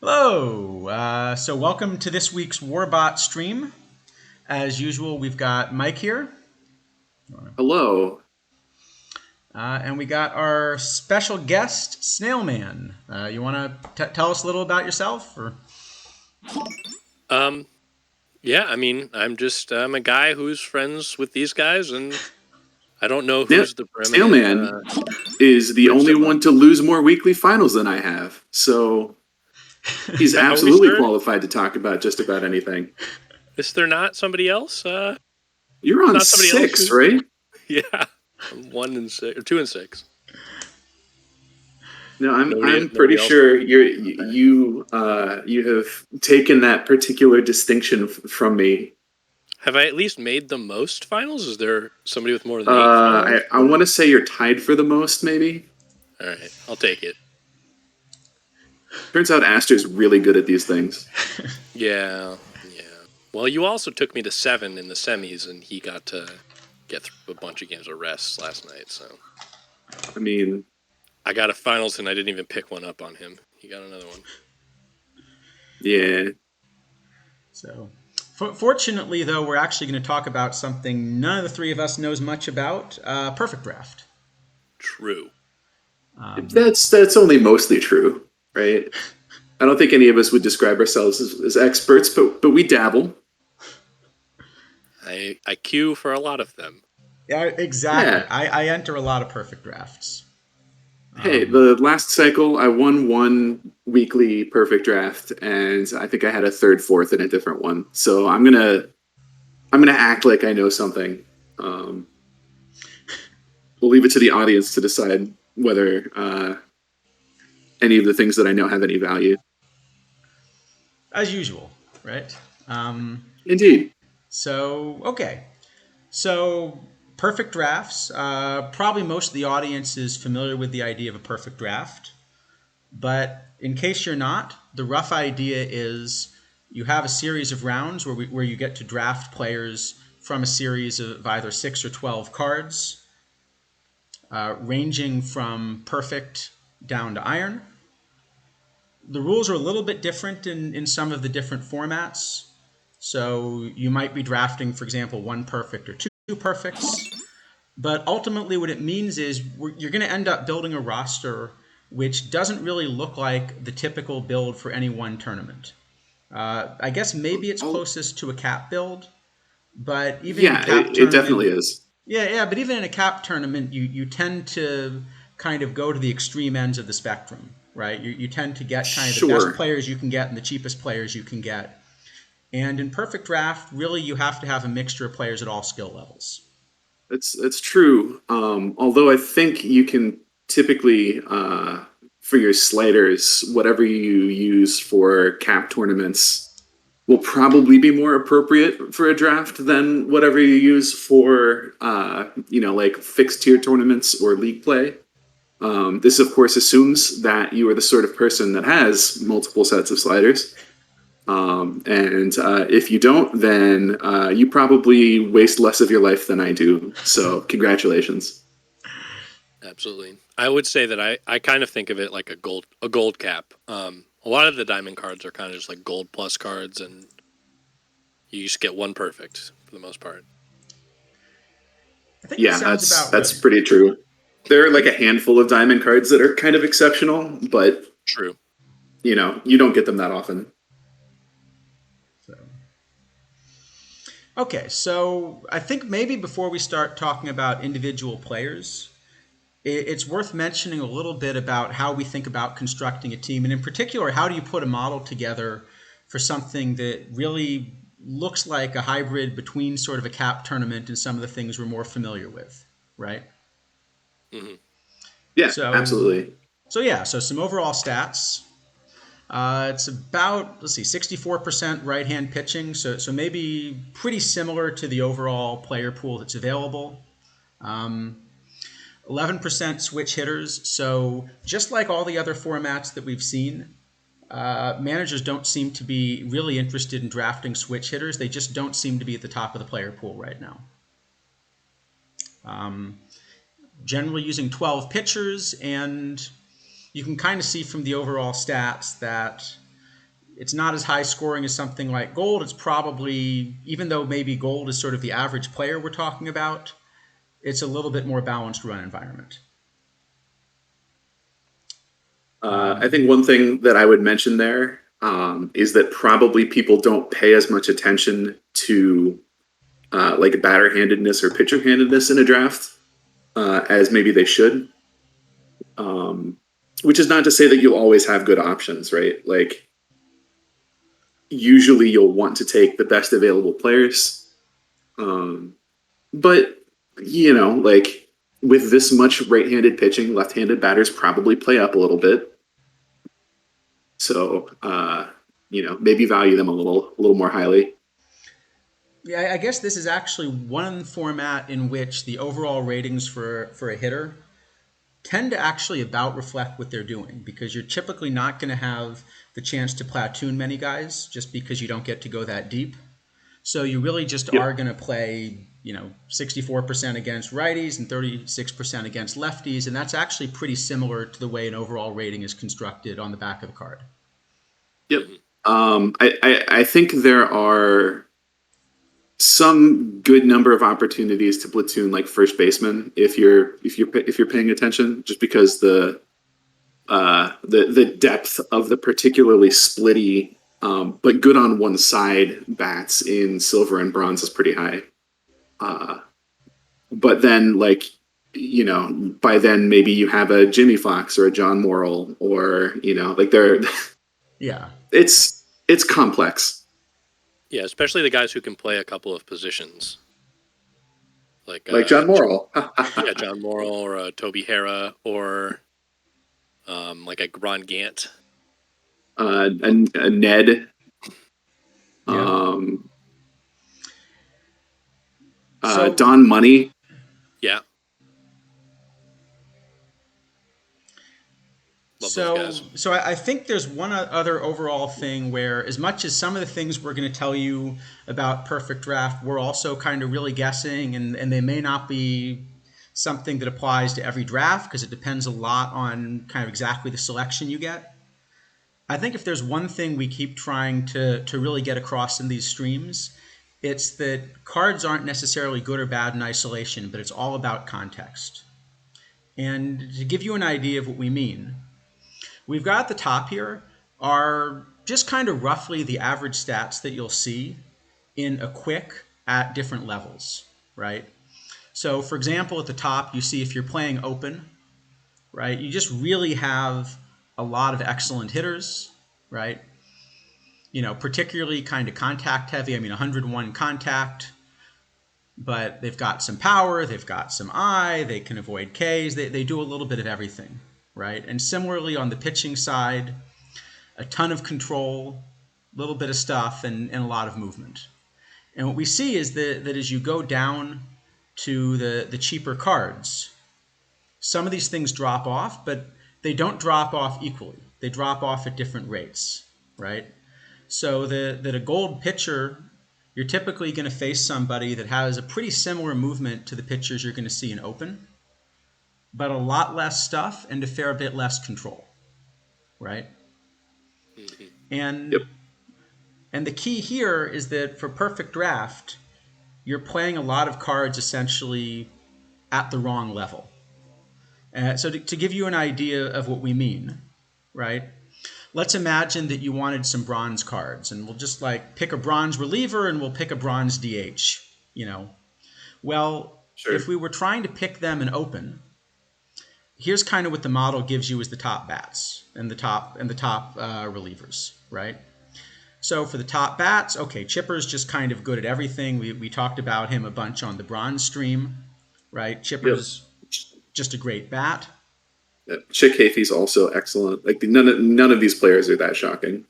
Hello! So welcome to this week's Warbot stream. As usual, we've got Mike here, Hello. and we got our special guest, Snailman. You want to tell us a little about yourself? Um, yeah, I'm a guy who's friends with these guys, and I don't know who's the preeminent Snailman is the only wisdom of. one to lose more weekly finals than I have, so Is he's that how we absolutely started? qualified to talk about just about anything. Is there not somebody else? You're There's on not somebody else six, who's. right? Yeah, I'm 1 and 6 or 2 and 6. No, I'm Nobody pretty else. sure Okay. you have taken that particular distinction from me. Have I at least made the most finals? Is there somebody with more than 8 finals? I want to say you're tied for the most, maybe. All right, I'll take it. Turns out Aster's really good at these things. Yeah, yeah. Well, you also took me to 7 in the semis, and he got to get through a bunch of games of rest last night, so. I mean, I got a finals and I didn't even pick one up on him. He got another one. yeah. So, fortunately, though, we're actually going to talk about something none of the three of us knows much about: Perfect Draft. True. That's only mostly true, right? I don't think any of us would describe ourselves as experts, but we dabble. I queue for a lot of them. Yeah, exactly. Yeah. I enter a lot of Perfect Drafts. Hey, the last cycle I won one weekly perfect draft, and I think I had a third, fourth in a different one. So I'm gonna act like I know something. Um, we'll leave it to the audience to decide whether any of the things that I know have any value. As usual, right? Indeed. Okay. So, perfect drafts. Probably most of the audience is familiar with the idea of a perfect draft. But in case you're not, the rough idea is you have a series of rounds where you get to draft players from a series of either 6 or 12 cards, ranging from perfect down to iron. The rules are a little bit different in some of the different formats. So you might be drafting, for example, one perfect or two perfects. But ultimately, what it means is you're going to end up building a roster which doesn't really look like the typical build for any one tournament. I guess maybe it's Oh, closest to a cap build, but even in a yeah, cap it definitely tournament, is. yeah, but even in a cap tournament, you tend to kind of go to the extreme ends of the spectrum, right? You tend to get kind of the best Sure. players you can get and the cheapest players you can get. And in Perfect Draft, really, you have to have a mixture of players at all skill levels. It's true. Although I think you can typically for your sliders, whatever you use for cap tournaments will probably be more appropriate for a draft than whatever you use for like fixed tier tournaments or league play. This of course assumes that you are the sort of person that has multiple sets of sliders. And if you don't, then you probably waste less of your life than I do. So, congratulations. Absolutely. I would say that I kind of think of it like a gold cap. A lot of the diamond cards are kind of just like gold plus cards, and you just get one perfect for the most part. I think that Yeah, sounds that's about that's right. pretty true. There are like a handful of diamond cards that are kind of exceptional, but True. you don't get them that often. So, okay, so I think maybe before we start talking about individual players, it's worth mentioning a little bit about how we think about constructing a team, and in particular, how do you put a model together for something that really looks like a hybrid between sort of a cap tournament and some of the things we're more familiar with, right? Hmm. Yeah, So, absolutely. so some overall stats. It's about, let's see, 64% right-hand pitching, so maybe pretty similar to the overall player pool that's available. 11% switch hitters, so just like all the other formats that we've seen, managers don't seem to be really interested in drafting switch hitters. They just don't seem to be at the top of the player pool right now. Generally using 12 pitchers, and you can kind of see from the overall stats that It's not as high scoring as something like gold. It's probably, even though maybe gold is sort of the average player we're talking about, it's a little bit more balanced run environment. I think one thing that I would mention there is that probably people don't pay as much attention to like batter handedness or pitcher handedness in a draft as maybe they should. Which is not to say that you'll always have good options, right? Like usually you'll want to take the best available players. But you know, like with this much right-handed pitching, left-handed batters probably play up a little bit. So you know, maybe value them a little more highly. Yeah, I guess this is actually one format in which the overall ratings for a hitter tend to actually about reflect what they're doing, because you're typically not going to have the chance to platoon many guys just because you don't get to go that deep. So you really just Yep. are going to play, 64% against righties and 36% against lefties, and that's actually pretty similar to the way an overall rating is constructed on the back of the card. Yep. I think there are some good number of opportunities to platoon like first baseman if you're paying attention, just because the depth of the particularly splitty but good on one side bats in silver and bronze is pretty high. But then like by then maybe you have a Jimmy Fox or a John Morrill or like they're Yeah. it's complex. Yeah, especially the guys who can play a couple of positions, like John Morrill. yeah, John Morrill or Toby Hara or like a Ron Gant. And a Ned. Yeah. So- Don Money. Yeah. Love So, those guys. so I think there's one other overall thing where, as much as some of the things we're going to tell you about Perfect Draft, we're also kind of really guessing, and they may not be something that applies to every draft because it depends a lot on kind of exactly the selection you get. I think if there's one thing we keep trying to really get across in these streams, it's that cards aren't necessarily good or bad in isolation, but it's all about context. And to give you an idea of what we mean, we've got at the top here are just kind of roughly the average stats that you'll see in a quick at different levels, right? So for example, at the top, you see if you're playing open, right, you just really have a lot of excellent hitters, right? Particularly kind of contact heavy. 101 contact, but they've got some power, they've got some eye, they can avoid Ks, they do a little bit of everything, right? And similarly on the pitching side, a ton of control, a little bit of stuff, and a lot of movement. And what we see is that as you go down to the cheaper cards, some of these things drop off, but they don't drop off equally. They drop off at different rates, right? So that a gold pitcher, you're typically going to face somebody that has a pretty similar movement to the pitchers you're going to see in open, but a lot less stuff and a fair bit less control, right? Mm-hmm. And Yep. and the key here is that for Perfect Draft, you're playing a lot of cards essentially at the wrong level. So to give you an idea of what we mean, right? Let's imagine that you wanted some bronze cards, and we'll just like pick a bronze reliever and we'll pick a bronze DH, Well, Sure. if we were trying to pick them in open, here's kind of what the model gives you as the top bats and the top relievers, right? So for the top bats, okay, Chipper's just kind of good at everything. We talked about him a bunch on the bronze stream, right? Chipper's just a great bat. Chick Hafey's also excellent. Like none of these players are that shocking.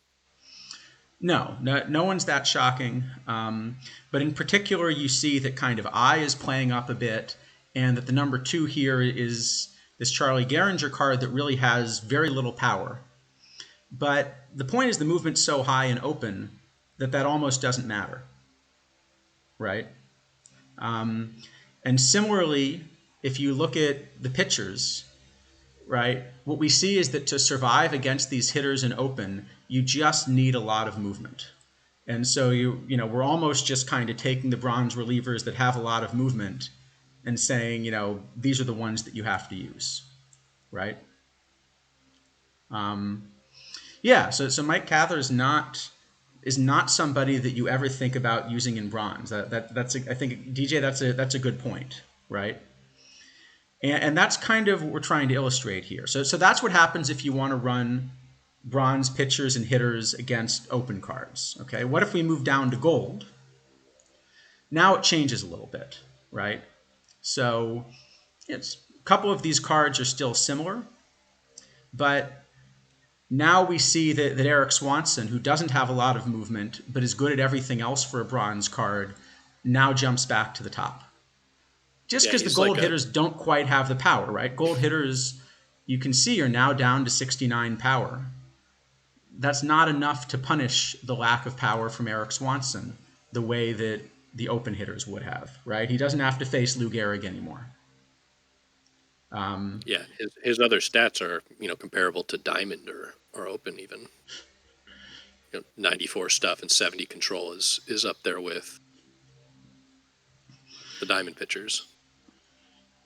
No one's that shocking. But in particular, you see that kind of eye is playing up a bit, and that the number 2 here is this Charlie Gehringer card that really has very little power. But the point is the movement's so high and open that almost doesn't matter, right? And similarly, if you look at the pitchers, right? What we see is that to survive against these hitters in open, you just need a lot of movement. And so we're almost just kind of taking the bronze relievers that have a lot of movement and saying, these are the ones that you have to use, right? So Mike Cather is not somebody that you ever think about using in bronze. That's I think DJ, that's a good point, right? And that's kind of what we're trying to illustrate here. So that's what happens if you want to run bronze pitchers and hitters against open cards. Okay, what if we move down to gold? Now it changes a little bit, right? So a couple of these cards are still similar, but now we see that Eric Swanson, who doesn't have a lot of movement but is good at everything else for a bronze card, now jumps back to the top. Just because the gold hitters don't quite have the power, right? Gold hitters, you can see, are now down to 69 power. That's not enough to punish the lack of power from Eric Swanson the way that the open hitters would have, right? He doesn't have to face Lou Gehrig anymore. His other stats are comparable to Diamond or Open even. 94 stuff and 70 control is up there with the Diamond pitchers.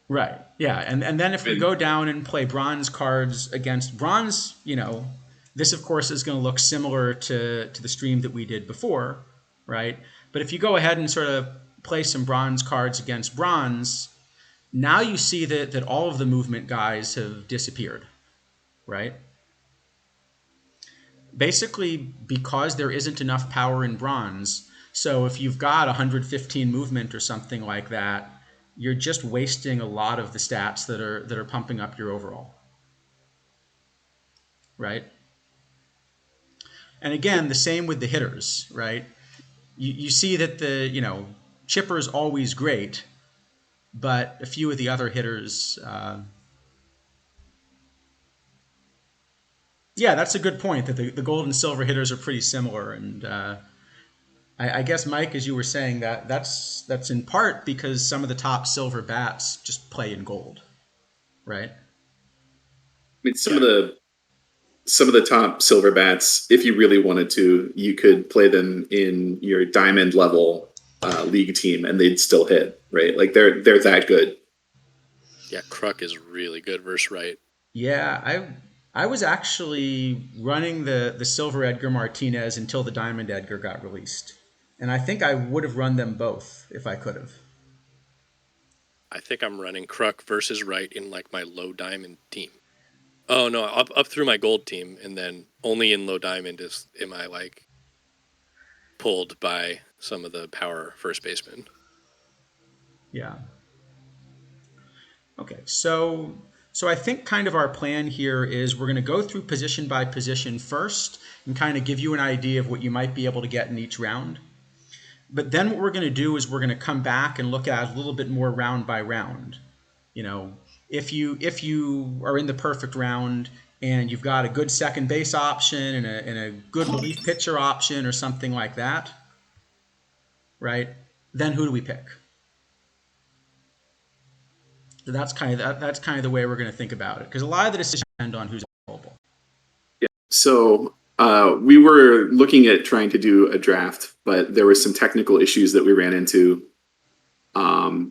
Right. Yeah. And then if we go down and play bronze cards against bronze, this of course is going to look similar to the stream that we did before, right? But if you go ahead and sort of play some bronze cards against bronze, now you see that all of the movement guys have disappeared, right? Basically, because there isn't enough power in bronze, so if you've got 115 movement or something like that, you're just wasting a lot of the stats that are pumping up your overall, right? And again, the same with the hitters, right? You see that the Chipper is always great, but a few of the other hitters. That's a good point. That the gold and silver hitters are pretty similar, and I guess, Mike, as you were saying, that's in part because some of the top silver bats just play in gold, right? I mean, some of the top silver bats, if you really wanted to, you could play them in your diamond level league team, and they'd still hit, right? Like they're that good. Yeah, Kruk is really good versus right. Yeah, I was actually running the silver Edgar Martinez until the diamond Edgar got released. And I think I would have run them both if I could have. I think I'm running Kruk versus right in like my low diamond team. Oh no, up through my gold team, and then only in low diamond am I like pulled by some of the power first basemen. Yeah. Okay, so I think kind of our plan here is we're going to go through position by position first and kind of give you an idea of what you might be able to get in each round. But then what we're going to do is we're going to come back and look at it a little bit more round by round. If you are in the perfect round and you've got a good second base option and a good relief pitcher option or something like that, right? Then who do we pick? So that's kind of the way we're going to think about it, because a lot of the decisions depend on who's available. Yeah. So we were looking at trying to do a draft, but there were some technical issues that we ran into.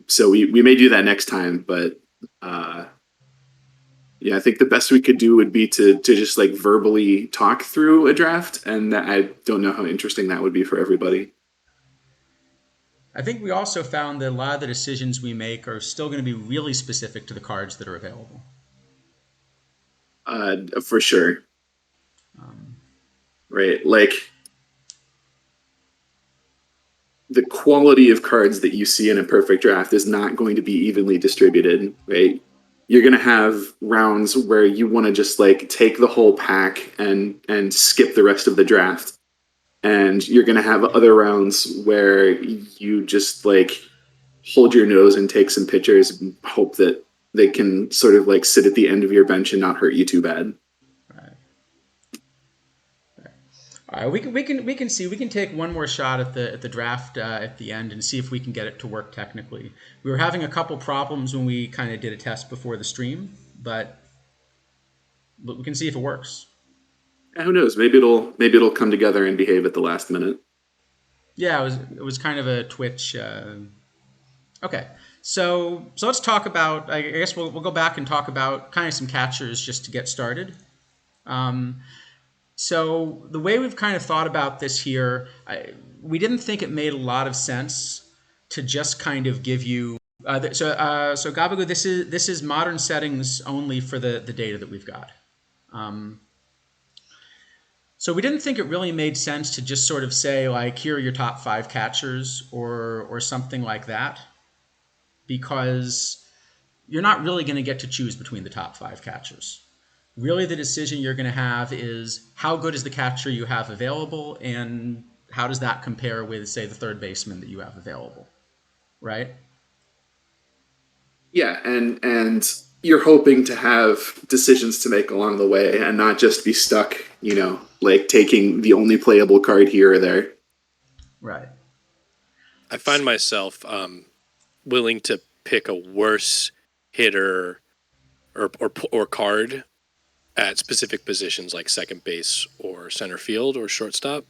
So we may do that next time, but I think the best we could do would be to just like verbally talk through a draft, and I don't know how interesting that would be for everybody. I think we also found that a lot of the decisions we make are still going to be really specific to the cards that are available. For sure. Right. Like the quality of cards that you see in a perfect draft is not going to be evenly distributed, right? You're going to have rounds where you want to just like take the whole pack and skip the rest of the draft. And you're going to have other rounds where you just like hold your nose and take some pitchers and hope that they can sort of like sit at the end of your bench and not hurt you too bad. All right, we can take one more shot at the draft at the end and see if we can get it to work technically. We were having a couple problems when we kind of did a test before the stream, but we can see if it works. Yeah, who knows? Maybe it'll come together and behave at the last minute. Yeah, it was kind of a Twitch. Okay, so let's talk about. I guess we'll go back and talk about kind of some catchers just to get started. Um, so the way we've kind of thought about this here, we didn't think it made a lot of sense to just kind of give you. So Gabago, this is modern settings only for the data that we've got. So we didn't think it really made sense to just sort of say like, here are your top 5 catchers or something like that, because you're not really going to get to choose between the top 5 catchers. Really, the decision you're going to have is how good is the catcher you have available, and how does that compare with, say, the third baseman that you have available, right? Yeah, and you're hoping to have decisions to make along the way and not just be stuck, like taking the only playable card here or there. Right. I find myself willing to pick a worse hitter or card at specific positions like second base or center field or shortstop,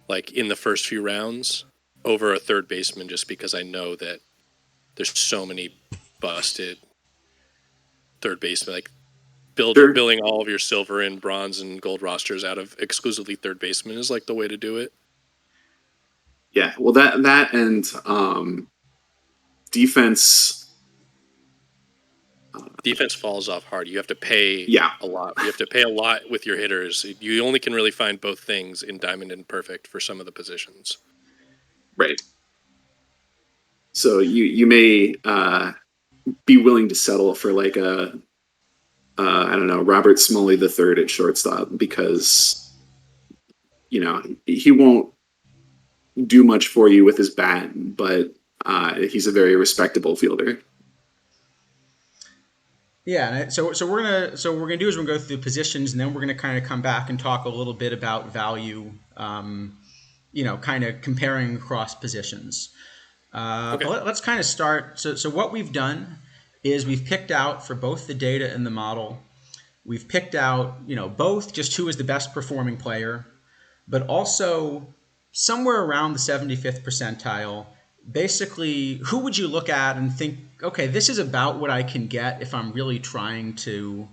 like in the first few rounds, over a third baseman, just because I know that there's so many busted third basemen. Like Sure. building all of your silver and bronze and gold rosters out of exclusively third baseman is like the way to do it. Yeah, well, that and defense. Defense falls off hard. You have to pay Yeah. a lot. You have to pay a lot with your hitters. You only can really find both things in Diamond and Perfect for some of the positions. Right. So you may be willing to settle for like a I don't know, Robert Smalley III at shortstop, because he won't do much for you with his bat, but he's a very respectable fielder. Yeah, and so what we're gonna do is we're gonna go through the positions, and then we're gonna kind of come back and talk a little bit about value. Kind of comparing across positions. Okay. But let's kind of start. So what we've done is we've picked out for both the data and the model. We've picked out both just who is the best performing player, but also somewhere around the 75th percentile. Basically, who would you look at and think, okay, this is about what I can get if I'm really trying to,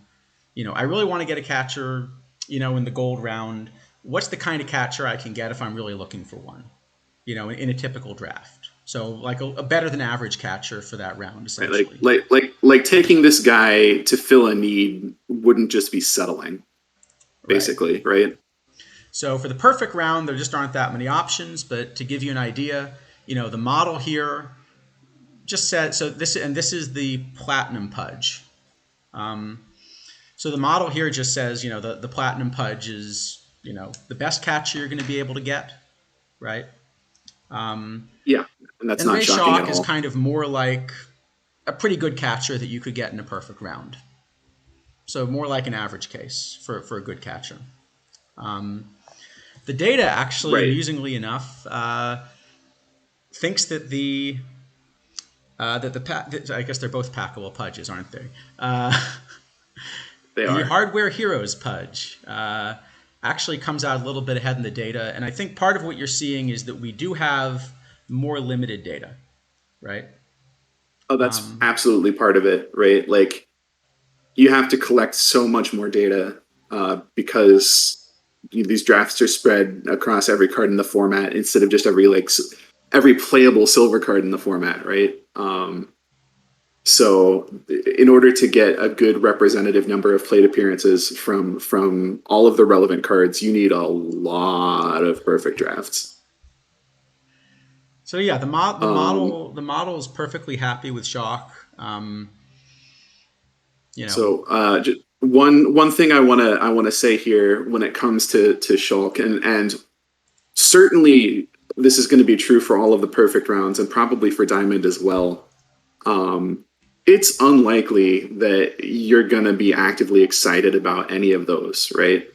I really want to get a catcher, in the gold round. What's the kind of catcher I can get if I'm really looking for one, in a typical draft? So like a better than average catcher for that round, essentially. Like taking this guy to fill a need wouldn't just be settling, basically, right? So for the perfect round, there just aren't that many options. But to give you an idea, the model here just said, so this is the Platinum Pudge. So the model here just says, the Platinum Pudge is, the best catcher you're going to be able to get, right? Yeah, and that's and not Ray shocking Schalk at is all. kind of more like a pretty good catcher that you could get in a perfect round. So more like an average case for a good catcher. The data actually, Right. amusingly enough, thinks that I guess they're both packable pudges, aren't they? They The are. Hardware Heroes Pudge actually comes out a little bit ahead in the data, and I think part of what you're seeing is that we do have more limited data, right? Oh, that's absolutely part of it, right? Like, you have to collect so much more data because these drafts are spread across every card in the format instead of just every playable silver card in the format, right? So in order to get a good representative number of plate appearances from all of the relevant cards, you need a lot of perfect drafts. So yeah, the model is perfectly happy with Shock. So just one thing I wanna say here when it comes to Shulk, and certainly this is going to be true for all of the perfect rounds and probably for Diamond as well. It's unlikely that you're going to be actively excited about any of those, right?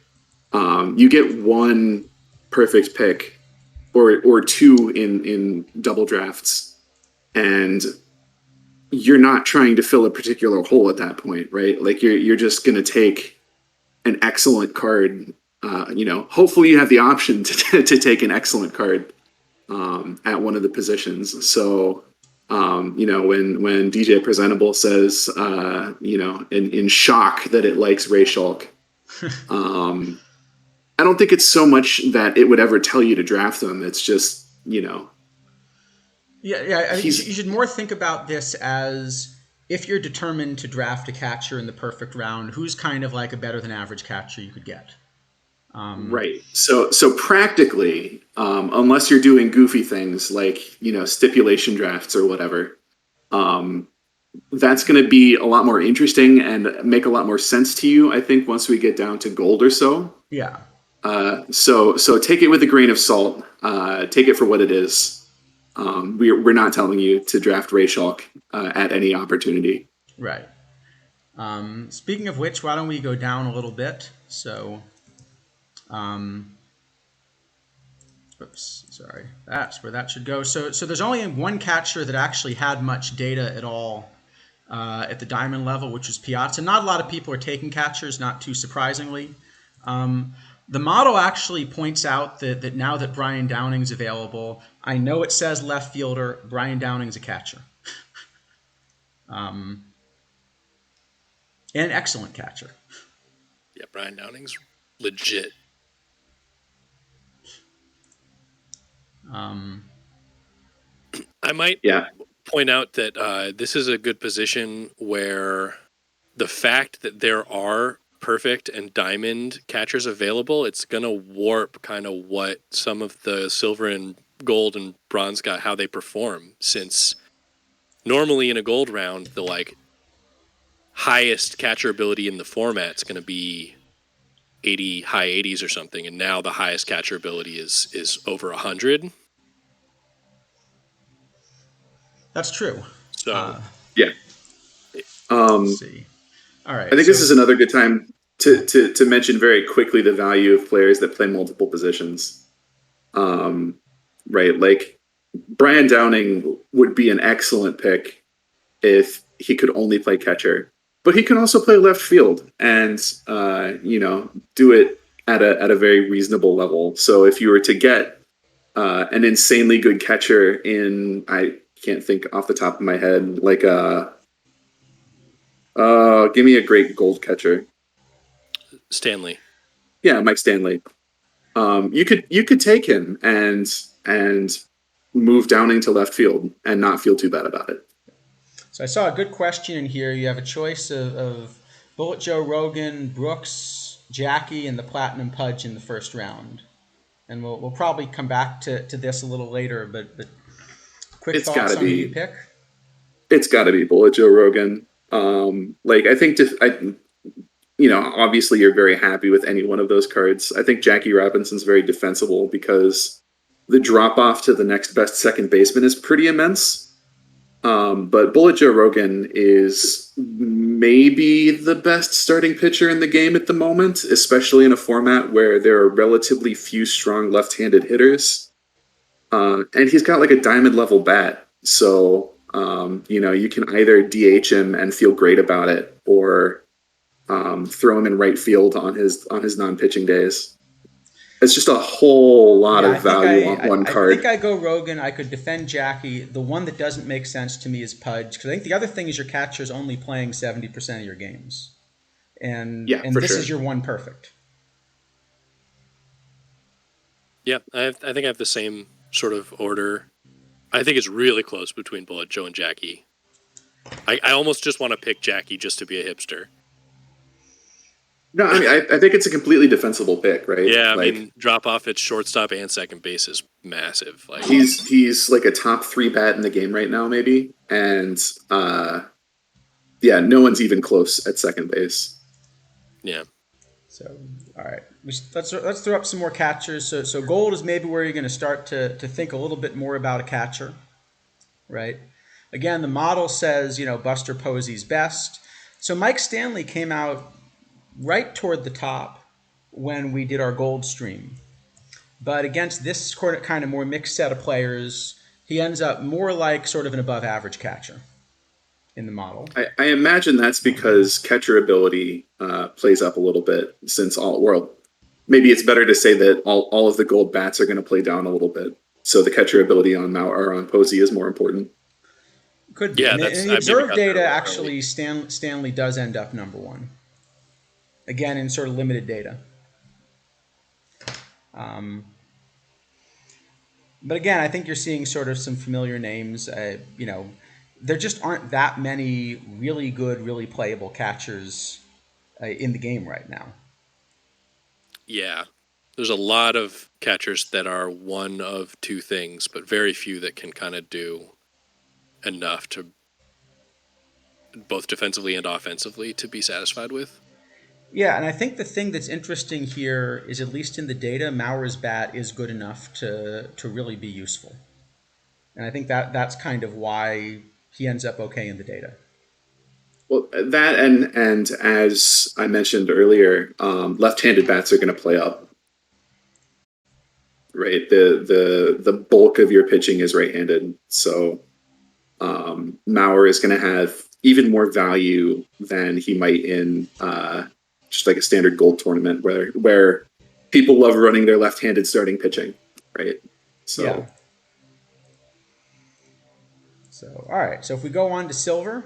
You get one perfect pick or two in double drafts, and you're not trying to fill a particular hole at that point, right? Like you're just going to take an excellent card. Hopefully you have the option to take an excellent card at one of the positions. So, when DJ Presentable says, in shock that it likes Ray Shulk, I don't think it's so much that it would ever tell you to draft them. It's just, Yeah. I think you should more think about this as if you're determined to draft a catcher in the perfect round, who's kind of like a better than average catcher you could get. Right. So practically, unless you're doing goofy things like, stipulation drafts or whatever, that's going to be a lot more interesting and make a lot more sense to you, I think, once we get down to gold or so. Yeah. So take it with a grain of salt. Take it for what it is. We're not telling you to draft Ray Shulk at any opportunity. Right. Speaking of which, why don't we go down a little bit? So, sorry, that's where that should go. So there's only one catcher that actually had much data at all at the diamond level, which was Piazza. Not a lot of people are taking catchers, not too surprisingly. The model actually points out that now that Brian Downing's available, I know it says left fielder, Brian Downing's a catcher. An excellent catcher. Yeah, Brian Downing's legit. I might point out that this is a good position where the fact that there are perfect and diamond catchers available, it's going to warp kind of what some of the silver and gold and bronze got, how they perform, since normally in a gold round, the highest catcher ability in the format is going to be 80, high 80s or something, and now the highest catcher ability is over 100. That's true. So yeah. Let's see. All right. I think this is another good time to mention very quickly the value of players that play multiple positions. Right, like Brian Downing would be an excellent pick if he could only play catcher, but he can also play left field and do it at a very reasonable level. So if you were to get an insanely good catcher in, I can't think off the top of my head, like give me a great gold catcher. Stanley. Yeah, Mike Stanley. You could take him and move Downing to left field and not feel too bad about it. So I saw a good question in here. You have a choice of Bullet Joe Rogan, Brooks, Jackie, and the Platinum Pudge in the first round. And we'll probably come back to this a little later, but quick thoughts on who you pick? It's got to be Bullet Joe Rogan. I think obviously you're very happy with any one of those cards. I think Jackie Robinson's very defensible because the drop off to the next best second baseman is pretty immense. But Bullet Joe Rogan is maybe the best starting pitcher in the game at the moment, especially in a format where there are relatively few strong left-handed hitters. And he's got like a diamond level bat. So, you can either DH him and feel great about it or throw him in right field on his non-pitching days. It's just a whole lot of value on one card. I think I go Rogan. I could defend Jackie. The one that doesn't make sense to me is Pudge, because I think the other thing is your catcher's only playing 70% of your games. And this is your one perfect. Yeah, I think I have the same sort of order. I think it's really close between Bullet Joe and Jackie. I almost just want to pick Jackie just to be a hipster. No, I mean, I think it's a completely defensible pick, right? Yeah, I mean, drop off at shortstop and second base is massive. Like he's like a top 3 bat in the game right now, maybe, and no one's even close at second base. Yeah. So, all right, let's throw up some more catchers. So gold is maybe where you're going to start to think a little bit more about a catcher, right? Again, the model says Buster Posey's best. So Mike Stanley came out right toward the top when we did our gold stream. But against this kind of more mixed set of players, he ends up more like sort of an above average catcher. in the model. I imagine that's because catcher ability plays up a little bit since all world. Maybe it's better to say that all of the gold bats are going to play down a little bit. So the catcher ability on Mao or on Posey is more important. Could be. Yeah, And that's the I maybe observed got that data, wrong actually, early. Stanley does end up number one. Again, in sort of limited data. Um, but again, I think you're seeing sort of some familiar names. There just aren't that many really good, really playable catchers in the game right now. Yeah. There's a lot of catchers that are one of two things, but very few that can kind of do enough to both defensively and offensively to be satisfied with. Yeah, and I think the thing that's interesting here is, at least in the data, Mauer's bat is good enough to really be useful. And I think that's kind of why he ends up okay in the data. Well, that and as I mentioned earlier, left-handed bats are going to play up, right? The bulk of your pitching is right-handed, so Mauer is going to have even more value than he might in just like a standard gold tournament where people love running their left-handed starting pitching, right? So Yeah. So, all right. So if we go on to silver,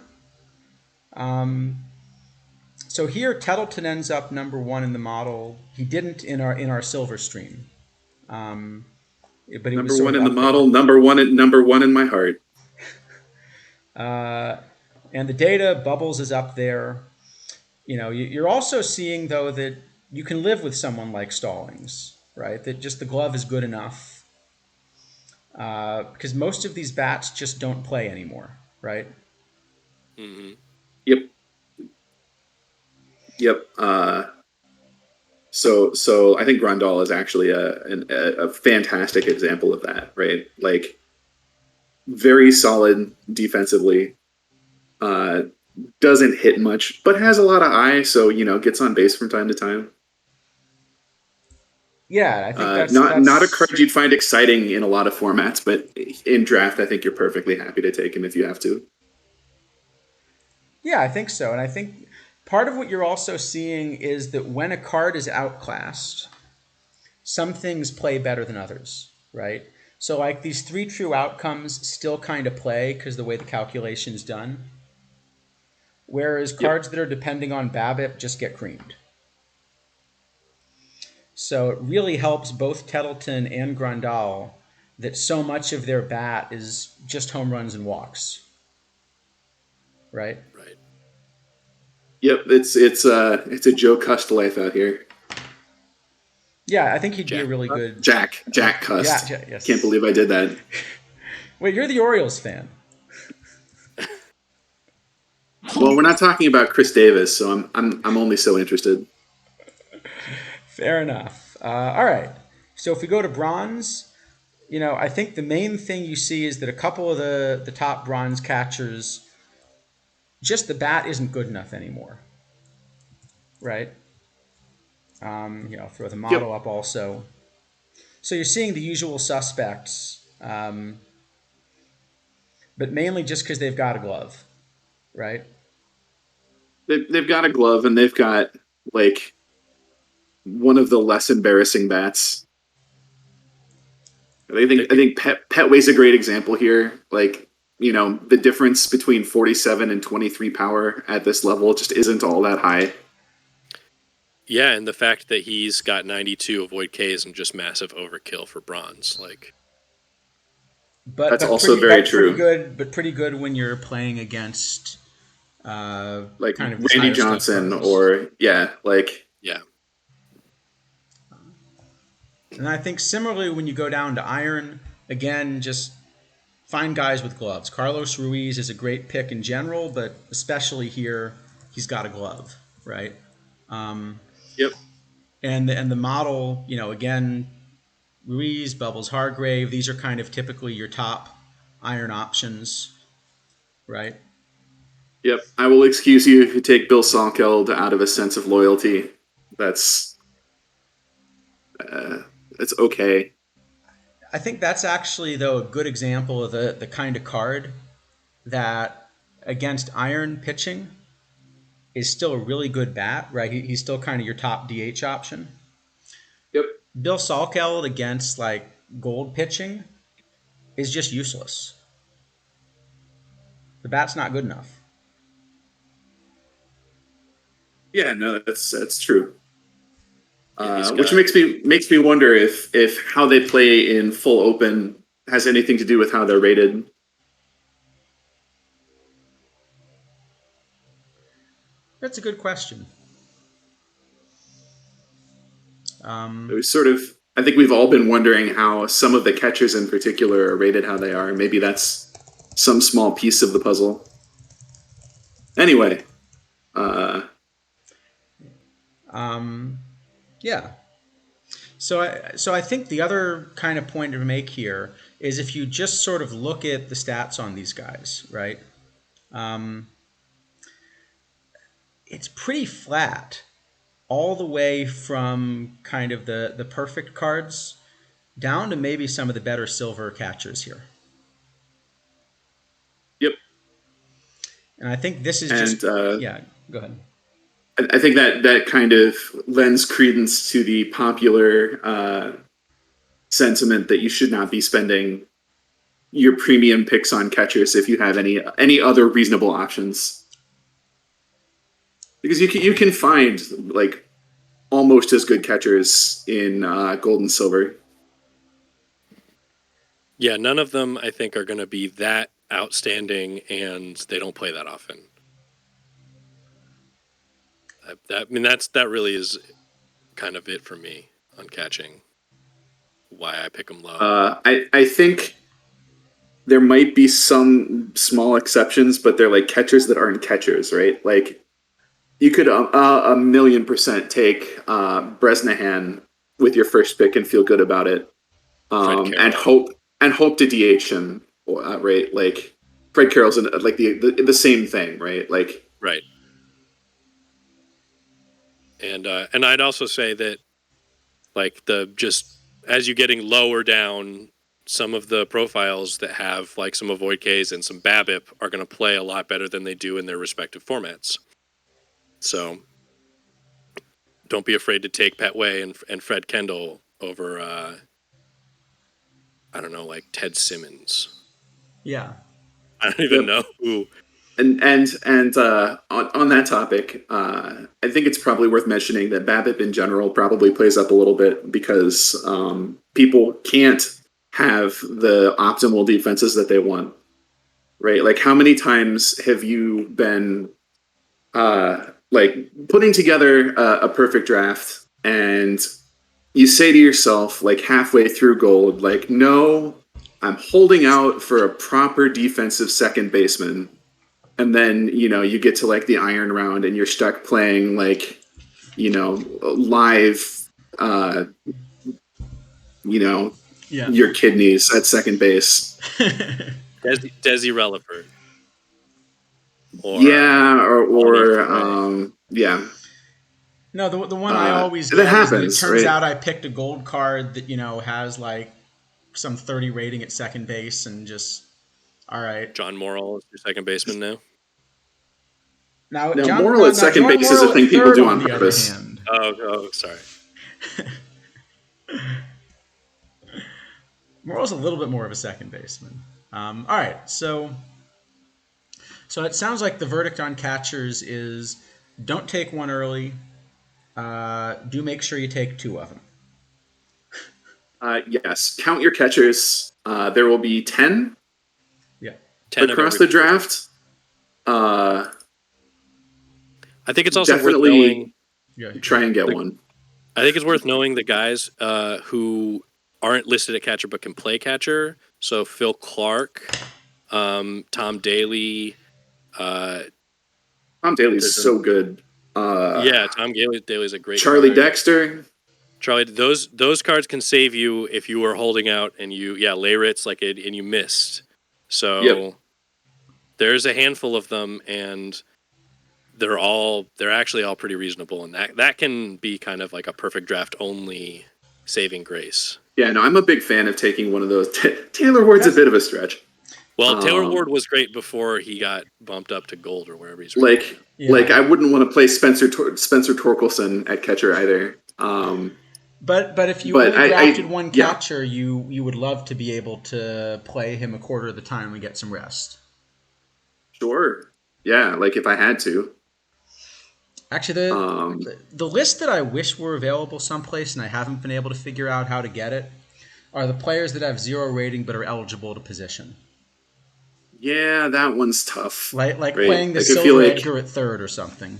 so here Tettleton ends up number one in the model. He didn't in our silver stream, but he was number sort one of in the up there. model, number one in my heart. And the data, Bubbles is up there. You're also seeing, though, that you can live with someone like Stallings, right? That just the glove is good enough, because most of these bats just don't play anymore, right? Mm-hmm. Yep, yep. So I think Grandal is actually a fantastic example of that, right? Like very solid defensively, uh, doesn't hit much, but has a lot of eye, so gets on base from time to time. Yeah, I think Not a that's card you'd find exciting in a lot of formats, but in draft, I think you're perfectly happy to take him if you have to. Yeah, I think so. And I think part of what you're also seeing is that when a card is outclassed, some things play better than others, right? So, like, these three true outcomes still kind of play because the way the calculation is done. Whereas Yep. cards that are depending on BABIP just get creamed. So it really helps both Tettleton and Grandal that so much of their bat is just home runs and walks, right? Right. Yep, it's a Joe Cust life out here. Yeah, I think he'd be a Jack. really good Jack Cust. yes. Can't believe I did that. Wait, you're the Orioles fan. Well, we're not talking about Chris Davis, so I'm only so interested. Fair enough. All right. So if we go to bronze, I think the main thing you see is that a couple of the top bronze catchers, just the bat isn't good enough anymore, right? Throw the model Yep. up also. So you're seeing the usual suspects, but mainly just because they've got a glove, right? They've got a glove and they've got like one of the less embarrassing bats. I think Petway's a great example here. Like, the difference between 47 and 23 power at this level just isn't all that high. Yeah, and the fact that he's got 92 avoid Ks and just massive overkill for bronze, like. But That's also very pretty true. good. But pretty good when you're playing against Like kind of these Randy higher stuff Johnson cards. or like Yeah. And I think similarly when you go down to iron, again, just find guys with gloves. Carlos Ruiz is a great pick in general, but especially here, he's got a glove, right? yep. And the model, again, Ruiz, Bubbles, Hargrave, these are kind of typically your top iron options, right? Yep. I will excuse you if you take Bill Salkeld out of a sense of loyalty. That's that's okay. I think that's actually, though, a good example of the kind of card that against iron pitching is still a really good bat, right? He's still kind of your top DH option. Yep. Bill Salkeld against like gold pitching is just useless. The bat's not good enough. Yeah, no, that's true. Yeah, Which makes me wonder if how they play in full open has anything to do with how they're rated. That's a good question. It was sort of. I think we've all been wondering how some of the catchers in particular are rated how they are. Maybe that's some small piece of the puzzle. Anyway, Yeah. So I think the other kind of point to make here is if you just sort of look at the stats on these guys, right? It's pretty flat all the way from kind of the perfect cards down to maybe some of the better silver catchers here. yep. And I think this is And just yeah, go ahead. I think that kind of lends credence to the popular sentiment that you should not be spending your premium picks on catchers if you have any other reasonable options, because you can find like almost as good catchers in gold and silver. Yeah, none of them I think are going to be that outstanding, and they don't play that often. That really is kind of it for me on catching. Why I pick them low. I think there might be some small exceptions, but they're like catchers that aren't catchers, right? Like you could 1,000,000% take Bresnahan with your first pick and feel good about it, and hope to DH him, right? Like Fred Carroll's like the same thing, right? Like right. And I'd also say that like just as you getting lower down, some of the profiles that have like some Avoid Ks and some BABIP are going to play a lot better than they do in their respective formats. So don't be afraid to take Petway and Fred Kendall over, I don't know, like Ted Simmons. Yeah. I don't even know who. And on that topic, I think it's probably worth mentioning that BABIP in general probably plays up a little bit because people can't have the optimal defenses that they want, right? Like how many times have you been like putting together a perfect draft and you say to yourself like halfway through gold, like, no, I'm holding out for a proper defensive second baseman. And then, you get to like the iron round and you're stuck playing like, live, your kidneys at second base. Desi Relaford. Yeah. No, the one I always that get happens. Is it turns right? out I picked a gold card that has like some 30 rating at second base and just all right. John Morrill is your second baseman now. Now Morrill at second base is a thing people do on purpose. Oh, sorry. Morrill's a little bit more of a second baseman. All right, so it sounds like the verdict on catchers is don't take one early. Do make sure you take two of them. Yes, count your catchers. There will be 10. Yeah, 10 across the draft. I think it's also worth knowing. Try and get one. I think it's worth knowing the guys who aren't listed at catcher but can play catcher. So Phil Clark, Tom Daly. Tom Daly's so good. Tom Daly's a great Charlie card. Dexter. Charlie, those cards can save you if you were holding out and Leyritz and you missed. So there's a handful of them, and they're actually all pretty reasonable, and that can be kind of like a perfect draft only saving grace. Yeah, no, I'm a big fan of taking one of those. Taylor Ward's a bit of a stretch. Well, Taylor Ward was great before he got bumped up to gold or wherever he's like Yeah. like I wouldn't want to play Spencer Torkelson at catcher either. But if you But only drafted I one yeah. catcher, you would love to be able to play him a quarter of the time and get some rest. Sure. Yeah, like if I had to. Actually, the list that I wish were available someplace and I haven't been able to figure out how to get it are the players that have 0 rating but are eligible to position. Yeah, that one's tough. Like right? playing the Like, I feel Silver like Edgar at third or something.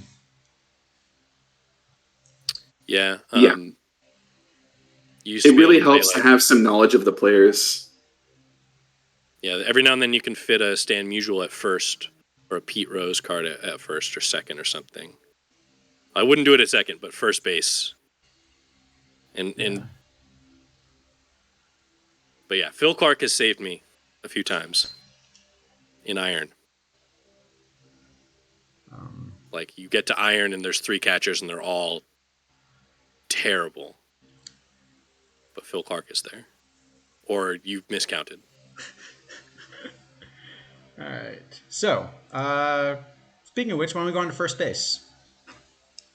Yeah. Yeah. You used to it be able really to play, helps to like- have some knowledge of the players. Yeah, every now and then you can fit a Stan Musial at first or a Pete Rose card at first or second or something. I wouldn't do it at second, but first base. But yeah, Phil Clark has saved me a few times in Iron. Like you get to Iron and there's 3 catchers and they're all terrible. But Phil Clark is there. Or you've miscounted. All right. So, speaking of which, why don't we go on to first base?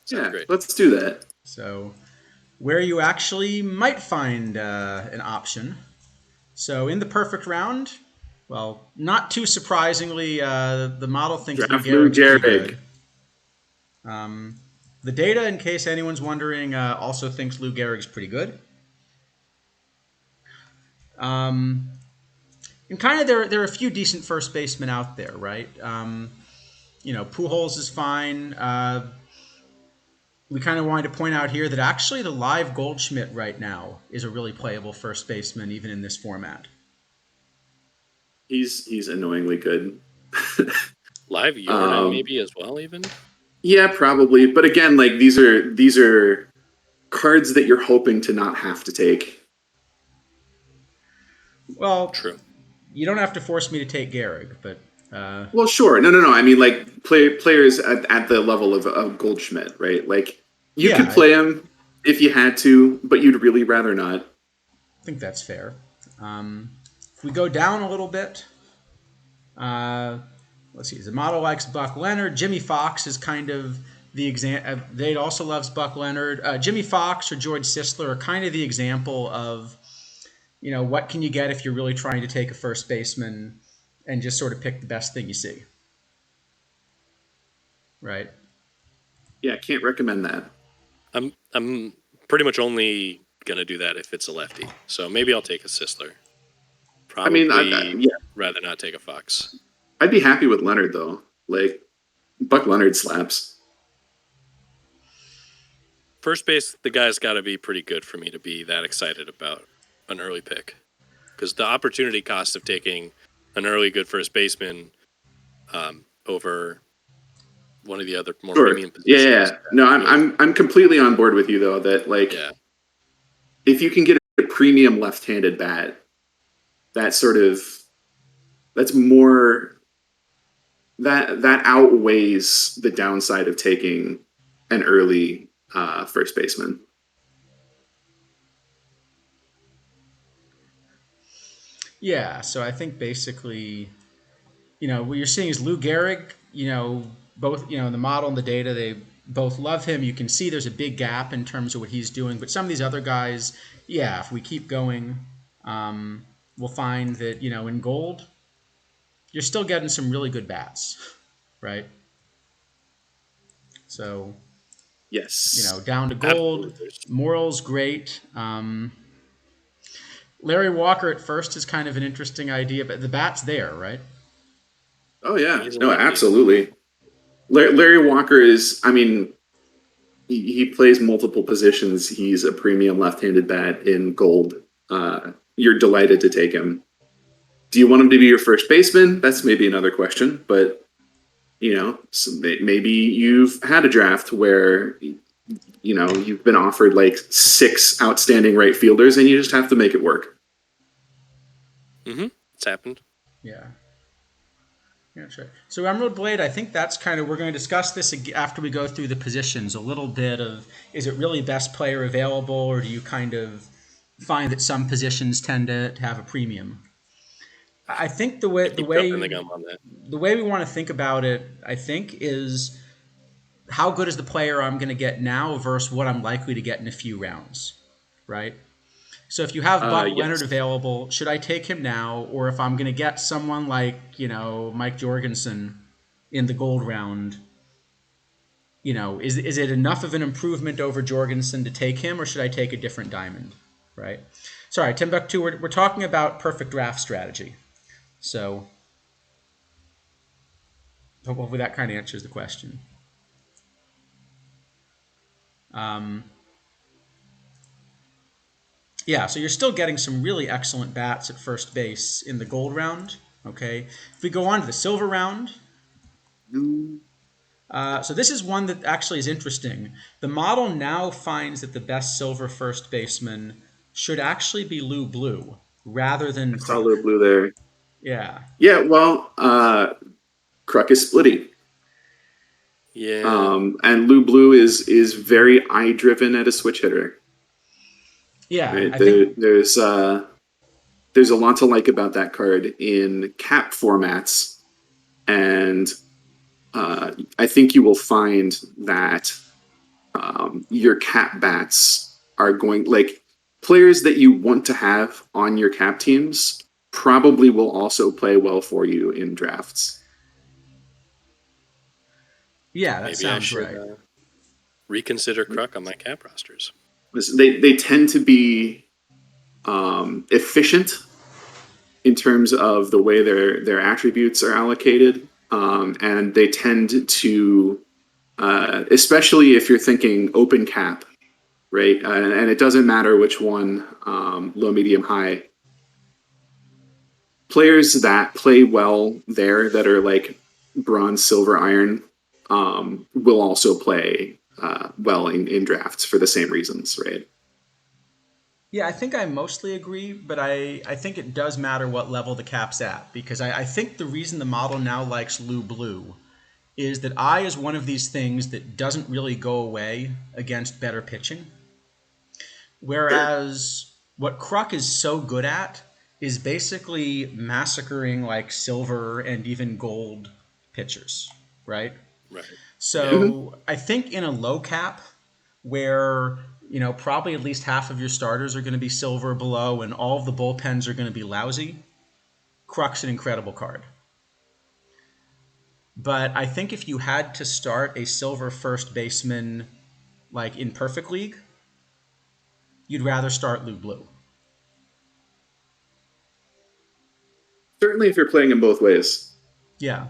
Sounds Yeah, great. let's do that. So, where you actually might find an option. So, in the perfect round, well, not too surprisingly, the model thinks Lou Draft Lou Gehrig's pretty Gehrig. good. The data, in case anyone's wondering, also thinks Lou Gehrig's pretty good. And kind of there are a few decent first basemen out there, right? Pujols is fine. We kind of wanted to point out here that actually the live Goldschmidt right now is a really playable first baseman, even in this format. He's annoyingly good. Live Yordan maybe as well, even? Yeah, probably. But again, like these are cards that you're hoping to not have to take. Well, True. You don't have to force me to take Gehrig, but Well, sure. No. I mean, like players at the level of Goldschmidt, right? Like you Yeah, could play him if you had to, but you'd really rather not. I think that's fair. If we go down a little bit, let's see. The model likes Buck Leonard. Jimmy Fox is kind of the example. They also loves Buck Leonard. Jimmy Fox or George Sisler are kind of the example of, what can you get if you're really trying to take a first baseman and just sort of pick the best thing you see, right? Yeah, can't recommend that. I'm pretty much only gonna do that if it's a lefty. So maybe I'll take a Sisler. Probably rather not take a Fox. I'd be happy with Leonard though. Like Buck Leonard slaps. First base, the guy's got to be pretty good for me to be that excited about an early pick, because the opportunity cost of taking an early good first baseman over one of the other more premium positions. Yeah. No, I'm completely on board with you though. That if you can get a premium left-handed bat, that's more that outweighs the downside of taking an early first baseman. Yeah, so I think basically, what you're seeing is Lou Gehrig, both, in the model and the data, they both love him. You can see there's a big gap in terms of what he's doing. But some of these other guys, if we keep going, we'll find that, in gold, you're still getting some really good bats, right? So, yes, down to gold, Morrill's great. Larry Walker at first is kind of an interesting idea, but the bat's there, right? Oh, yeah. No, absolutely. Larry Walker is, he plays multiple positions. He's a premium left-handed bat in gold. You're delighted to take him. Do you want him to be your first baseman? That's maybe another question, but, maybe you've had a draft where, you've been offered like 6 outstanding right fielders and you just have to make it work. Mm-hmm. It's happened. Yeah. Yeah, sure. So Emerald Blade, I think that's kind of, we're going to discuss this after we go through the positions, a little bit of, is it really best player available, or do you kind of find that some positions tend to have a premium? I think the way I keep jumping the gun on that. the way we want to think about it, I think, is how good is the player I'm going to get now versus what I'm likely to get in a few rounds, right? So if you have Buck Leonard Yes. available, should I take him now, or if I'm going to get someone like Mike Jorgensen in the gold round, is it enough of an improvement over Jorgensen to take him, or should I take a different diamond, right? Sorry, Timbuktu, we're talking about perfect draft strategy, so hopefully that kind of answers the question. Yeah, so you're still getting some really excellent bats at first base in the gold round. Okay, if we go on to the silver round, so this is one that actually is interesting. The model now finds that the best silver first baseman should actually be Lou Blue rather than Saw Kruk. Lou Blue there. Yeah, Yeah, well, Kruk is splitty. Yeah. And Lou Blue is very eye driven at a switch hitter. yeah. Right? I think There's a lot to like about that card in cap formats, and I think you will find that your cap bats are going like players that you want to have on your cap teams probably will also play well for you in drafts. yeah, that Maybe I sounds should right. reconsider Kruk on my cap rosters. They tend to be efficient in terms of the way their attributes are allocated, and they tend to, especially if you're thinking open cap, right? And it doesn't matter which one, low, medium, high. Players that play well there, that are like bronze, silver, iron, will also play well in drafts for the same reasons, right? Yeah, I think I mostly agree, but I think it does matter what level the cap's at, because I think the reason the model now likes Lou Blue is that eye is one of these things that doesn't really go away against better pitching. Whereas what Kruk is so good at is basically massacring like silver and even gold pitchers, right? Right. So I think in a low cap where probably at least half of your starters are going to be silver or below and all of the bullpens are going to be lousy, Kruk's an incredible card. But I think if you had to start a silver first baseman like in Perfect League, you'd rather start Lou Blue. Certainly, if you're playing in both ways. Yeah.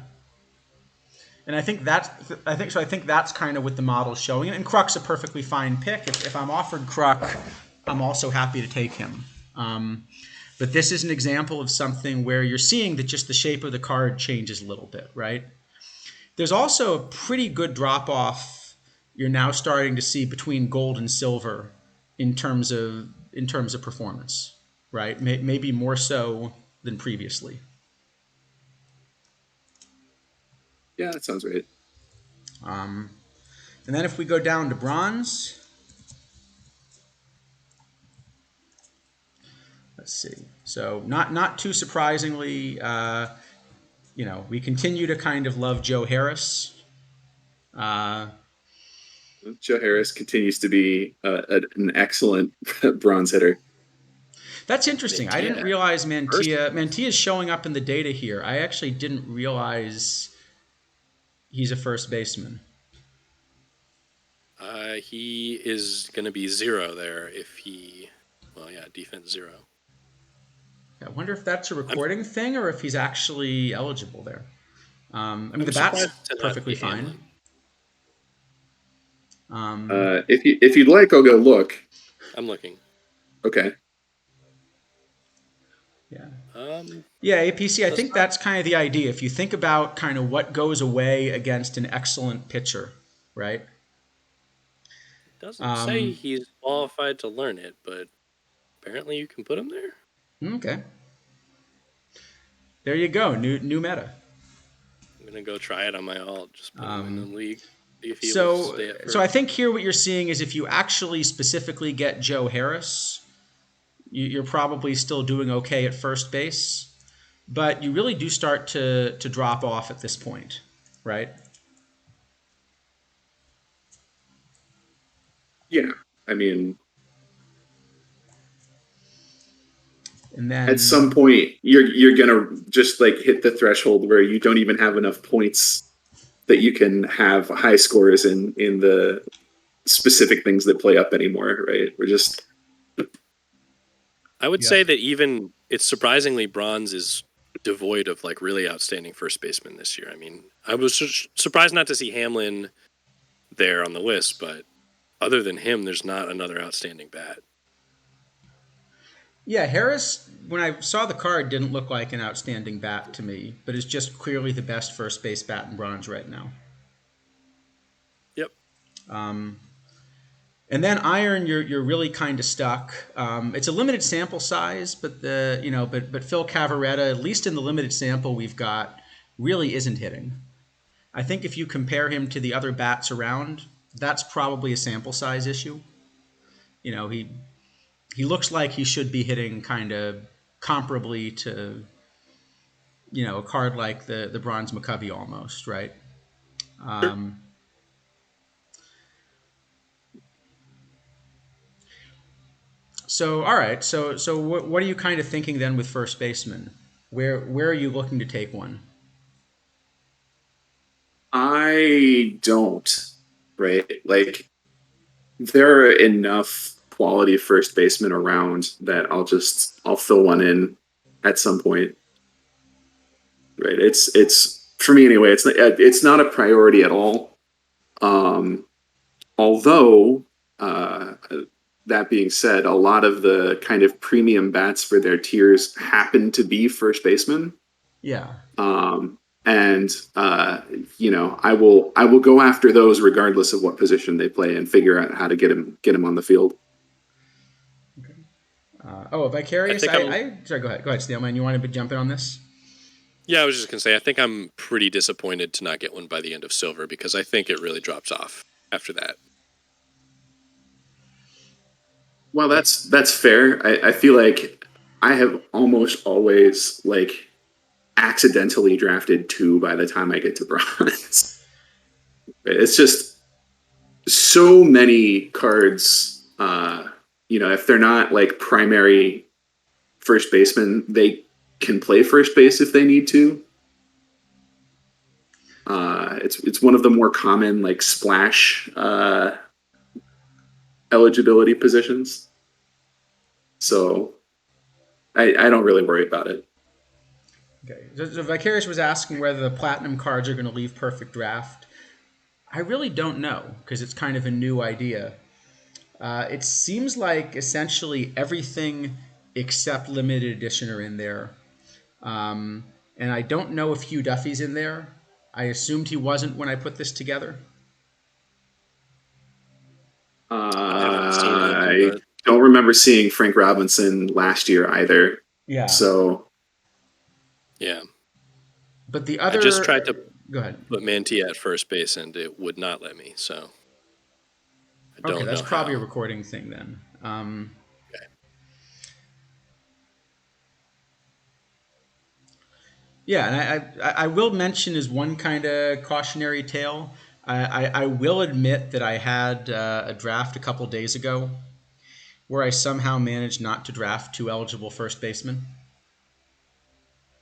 And I think that's kind of what the model's showing. And Kruk's a perfectly fine pick. If I'm offered Kruk, I'm also happy to take him. But this is an example of something where you're seeing that just the shape of the card changes a little bit, right? There's also a pretty good drop-off you're now starting to see between gold and silver in terms of performance, right? Maybe more so than previously. Yeah, that sounds right. And then if we go down to bronze, let's see. So not too surprisingly, we continue to kind of love Joe Harris. Joe Harris continues to be an excellent bronze hitter. That's interesting. Mantilla. I didn't realize Mantilla's showing up in the data here. I actually didn't realize he's a first baseman. He is going to be 0 there if he, defense 0. I wonder if that's a recording thing or if he's actually eligible there. The bat's surprised to not perfectly be fine. Hamlin. If you'd like, I'll go look. I'm looking. Okay. Yeah. Yeah, APC, I think that's kind of the idea. If you think about kind of what goes away against an excellent pitcher, right? It doesn't say he's qualified to learn it, but apparently you can put him there. Okay. There you go. New meta. I'm going to go try it on my alt. Just put him in the league. So I think here what you're seeing is if you actually specifically get Joe Harris, you're probably still doing okay at first base. but you really do start to drop off at this point, right? Yeah, I mean, And at some then, point you're gonna just like hit the threshold where you don't even have enough points that you can have high scores in the specific things that play up anymore, right? We're just I would yeah, say that even it's surprisingly bronze is devoid of like really outstanding first baseman this year. I mean, I was surprised not to see Hamlin there on the list, but other than him, there's not another outstanding bat. yeah. Harris, when I saw the card, didn't look like an outstanding bat to me, but is just clearly the best first base bat in bronze right now. Yep. Um, And then iron, you're really kind of stuck. It's a limited sample size, but but Phil Cavaretta, at least in the limited sample we've got, really isn't hitting. I think if you compare him to the other bats around, that's probably a sample size issue. You know, he looks like he should be hitting kind of comparably to a card like the Bronze McCovey almost, right? Sure. Um, So, all right. So what are you kind of thinking then with first baseman? Where are you looking to take one? I don't, right? Like there are enough quality first basemen around that I'll fill one in at some point. Right. It's for me anyway, it's not a priority at all. Um although that being said, a lot of the kind of premium bats for their tiers happen to be first baseman. Yeah. Um, and I will go after those regardless of what position they play and figure out how to get him on the field. I Vicarious. think I'm. Sorry. Go ahead, Steelman. You want to jump in on this? Yeah, I was just gonna say I think I'm pretty disappointed to not get one by the end of silver because I think it really drops off after that. Well, that's fair. I feel like I have almost always like accidentally drafted two by the time I get to bronze. It's just so many cards. If they're not like primary first baseman, they can play first base if they need to. It's one of the more common like splash eligibility positions. So I don't really worry about it. Okay. So Vicarious was asking whether the platinum cards are going to leave perfect draft. I really don't know because it's kind of a new idea. It seems like essentially everything except limited edition are in there. And I don't know if Hugh Duffy's in there. I assumed he wasn't when I put this together. I haven't seen him, I but don't remember seeing Frank Robinson last year either. Yeah. So yeah, But the I other. just tried to Go ahead. put Mantilla at first base and it would not let me. So I don't Okay, that's know probably a how. recording thing then. Okay. Yeah, and I will mention as one kind of cautionary tale. I will admit that I had a draft a couple days ago where I somehow managed not to draft two eligible first basemen.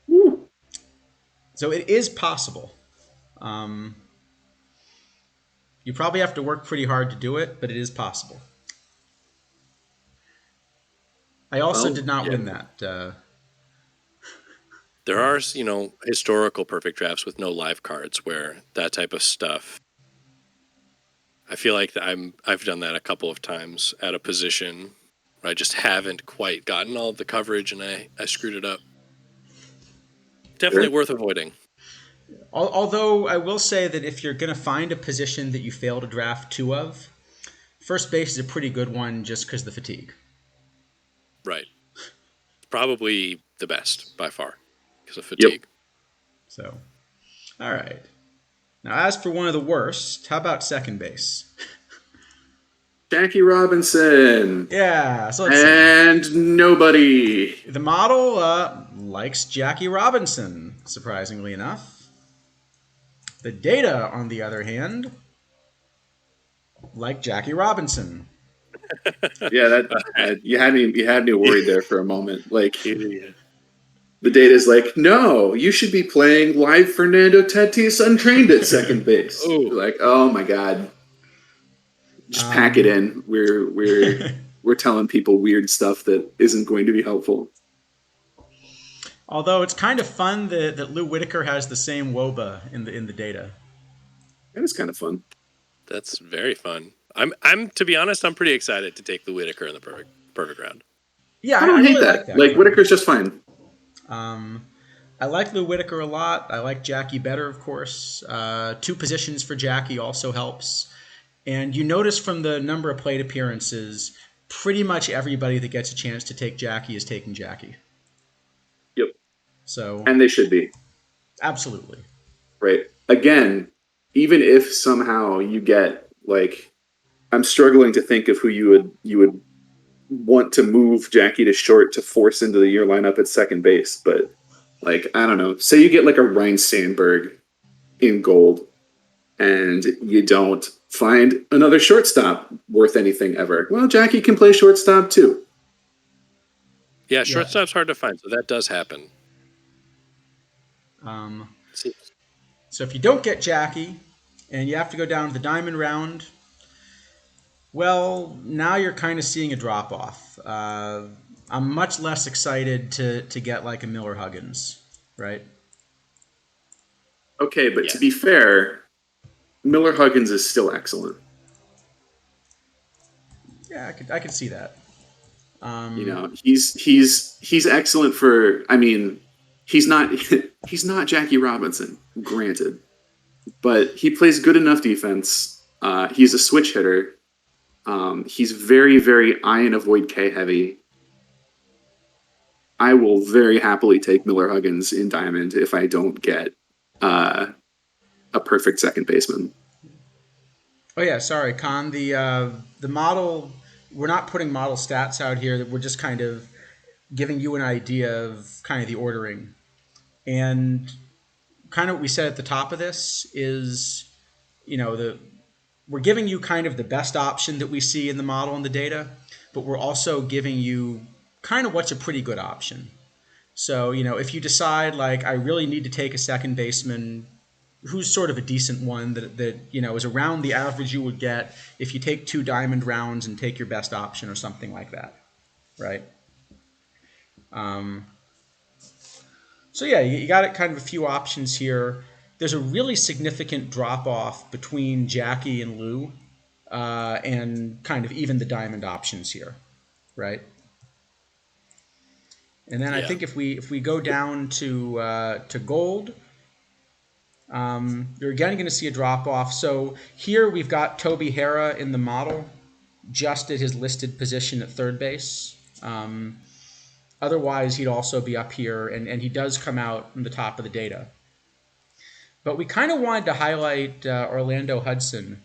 whew. So it is possible. Um, you probably have to work pretty hard to do it, but it is possible. I also Well, did not Yeah, win that. there are historical perfect drafts with no live cards where that type of stuff. I feel like I've done that a couple of times at a position where I just haven't quite gotten all of the coverage and I screwed it up. Definitely sure. worth avoiding. Although I will say that if you're going to find a position that you fail to draft two of, first base is a pretty good one just because of the fatigue. Right. Probably the best by far because of Yep. fatigue. So, all right. Now, as for one of the worst, how about second base? Jackie Robinson Yeah, so let's see. and nobody. The model, likes Jackie Robinson, surprisingly enough. The data, on the other hand, like Jackie Robinson. Yeah, you had me worried there for a moment. Like Yeah. the data's like, no, you should be playing live Fernando Tatis untrained at second base. Oh. You're like, oh my god, just pack it in. We're telling people weird stuff that isn't going to be helpful. Although it's kind of fun that Lou Whitaker has the same WOBA in the data. That is kind of fun. That's very fun. I'm to be honest, I'm pretty excited to take the Whitaker in the perfect round. Yeah, I don't hate really that. like Like Whitaker's just fine. I like Lou Whitaker a lot. I like Jackie better, of course. 2 positions for Jackie also helps. And you notice from the number of plate appearances, pretty much everybody that gets a chance to take Jackie is taking Jackie. Yep. So, And they should be. absolutely. Right. Again, even if somehow you get like, I'm struggling to think of who you would want to move Jackie to short to force into your lineup at second base, but like I don't know. Say you get like a Ryan Sandberg in gold, and you don't find another shortstop worth anything ever. Well, Jackie can play shortstop too. Yeah, shortstop's hard to find, so that does happen. So if you don't get Jackie, and you have to go down to the diamond round, well, now you're kind of seeing a drop off. I'm much less excited to get like a Miller Huggins, right? Okay, but to be fair, Miller Huggins is still excellent. Yeah, I could see that. You know, he's excellent for. I mean, he's not he's not Jackie Robinson, granted, but he plays good enough defense. He's a switch hitter. He's very, very iron avoid K heavy. I will very happily take Miller Huggins in Diamond if I don't get a perfect second baseman. Oh yeah, sorry, Con. The model, we're not putting model stats out here. We're just kind of giving you an idea of kind of the ordering. And kind of what we said at the top of this is, you know, we're giving you kind of the best option that we see in the model and the data, but we're also giving you kind of what's a pretty good option. So, you know, if you decide like I really need to take a second baseman who's sort of a decent one that you know is around the average you would get if you take 2 diamond rounds and take your best option or something like that, right? So yeah, you got it kind of a few options here. There's a really significant drop off between Jackie and Lou, and kind of even the diamond options here, right? And then I think if we go down to gold, you're again going to see a drop off. So here we've got Toby Harrah in the model, just at his listed position at third base. Otherwise, he'd also be up here, and he does come out in the top of the data. But we kind of wanted to highlight Orlando Hudson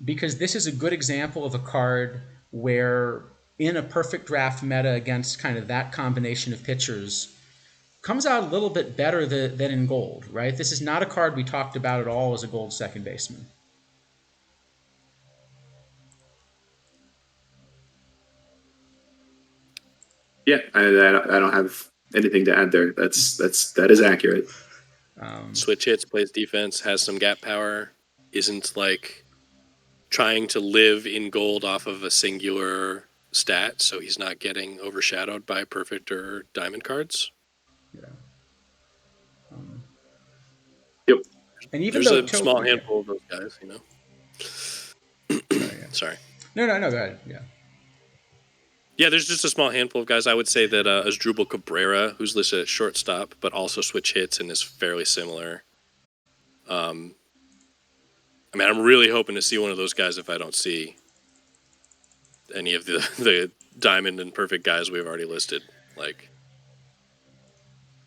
because this is a good example of a card where in a perfect draft meta against kind of that combination of pitchers comes out a little bit better than in gold, right? This is not a card we talked about at all as a gold second baseman. Yeah, I don't have anything to add there. That is accurate. Switch hits, plays defense, has some gap power, isn't like trying to live in gold off of a singular stat, so he's not getting overshadowed by perfect or diamond cards. Yeah. Yep. And even there's a small handful of those guys, you know. Sorry. No, go ahead. Yeah. Yeah, there's just a small handful of guys. I would say that Asdrubal Cabrera, who's listed at shortstop, but also switch hits and is fairly similar. I mean, I'm really hoping to see one of those guys if I don't see any of the diamond and perfect guys we've already listed. Like,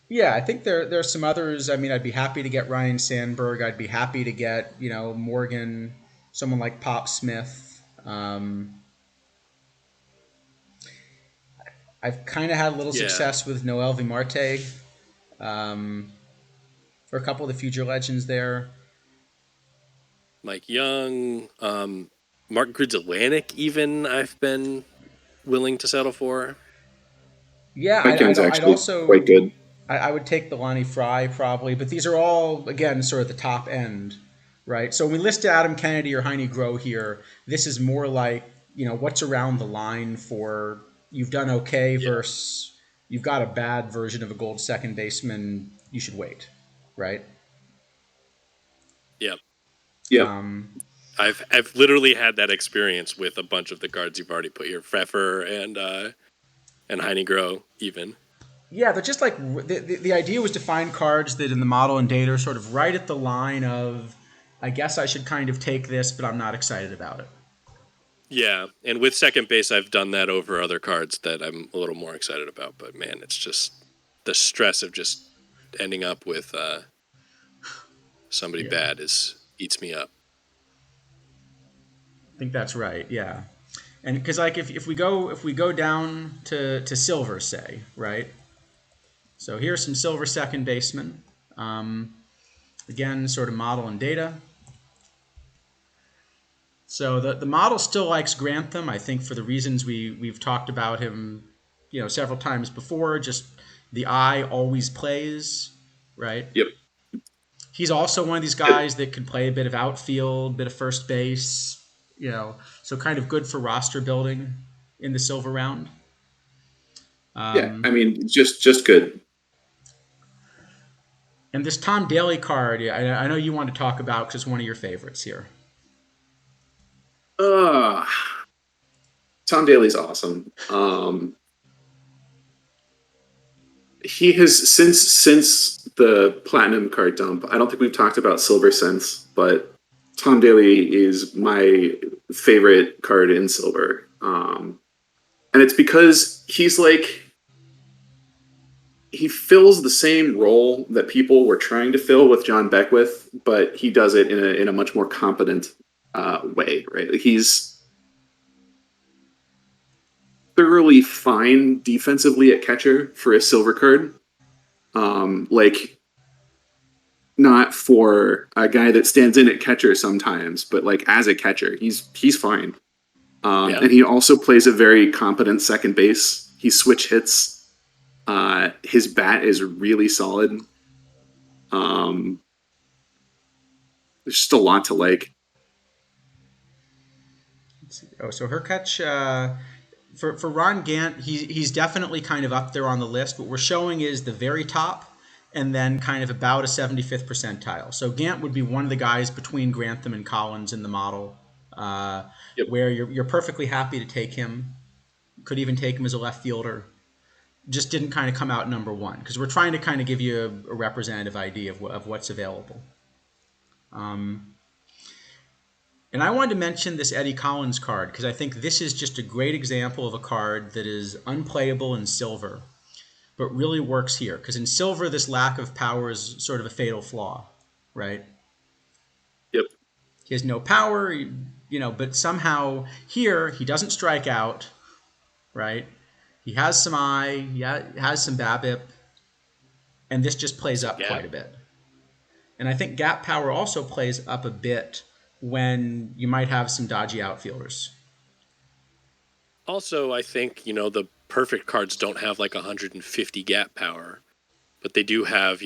yeah, I think there are some others. I mean, I'd be happy to get Ryan Sandberg. I'd be happy to get, you know, Morgan, someone like Pop Smith. I've kind of had a little Yeah, success with Noel V. Marte um, for a couple of the future legends there. Mike Young, Mark Grudzielanek, even I've been willing to settle for. Yeah, Mike Young's I'd actually quite also good. I would take the Lonnie Fry probably, but these are all again sort of the top end, right? So when we list Adam Kennedy or Heine Groh here, this is more like what's around the line for you've done okay Yeah, versus you've got a bad version of a gold second baseman. You should wait, right? yeah. Yep. Um, I've literally had that experience with a bunch of the cards you've already put here, Pfeffer and Heine Groh even. Yeah, they're just like the idea was to find cards that in the model and data are sort of right at the line of, I guess I should kind of take this, but I'm not excited about it. Yeah, and with second base, I've done that over other cards that I'm a little more excited about. But man, it's just the stress of just ending up with somebody Yeah, bad is eats me up. I think that's right. Yeah, and because like if we go down to silver, say right. So here's some silver second baseman. Um, Again, sort of model and data. So the model still likes Grantham, I think, for the reasons we've talked about him, several times before. Just the eye always plays, right? Yep. He's also one of these guys that can play a bit of outfield, bit of first base, so kind of good for roster building in the silver round. Yeah. I Um, mean, just good. and this Tom Daly card, I know you want to talk about because it's one of your favorites here. Uh Tom Daly's awesome. He has since the platinum card dump. I don't think we've talked about silver since, but Tom Daly is my favorite card in silver. And it's because he fills the same role that people were trying to fill with John Beckwith, but he does it in a much more competent way. Right? Like he's thoroughly fine defensively at catcher for a silver card. Like not for a guy that stands in at catcher sometimes, but like as a catcher, he's fine. Yeah. And he also plays a very competent second base. He switch hits. His bat is really solid. Um, there's just a lot to like. Let's see. Oh, so Hurkacz, for Ron Gant, he's definitely kind of up there on the list. What we're showing is the very top, and then kind of about a 75th percentile. So Gant would be one of the guys between Grantham and Collins in the model, Yep. where you're perfectly happy to take him. Could even take him as a left fielder. Just didn't kind of come out number one because we're trying to kind of give you a representative idea of what's available. And I wanted to mention this Eddie Collins card because I think this is just a great example of a card that is unplayable in silver, but really works here. Because in silver, this lack of power is sort of a fatal flaw, right? Yep. He has no power, but somehow here he doesn't strike out, right? He has some eye, he has some BABIP, and this just plays up Yeah. quite a bit. And I think gap power also plays up a bit when you might have some dodgy outfielders. Also, I think the perfect cards don't have like 150 gap power, but they do have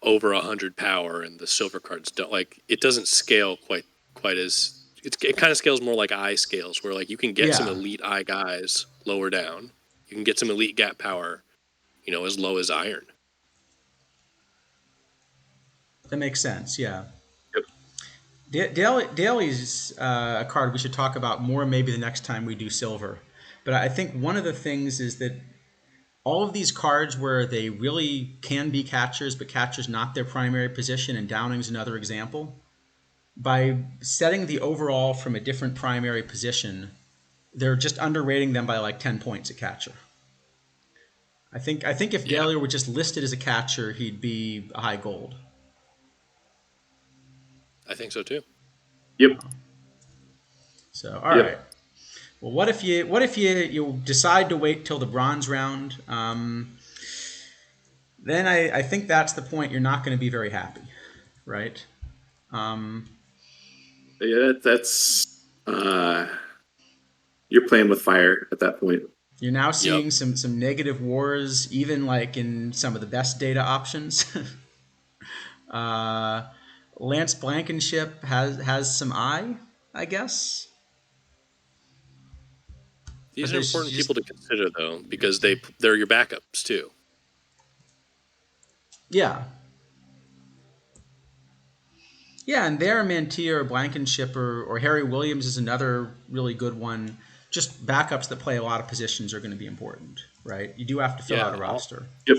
over 100 power, and the silver cards don't. Like it doesn't scale quite as it kind of scales more like eye scales, where like you can get some Yeah, elite eye guys lower down, you can get some elite gap power, as low as iron. that makes sense. Yeah. Yep. Daly's a card we should talk about more maybe the next time we do silver. But I think one of the things is that all of these cards where they really can be catchers, but catcher's not their primary position, and Downing's another example, by setting the overall from a different primary position, they're just underrating them by like 10 points at catcher. I think if Yeah, Daly were just listed as a catcher, he'd be a high gold. I think so too. Yep. So, all Yep. right. Well, what if you decide to wait till the bronze round? Then I think that's the point you're not going to be very happy, right? Um, Yeah, that's you're playing with fire at that point. you're now Yep. seeing some negative wars, even like in some of the best data options. uh, Lance Blankenship has some I guess, but These are there's important just people to consider though, because they're your backups too. yeah. Yeah, and there, Mantia or Blankenship or Harry Williams is another really good one. Just backups that play a lot of positions are going to be important, right? You do have to fill Yeah, out a roster. Yep.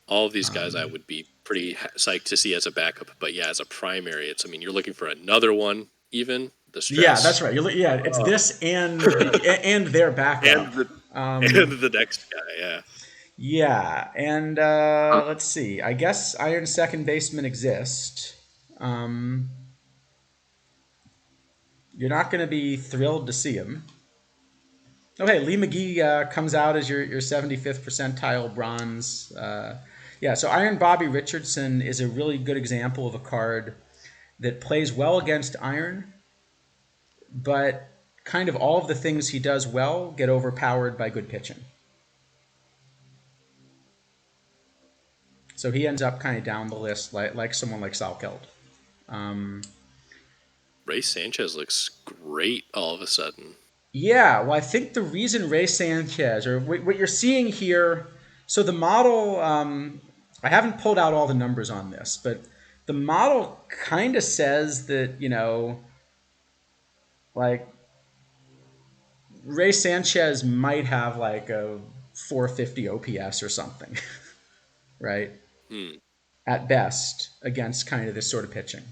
all of these guys I would be pretty psyched to see as a backup. But yeah, as a primary, I mean, you're looking for another one, even the Yeah, stress. that's right. Yeah, it's this and their backup. And the, Um, and the next guy, yeah. yeah, and let's see. I guess Iron second basemen exist. Um, you're not going to be thrilled to see him. Okay, Lee McGee comes out as your 75th percentile bronze. Yeah, so Iron Bobby Richardson is a really good example of a card that plays well against Iron, but kind of all of the things he does well get overpowered by good pitching. So he ends up kind of down the list like someone like Salkeld. Ray Sanchez looks great all of a sudden. Yeah, well, I think the reason Ray Sanchez, or what you're seeing here, so the model, I haven't pulled out all the numbers on this, but the model kind of says that, like Ray Sanchez might have like a 450 OPS or something, right? Hmm. At best, against kind of this sort of pitching.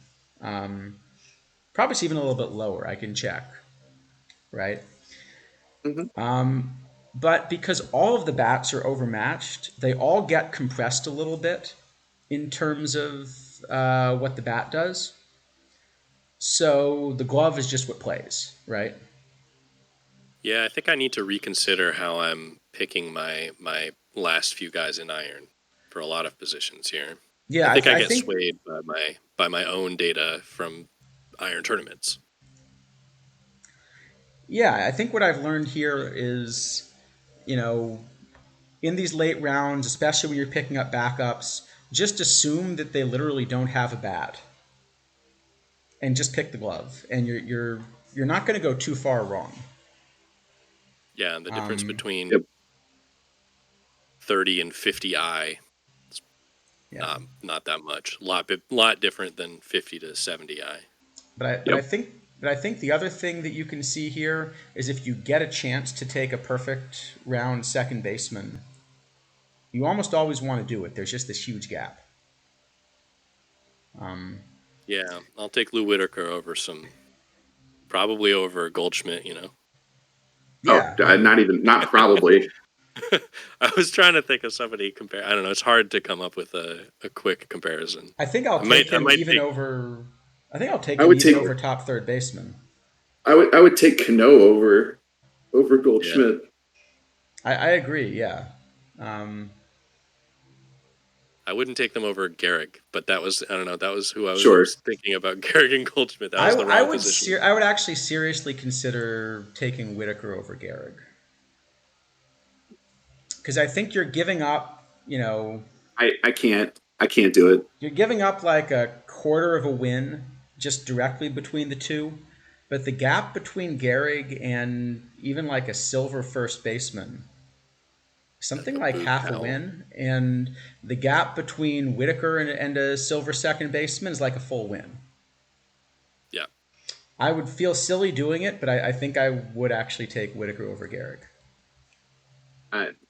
Probably even a little bit lower. I can check, right? But because all of the bats are overmatched, they all get compressed a little bit in terms of what the bat does. So the glove is just what plays, right? Yeah, I think I need to reconsider how I'm picking my last few guys in Iron for a lot of positions here. Yeah, I think I I get think swayed by my own data from Iron tournaments. yeah, I think what I've learned here is, you know, in these late rounds, especially when you're picking up backups, just assume that they literally don't have a bat, and just pick the glove, and you're not going to go too far wrong. Yeah, and the difference between Yep. 30 and 50i, Yeah. not that much. Lot different than 50 to 70i. But I think the other thing that you can see here is if you get a chance to take a perfect round second baseman, you almost always want to do it. There's just this huge gap. Yeah, I'll take Lou Whitaker probably over Goldschmidt, Yeah. Not probably. I was trying to think of somebody compare. I don't know. It's hard to come up with a quick comparison. I think I'll I might- take I him might even take- over. I think I'll take I him would even take- over top third baseman. I would take Cano over Goldschmidt. I agree. Yeah. I wouldn't take them over Gehrig, but that was I don't know. That was who I was Sure. thinking about. Gehrig and Goldschmidt. That was the wrong position. I would actually seriously consider taking Whitaker over Gehrig. Because I think you're giving up, I can't do it. you're giving up like a quarter of a win just directly between the two. But the gap between Gehrig and even like a silver first baseman, something A like Boog half a Powell. win. And the gap between Whitaker and a silver second baseman is like a full win. Yeah. I would feel silly doing it, but I think I would actually take Whitaker over Gehrig.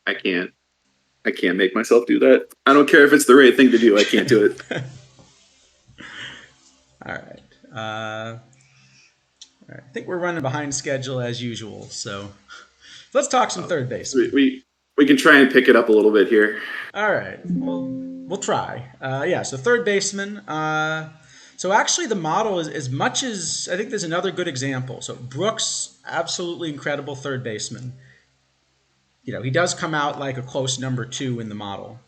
I can't. I can't make myself do that. I don't care if it's the right thing to do. I can't do it. All right. All right. I think we're running behind schedule as usual, so let's talk some third base. We can try and pick it up a little bit here. All right. We'll try. Yeah. So third baseman. So actually, the model is as much as I think there's another good example. So Brooks, absolutely incredible third baseman. He does come out like a close number two in the model.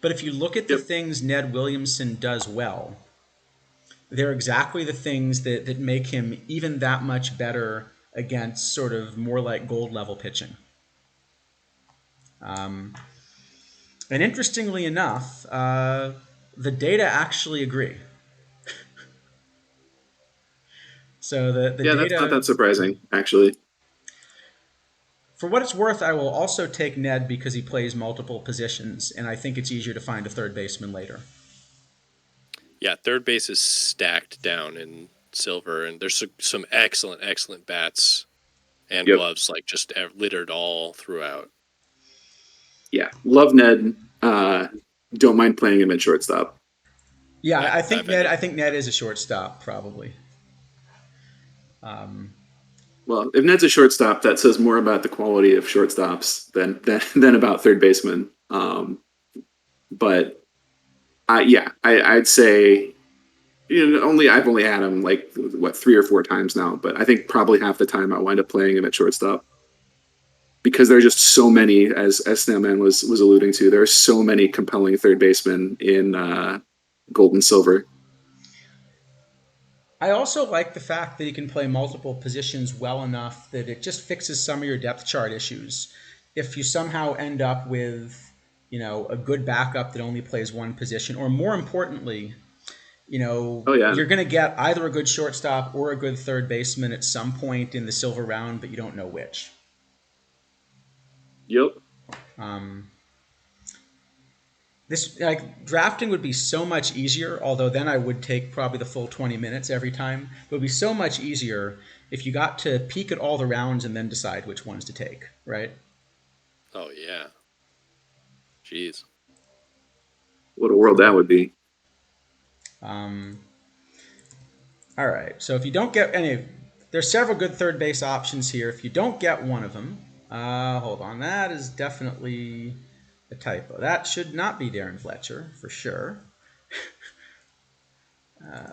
But if you look at the Yep. things Ned Williamson does well, they're exactly the things that make him even that much better against sort of more like gold level pitching. Um, and interestingly enough, the data actually agree. So the Yeah, that's not data, that surprising, actually. for what it's worth, I will also take Ned because he plays multiple positions, and I think it's easier to find a third baseman later. Yeah, third base is stacked down in silver, and there's some excellent bats and Yep. gloves like just littered all throughout. Yeah. Love Ned. Don't mind playing him at shortstop. Yeah, Yeah, I think I've ended. Ned. I think Ned is a shortstop probably. Well, if Ned's a shortstop, that says more about the quality of shortstops than about third baseman. But I'd say I've only had him like what 3 or 4 times now, but I think probably half the time I wind up playing him at shortstop because there are just so many, as Snailman was alluding to, there are so many compelling third basemen in gold and silver. I also like the fact that he can play multiple positions well enough that it just fixes some of your depth chart issues. If you somehow end up with, a good backup that only plays one position, or more importantly, Oh yeah, you're going to get either a good shortstop or a good third baseman at some point in the silver round, but you don't know which. yep. Um, this like drafting would be so much easier. Although then I would take probably the full 20 minutes every time. It would be so much easier if you got to peek at all the rounds and then decide which ones to take. Right? Oh yeah, jeez. What a world that would be. Um, all right. So if you don't get any, there's several good third base options here. If you don't get one of them, hold on. That is definitely a typo. That should not be Darren Fletcher for sure.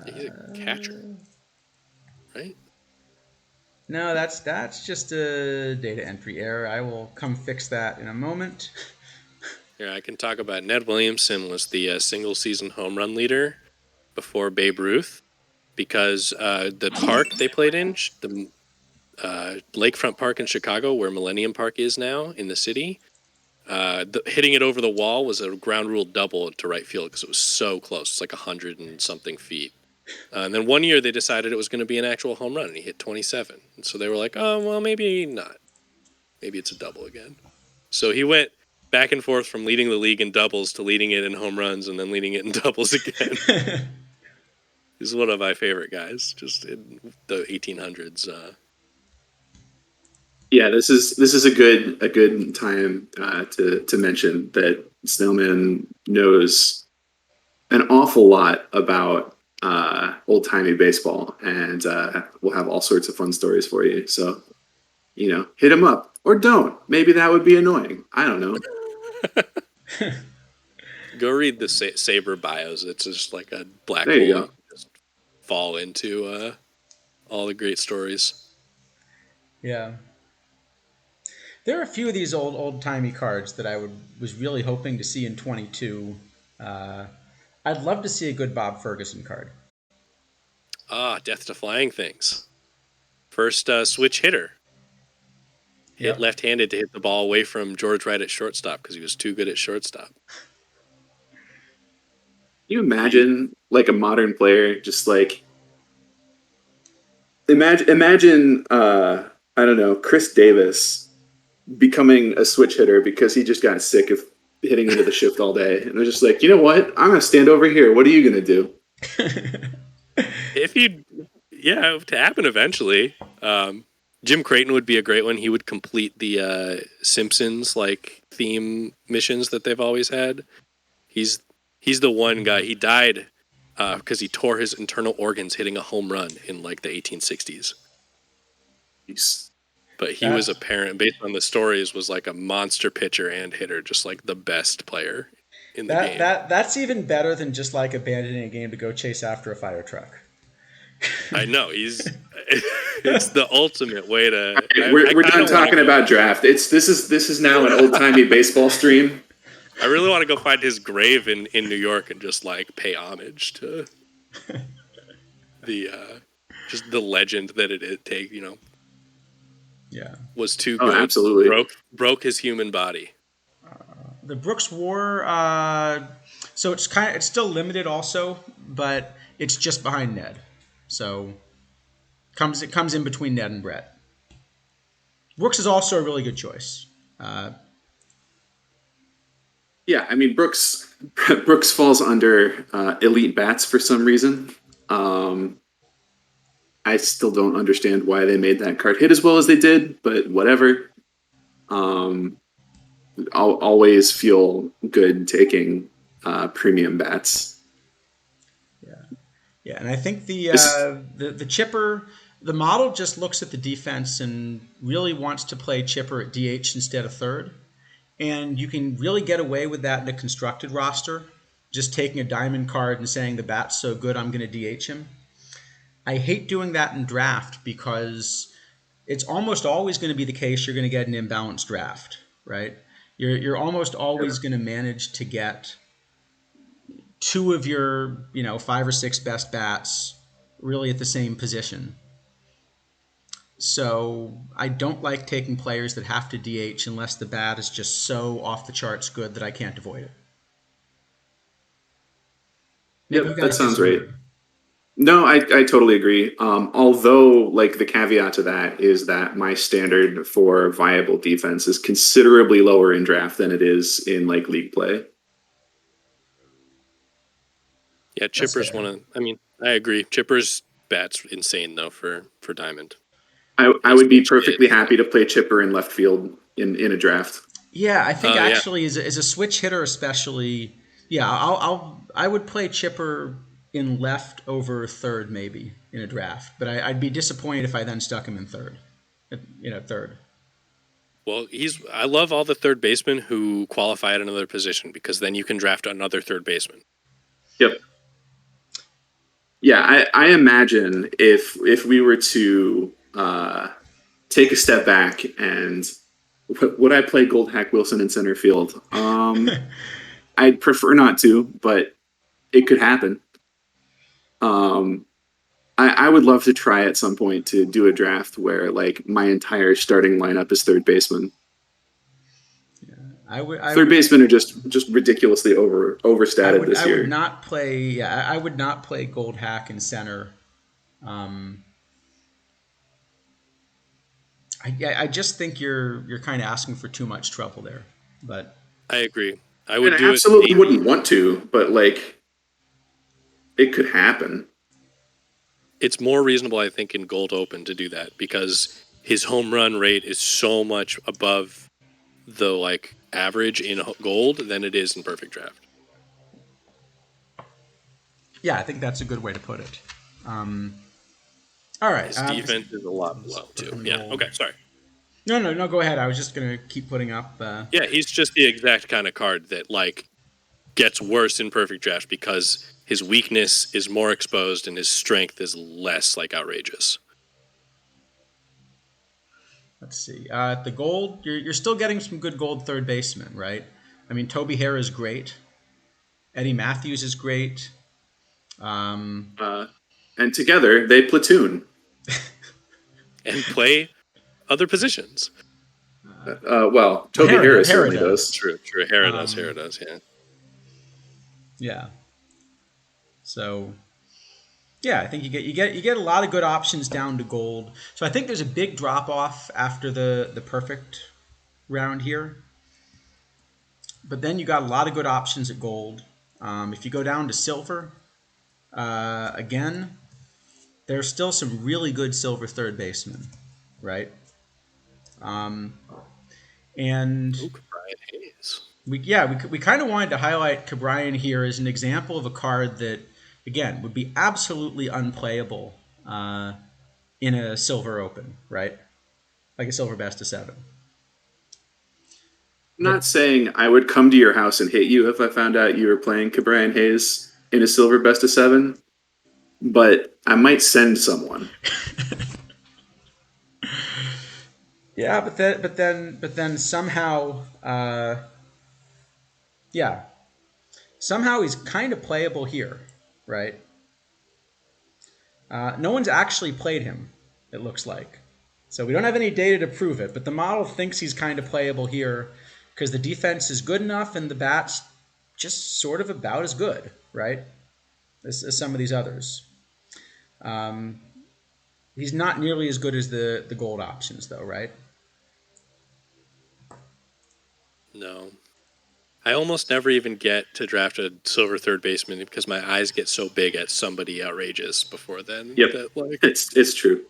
He's a catcher, right? No, that's just a data entry error. I will come fix that in a moment. Yeah, I can talk about Ned Williamson was the single season home run leader before Babe Ruth because the park they played in, the Lakefront Park in Chicago, where Millennium Park is now in the city, hitting it over the wall was a ground rule double to right field because it was so close. It's like 100 and something feet. And then one year they decided it was going to be an actual home run, and he hit 27. And so they were like, oh, well, maybe not. Maybe it's a double again. So he went back and forth from leading the league in doubles to leading it in home runs and then leading it in doubles again. He's one of my favorite guys, just in the 1800s. Yeah, this is a good time to mention that Snailman knows an awful lot about old timey baseball, and we'll have all sorts of fun stories for you. So hit him up or don't. Maybe that would be annoying. I don't know. Go read the Saber bios. It's just like a black There you hole. go. Just fall into all the great stories. Yeah. There are a few of these old timey cards that I was really hoping to see in 22. I'd love to see a good Bob Ferguson card. Death to Flying Things. First switch hitter. Hit Yep. left-handed to hit the ball away from George Wright at shortstop because he was too good at shortstop. Can you imagine like a modern player just like imagine I don't know, Chris Davis becoming a switch hitter because he just got sick of hitting into the shift all day and was just like, you know what? I'm gonna stand over here. What are you gonna do? If to happen eventually. Jim Creighton would be a great one. He would complete the Simpsons like theme missions that they've always had. He's the one guy. He died because he tore his internal organs hitting a home run in like the 1860s. But he was apparent based on the stories was like a monster pitcher and hitter, just like the best player in the That game. that's even better than just like abandoning a game to go chase after a fire truck. I know it's the ultimate way to. We're kinda done talking wanna go- about draft. This is now an old timey baseball stream. I really want to go find his grave in New York and just like pay homage to the just the legend that it take. Yeah. Was too Oh, good. absolutely. Broke his human body. The Brooks War, so it's still limited also, but it's just behind Ned. So it comes in between Ned and Brett. Brooks is also a really good choice. Yeah, I mean Brooks falls under elite bats for some reason. I still don't understand why they made that card hit as well as they did, but whatever. I'll always feel good taking premium bats. Yeah, and I think the This- the chipper, the model just looks at the defense and really wants to play chipper at DH instead of third. And you can really get away with that in a constructed roster, just taking a diamond card and saying the bat's so good I'm going to DH him. I hate doing that in draft because it's almost always going to be the case you're going to get an imbalanced draft, right? You're almost always going to manage to get two of your 5 or 6 best bats really at the same position. So I don't like taking players that have to DH unless the bat is just so off the charts good that I can't avoid it. Maybe you Yep, guys that sounds disagree. right. No, I totally agree. Although, like, the caveat to that is that my standard for viable defense is considerably lower in draft than it is in like league play. Yeah, Chipper's fair. I agree. Chipper's bat's insane though for Diamond. I would be perfectly happy to play Chipper in left field in a draft. Yeah, I think Yeah. actually as a switch hitter especially, yeah, I would play Chipper in left over third maybe in a draft, but I'd be disappointed if I then stuck him in third. Third. Well, I love all the third basemen who qualify at another position because then you can draft another third baseman. Yep. Yeah, I imagine if we were to take a step back and would I play Goldhack Wilson in center field? I'd prefer not to, but it could happen. I would love to try at some point to do a draft where like my entire starting lineup is third baseman. Third basemen are just ridiculously overstated this year. I would not play. Yeah, I would not play Goldhack in center. I just think you're kind of asking for too much trouble there. But I agree. I would and do I absolutely it. wouldn't want to, but like it could happen. It's more reasonable, I think, in Gold Open to do that because his home run rate is so much above the like average in Gold than it is in Perfect Draft. yeah, I think that's a good way to put it. All right. His defense is a lot below too. Yeah. Okay. Sorry. No. Go ahead. I was just gonna keep putting up. Yeah, he's just the exact kind of card that like gets worse in Perfect Draft because his weakness is more exposed and his strength is less like outrageous. Let's see. The Gold, you're still getting some good Gold third basemen, right? I mean, Toby Hare is great. Eddie Matthews is great. And together they platoon. And play other positions. Well, Toby Hare Harris certainly does. does. True. Hare does, yeah. Yeah. So, yeah, I think you get a lot of good options down to Gold. So I think there's a big drop off after the perfect round here. But then you got a lot of good options at Gold. If you go down to Silver, again, there's still some really good Silver third basemen, right? And Brian Hayes. we kind of wanted to highlight Cabrian here as an example of a card that, again, would be absolutely unplayable in a Silver Open, right? Like a Silver Best of 7. not saying I would come to your house and hit you if I found out you were playing Cabrian Hayes in a silver best of 7, but I might send someone. Yeah, but then somehow, yeah, somehow he's kind of playable here, right? No one's actually played him, it looks like. So we don't have any data to prove it, but the model thinks he's kind of playable here because the defense is good enough and the bat's just sort of about as good, right, as some of these others. He's not nearly as good as the gold options, though, right? No. I almost never even get to draft a silver third baseman because my eyes get so big at somebody outrageous before then. Yep, That, like, it's true.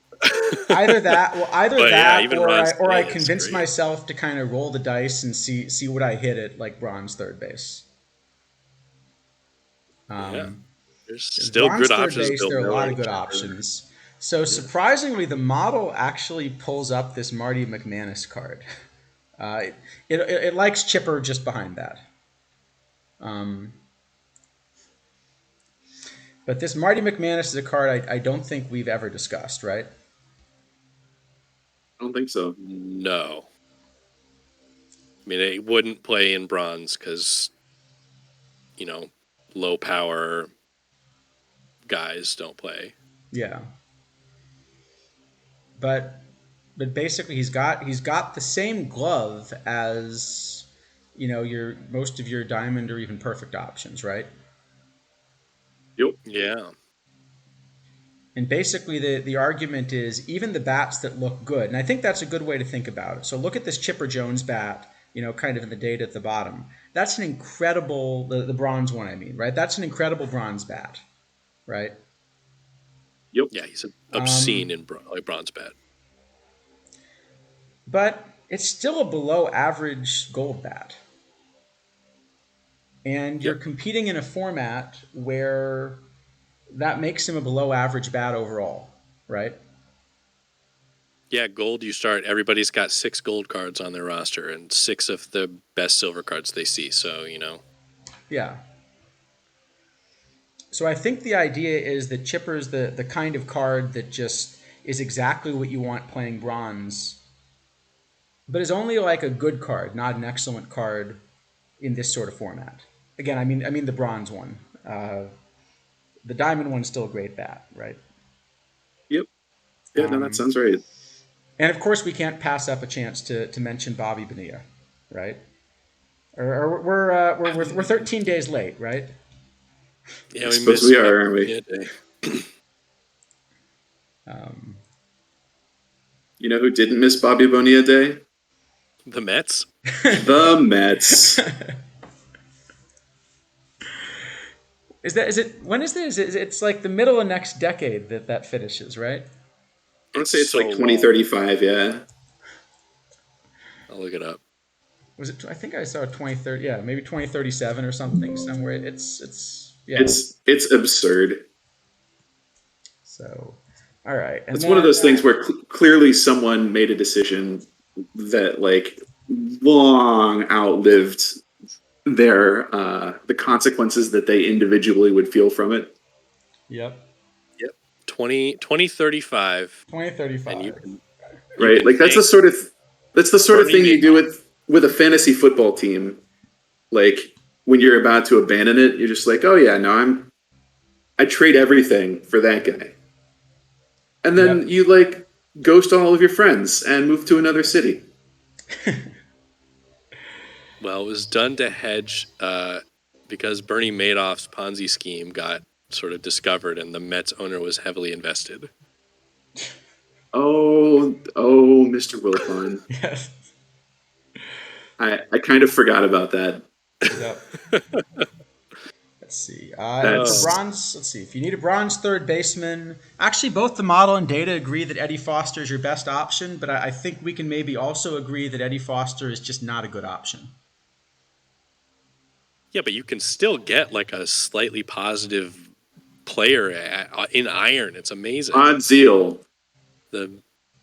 Either that, But yeah, even Ron or I Stanley is convince great. myself to kind of roll the dice and see what I hit at like bronze third base. Yeah. There's still Bronze good third options. base, Bill there are a lot Miller, of good Chipper. options. So surprisingly, the model actually pulls up this Marty McManus card. It likes Chipper just behind that. But this Marty McManus is a card I don't think we've ever discussed, right? I don't think so. No. I mean, it wouldn't play in bronze because, low power guys don't play. Yeah. But basically he's got the same glove as your most of your diamond or even perfect options, right? Yep. Yeah. And basically the argument is even the bats that look good, and I think that's a good way to think about it. So look at this Chipper Jones bat, kind of in the data at the bottom. That's an incredible, the bronze one, I mean, right? That's an incredible bronze bat, right? Yep. Yeah, he's obscene in bronze bat. But it's still a below average gold bat. And you're competing in a format where that makes him a below average bat overall, right? Yeah, gold, you start, everybody's got 6 gold cards on their roster and 6 of the best silver cards they see. So, Yeah. So I think the idea is that Chipper's the kind of card that just is exactly what you want playing bronze, but is only like a good card, not an excellent card in this sort of format. Again, I mean the bronze one. The diamond one's still a great bat, right? Yep. Yeah, no, that sounds right. And of course, we can't pass up a chance to mention Bobby Bonilla, right? Or we're 13 days late, right? Yeah, I suppose we are, aren't we? You know who didn't miss Bobby Bonilla Day? The Mets? The Mets. When is this? It's like the middle of next decade that finishes, right? I want to say it's so like 2035, yeah. I'll look it up. Was it? I think I saw 2030. Yeah, maybe 2037 or something somewhere. It's yeah. It's absurd. So, all right. And it's one of those things where clearly someone made a decision that like long outlived their the consequences that they individually would feel from it. Yep. 2035. 2035. And you can like that's the sort of thing you do with a fantasy football team. Like when you're about to abandon it, you're just like, oh yeah, no, I trade everything for that guy. And then you like ghost all of your friends and move to another city. Well, it was done to hedge because Bernie Madoff's Ponzi scheme got sort of discovered and the Mets owner was heavily invested. Oh, Mr. Wilpon. Yes. I kind of forgot about that. Yep. Let's see. Bronze. Let's see. If you need a bronze third baseman, actually, both the model and data agree that Eddie Foster is your best option. But I think we can maybe also agree that Eddie Foster is just not a good option. Yeah, but you can still get like a slightly positive player in iron. It's amazing. Odd Zeal. The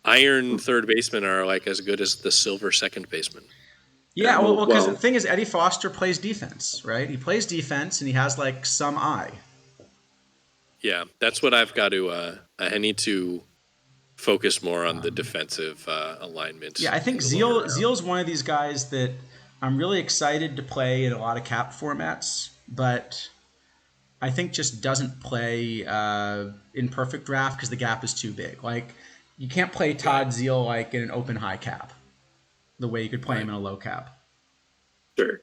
iron third basemen are like as good as the silver second baseman. Yeah, well, because the thing is, Eddie Foster plays defense, right? He plays defense, and he has like some eye. Yeah, that's what I've got to. I need to focus more on the defensive alignment. Yeah, I think Zeal's one of these guys that I'm really excited to play in a lot of cap formats, but I think just doesn't play in perfect draft because the gap is too big. Like, you can't play Todd Zeal like in an open high cap the way you could play him in a low cap. Sure.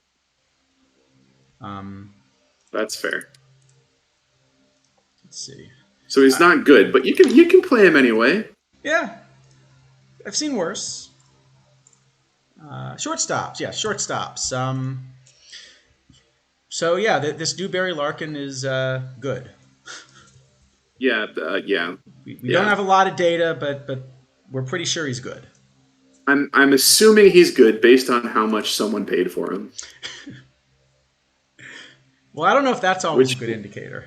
That's fair. Let's see. So he's not good, but you can play him anyway. Yeah, I've seen worse. Shortstops, yeah, shortstops. So yeah, this Dewberry Larkin is good. Yeah, We don't have a lot of data, but we're pretty sure he's good. I'm assuming he's good based on how much someone paid for him. Well, I don't know if that's always a good indicator.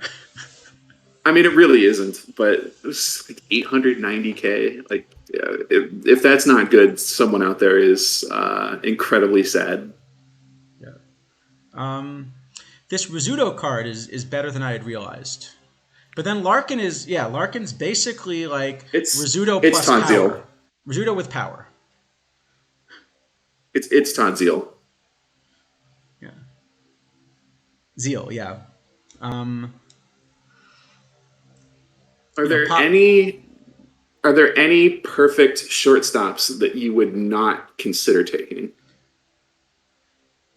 I mean, it really isn't, but it was like $890K. Like, yeah, if that's not good, someone out there is incredibly sad. Yeah. This Rizzuto card is better than I had realized. But then Larkin's basically like Rizzuto plus Todd power. Zeal. Rizzuto with power. It's Todd Zeal. Yeah. Zeal, yeah. Are there any perfect shortstops that you would not consider taking?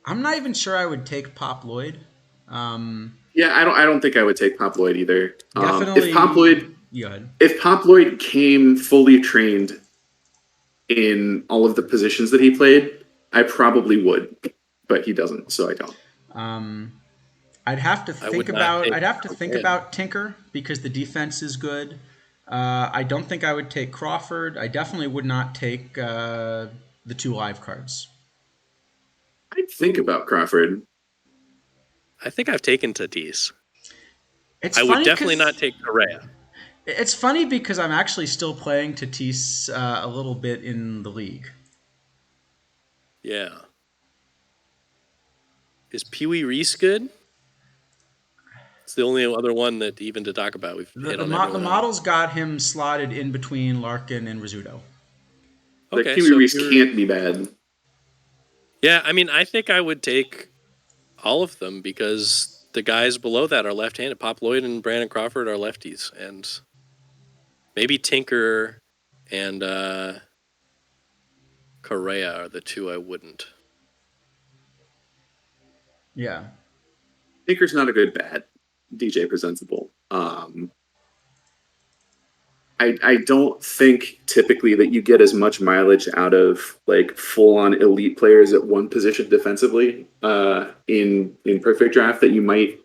I'm not even sure I would take Pop Lloyd. Yeah, I don't think I would take Pop Lloyd either. Definitely. If Pop Lloyd came fully trained in all of the positions that he played, I probably would, but he doesn't, so I don't. I'd have to think about Tinker because the defense is good. I don't think I would take Crawford. I definitely would not take the 2 live cards. I'd think about Crawford. I think I've taken Tatis. I would definitely not take Correa. It's funny because I'm actually still playing Tatis a little bit in the league. Yeah. Is Pee Wee Reese good? It's the only other one that even to talk about. The model's got him slotted in between Larkin and Rizzuto. Okay, like Pee Wee Reese can't be bad. Yeah, I mean, I think I would take all of them because the guys below that are left-handed. Pop Lloyd and Brandon Crawford are lefties, and maybe Tinker and Correa are the 2 I wouldn't. Yeah. Tinker's not a good bat. DJ presentable. I don't think typically that you get as much mileage out of like full-on elite players at one position defensively in perfect draft that you might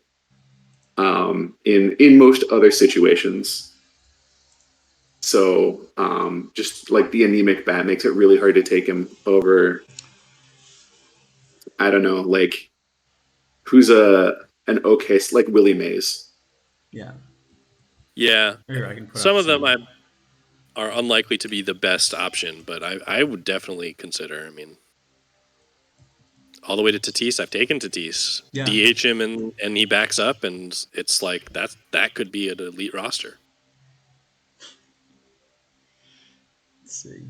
in most other situations. So just like the anemic bat makes it really hard to take him over. I don't know, like who's an okay like Willie Mays. Yeah. Yeah. Some of them are unlikely to be the best option, but I would definitely consider. I mean, all the way to Tatis, I've taken Tatis. Yeah. DH him and he backs up, and it's like that could be an elite roster. Let's see.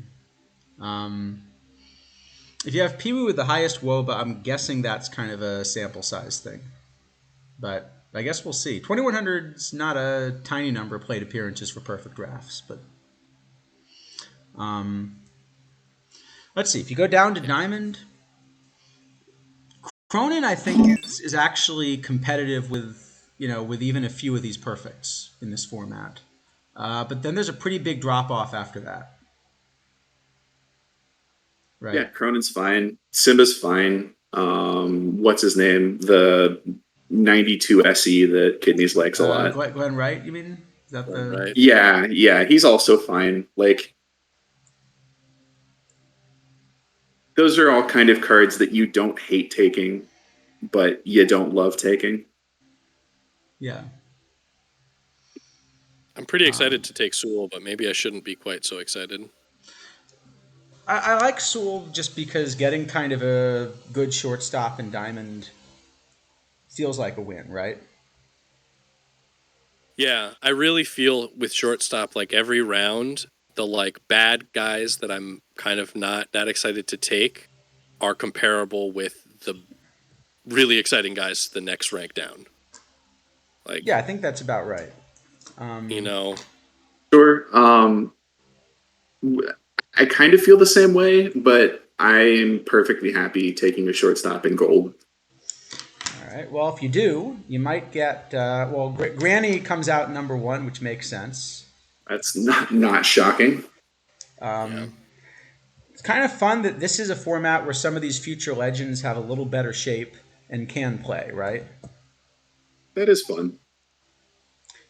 If you have Pee Wee with the highest WOBA, I'm guessing that's kind of a sample size thing. But I guess we'll see. 2,100 is not a tiny number of plate appearances for perfect drafts, but let's see. If you go down to Diamond, Cronin, I think, is actually competitive with even a few of these perfects in this format. But then there's a pretty big drop off after that. Right. Yeah, Cronin's fine. Simba's fine. What's his name? The 92 SE that Kidneys likes a lot. Glenn Wright, you mean? Is that the Right? Yeah, he's also fine. Like, those are all kind of cards that you don't hate taking, but you don't love taking. Yeah. I'm pretty excited to take Sewell, but maybe I shouldn't be quite so excited. I like Sewell just because getting kind of a good shortstop in Diamond feels like a win, right? Yeah, I really feel with shortstop, like every round, the like bad guys that I'm kind of not that excited to take are comparable with the really exciting guys the next rank down. Like, Yeah, I think that's about right. you know, Sure. I kind of feel the same way, but I'm perfectly happy taking a shortstop in gold. All right. Well, if you do, you might get. Granny comes out number one, which makes sense. That's not shocking. yeah. Um, it's kind of fun that this is a format where some of these future legends have a little better shape and can play, right? That is fun.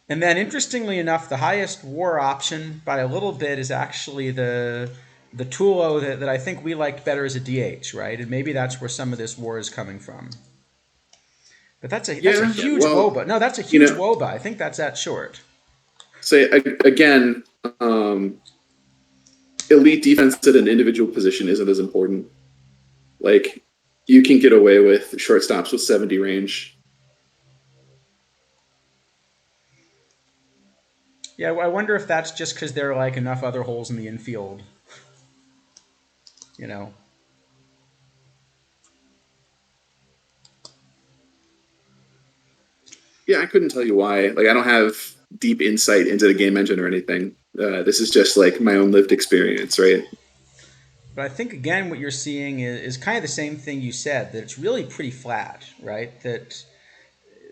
And then, interestingly enough, the highest war option by a little bit is actually the Tulo that I think we liked better as a DH, right? And maybe that's where some of this war is coming from. But that's a Yeah. huge Well, woba. No, that's a you huge know, woba. I think that's that short. say again, elite defense at an individual position isn't as important. Like you can get away with shortstops with 70 range. Yeah, I wonder if that's just because there are like enough other holes in the infield, you know. Yeah, I couldn't tell you why. Like I don't have deep insight into the game engine or anything. This is just like my own lived experience, right? But I think again, what you're seeing is kind of the same thing you said, that it's really pretty flat, right? That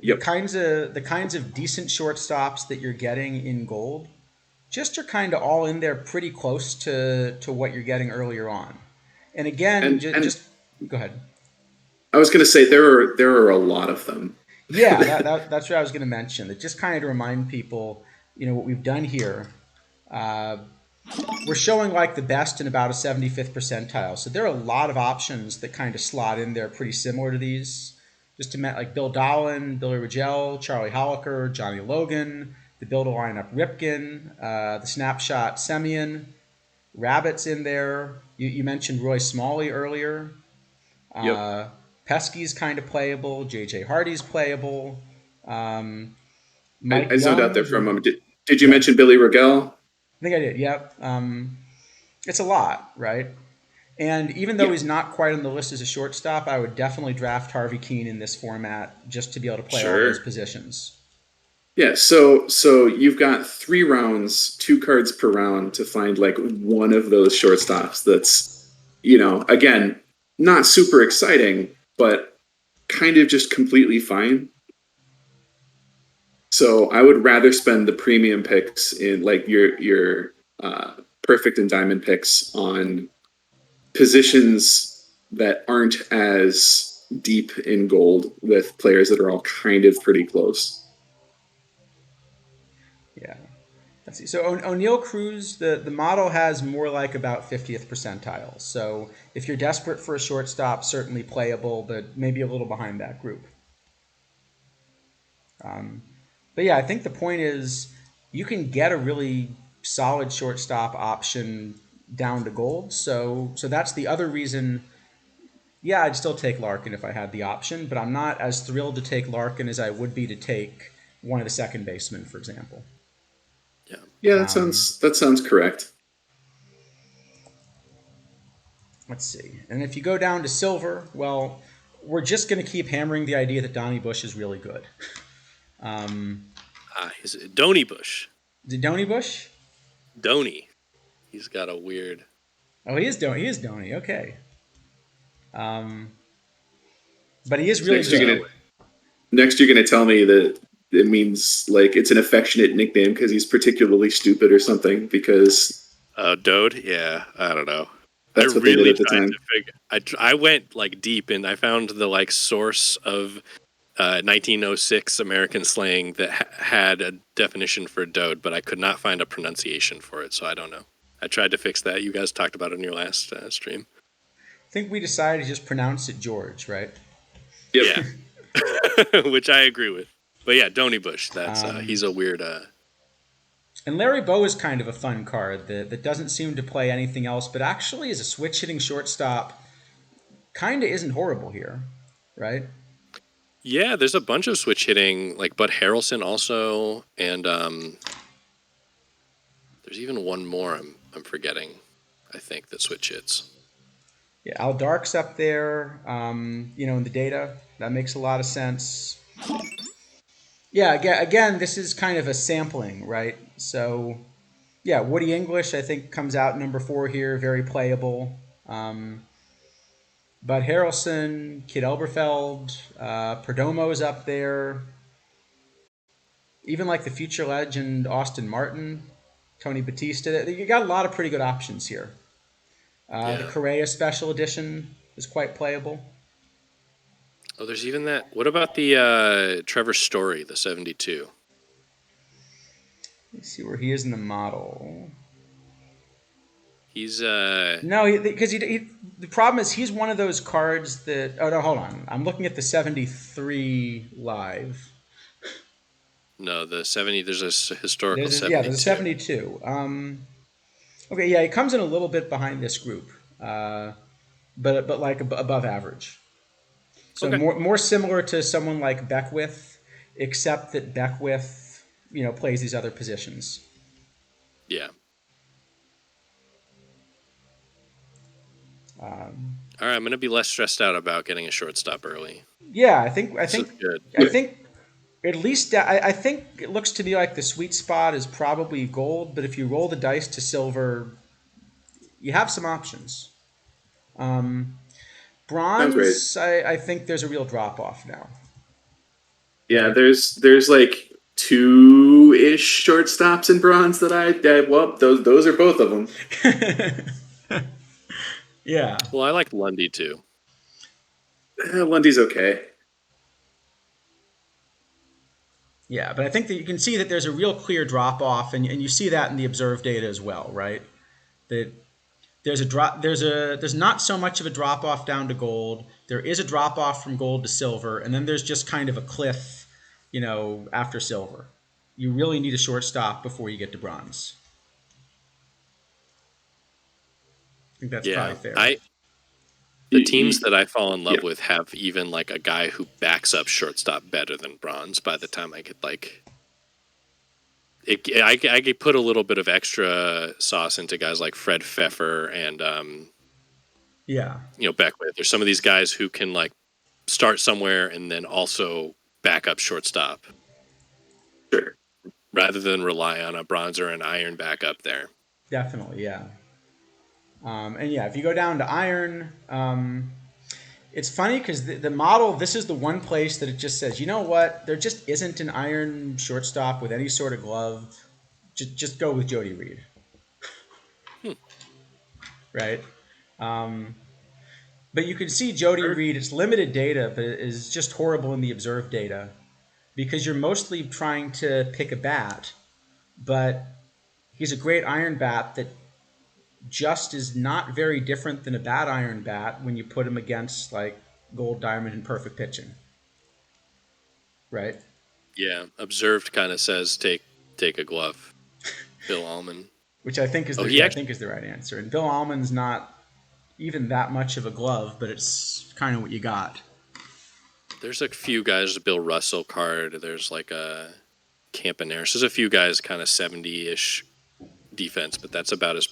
Yep. the kinds of decent shortstops that you're getting in gold just are kind of all in there pretty close to what you're getting earlier on. And again, And just go ahead. I was going to say there are a lot of them. Yeah, that's what I was going to mention. That just kind of to remind people, what we've done here. Uh, we're showing like the best in about a 75th percentile. So there are a lot of options that kind of slot in there pretty similar to these. Just to like Bill Dolan, Billy Rigel, Charlie Holliker, Johnny Logan, the build a lineup Ripken, the snapshot Semyon, Rabbit's in there. You mentioned Roy Smalley earlier. Yep. Uh, Pesky's kind of playable. J.J. Hardy's playable. Um, Mike I zoned out there Young. for a moment. Did you Yeah, mention Billy Rigel? I think I did. Yep. It's a lot, right? And even though Yeah, he's not quite on the list as a shortstop, I would definitely draft Harvey Keene in this format just to be able to play all those sure. positions. Yeah, so you've got 3 rounds, 2 cards per round to find like one of those shortstops that's, again, not super exciting, but kind of just completely fine. So I would rather spend the premium picks in like your perfect and diamond picks on positions that aren't as deep in gold with players that are all kind of pretty close. Yeah. Let's see. So O'Neill Cruz, the model has more like about 50th percentile. So if you're desperate for a shortstop, certainly playable, but maybe a little behind that group. Um, but yeah, I think the point is you can get a really solid shortstop option down to gold. So that's the other reason. Yeah, I'd still take Larkin if I had the option, but I'm not as thrilled to take Larkin as I would be to take one of the second basemen, for example. Yeah. Yeah, that Um, sounds correct. let's see. And if you go down to silver, well, we're just going to keep hammering the idea that Donnie Bush is really good. Is it Donny Bush? Is it Donnie Bush? Donny. He's got a weird. Oh, he is Donnie. He is Donnie. Okay. Um, but he is really Next you're good. gonna next you're gonna tell me that it means like it's an affectionate nickname because he's particularly stupid or something because Dode? Yeah, I don't know. I that's what they did really at the tried time. to figure. I went like deep and I found the like source of 1906 American slang that had a definition for Dode, but I could not find a pronunciation for it, so I don't know. I tried to fix that. You guys talked about it in your last stream. I think we decided to just pronounce it George, right? Yep. Yeah, which I agree with. But yeah, Donny Bush. That's Um, he's a weird. And Larry Bow is kind of a fun card that doesn't seem to play anything else, but actually is a switch hitting shortstop. Kind of isn't horrible here, right? Yeah, there's a bunch of switch hitting, like Bud Harrelson also, and there's even one more I'm forgetting. I think that switch hits. Yeah, Al Dark's up there. In the data, that makes a lot of sense. Yeah, again, this is kind of a sampling, right? So, yeah, Woody English, I think, comes out number 4 here, very playable. Bud Harrelson, Kid Elberfeld, Perdomo's up there. Even like the future legend Austin Martin, Tony Batista. You got a lot of pretty good options here. The Yeah. Correa Special Edition is quite playable. Oh, there's even that. What about the Trevor Story, the 72? Let's see where he is in the model. He's No, because the problem is he's one of those cards that. Oh no, hold on. I'm looking at the 73 live. no, the 70. There's a historical There's 72. a 72. Okay, yeah, he comes in a little bit behind this group, but like above average. So Okay. more similar to someone like Beckwith, except that Beckwith, plays these other positions. Yeah. Um, All right, I'm gonna be less stressed out about getting a shortstop early. yeah, I think This is good. at least I think it looks to me like the sweet spot is probably gold, but if you roll the dice to silver, you have some options. Sounds right. Bronze, I think there's a real drop off now. Yeah, there's like two-ish shortstops in bronze that well, those are both of them. Yeah. Well, I like Lundy too. Lundy's okay. Yeah, but I think that you can see that there's a real clear drop off, and you see that in the observed data as well, right? That there's not so much of a drop off down to gold. There is a drop off from gold to silver, and then there's just kind of a cliff, after silver. You really need a shortstop before you get to bronze. I think that's probably fair. The teams that I fall in love with have even like a guy who backs up shortstop better than bronze. By the time I get I could put a little bit of extra sauce into guys like Fred Pfeffer and Beckwith. There's some of these guys who can like start somewhere and then also back up shortstop. Sure. Rather than rely on a bronze or an iron backup there. Definitely, yeah. And yeah, if you go down to iron, it's funny because the model, this is the one place that it just says, you know what, there just isn't an iron shortstop with any sort of glove. Just go with Jody Reed. Right? But you can see Jody Reed, it's limited data, but it is just horrible in the observed data because you're mostly trying to pick a bat, but he's a great iron bat that just is not very different than a bad iron bat when you put him against like gold, diamond, and perfect pitching. Right? Yeah, observed kind of says take a glove. Bill Allman, which I think is the right answer. And Bill Allman's not even that much of a glove, but it's kind of what you got. There's a few guys, Bill Russell card. There's like a Campaneris. There's a few guys kind of 70-ish defense, but that's about as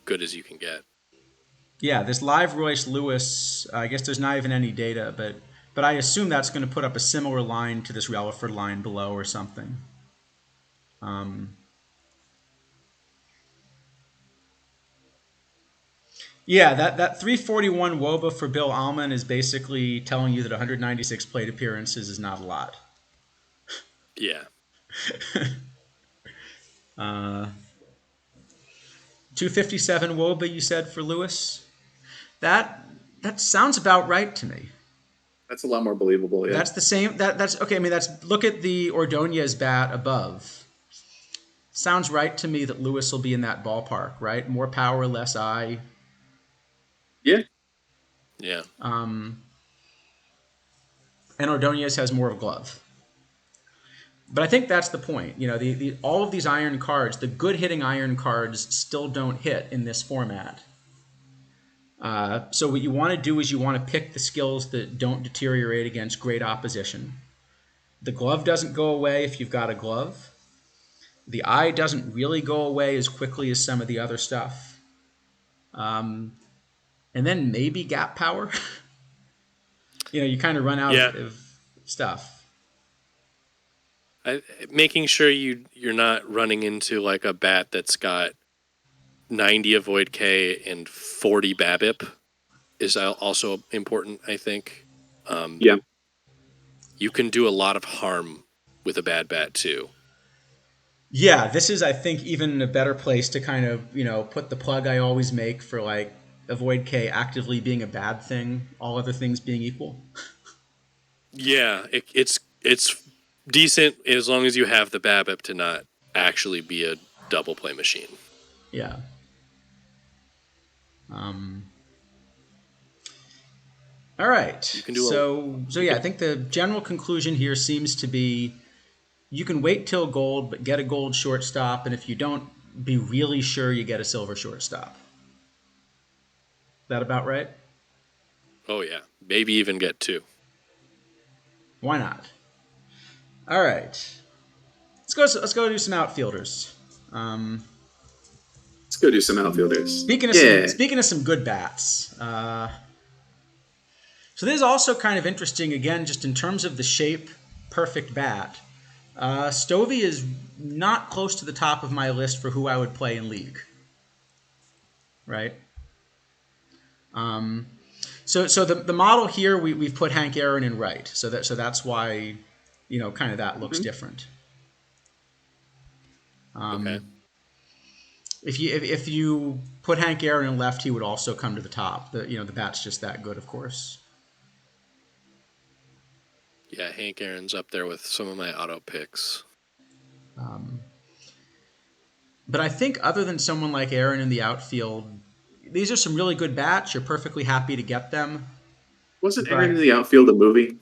good as you can get. Yeah, this live Royce Lewis, I guess there's not even any data, but I assume that's going to put up a similar line to this Relaford line below or something. Yeah, that 341 WOBA for Bill Allman is basically telling you that 196 plate appearances is not a lot. Yeah. 257 WOBA, you said, for Lewis? That sounds about right to me. That's a lot more believable, yeah. That's the same. That's okay. I mean, look at the Ordonez bat above. Sounds right to me that Lewis will be in that ballpark, right? More power, less eye. Yeah. Yeah. And Ordonez has more of a glove. But I think that's the point. You know, the all of these iron cards, the good hitting iron cards, still don't hit in this format. So what you want to do is you want to pick the skills that don't deteriorate against great opposition. The glove doesn't go away if you've got a glove. The eye doesn't really go away as quickly as some of the other stuff. And then maybe gap power. You know, you kind of run out Yeah. of stuff. Making sure you're not running into like a bat that's got 90 avoid K and 40 BABIP is also important, I think. Yeah. You can do a lot of harm with a bad bat too. Yeah, this is, I think, even a better place to kind of, you know, put the plug I always make for like avoid K actively being a bad thing, all other things being equal. Yeah, it's decent as long as you have the BABIP to not actually be a double play machine. Yeah. All right. You can do So yeah, I think the general conclusion here seems to be you can wait till gold, but get a gold shortstop, and if you don't, be really sure you get a silver shortstop. That about right? Oh yeah, maybe even get 2. Why not? All right. Let's go do some outfielders. Let's go do some outfielders. Speaking of some good bats. So this is also kind of interesting, again, just in terms of the shape, perfect bat. Stovey is not close to the top of my list for who I would play in League. Right? So the model here, we've put Hank Aaron in right. So that's why, you know, kind of that looks different. Okay. If you put Hank Aaron in left, he would also come to the top. The bat's just that good, of course. Yeah, Hank Aaron's up there with some of my auto picks. But I think other than someone like Aaron in the outfield, these are some really good bats. You're perfectly happy to get them. Wasn't Aaron in the outfield a movie?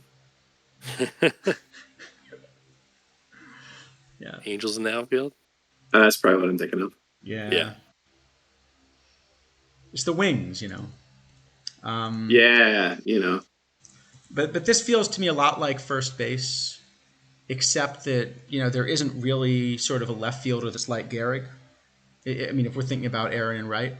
Yeah. Angels in the outfield? That's probably what I'm thinking of. Yeah. It's the wings, you know. Yeah, you know. But this feels to me a lot like first base, except that, you know, there isn't really sort of a left fielder that's like Gehrig. I mean, if we're thinking about Aaron and Wright.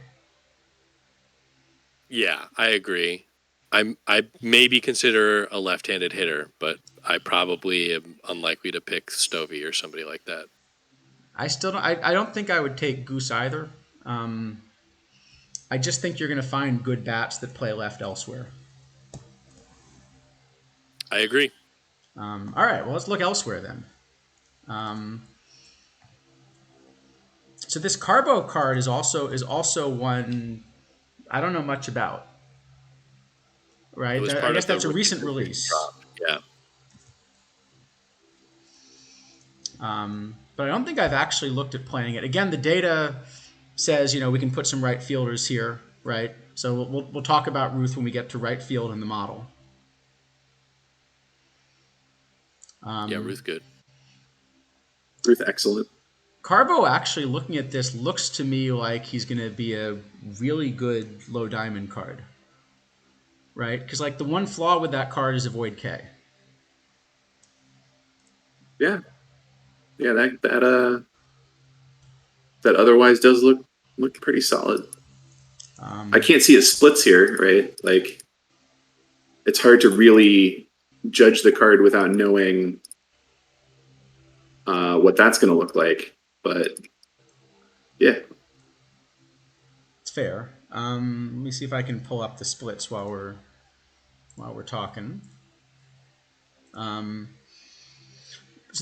Yeah, I agree. I maybe consider a left-handed hitter, but I probably am unlikely to pick Stovey or somebody like that. I don't think I would take Goose either. I just think you're going to find good bats that play left elsewhere. I agree. All right, well, let's look elsewhere then. So this Carbo card is also one I don't know much about. Right? I guess that's a recent release. Yeah. But I don't think I've actually looked at playing it. Again, the data says, you know, we can put some right fielders here, right? So we'll talk about Ruth when we get to right field in the model. Yeah, Ruth good. Ruth excellent. Carbo, actually, looking at this, looks to me like he's going to be a really good low diamond card. Right? Because, like, the one flaw with that card is avoid K. Yeah. Yeah, that otherwise does look pretty solid. I can't see his splits here, right? Like, it's hard to really judge the card without knowing what that's going to look like. But yeah, It's fair. Let me see if I can pull up the splits while we're talking. So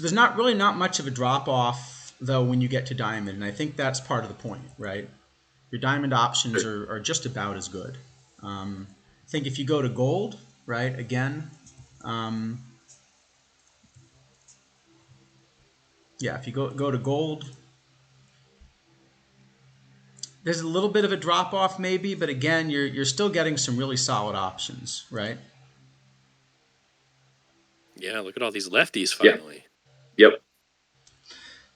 there's not much of a drop off though when you get to diamond, and I think that's part of the point, right? Your diamond options are just about as good. I think if you go to gold, right, again, if you go to gold, there's a little bit of a drop off maybe, but again, you're still getting some really solid options, right? Yeah, look at all these lefties finally. Yep.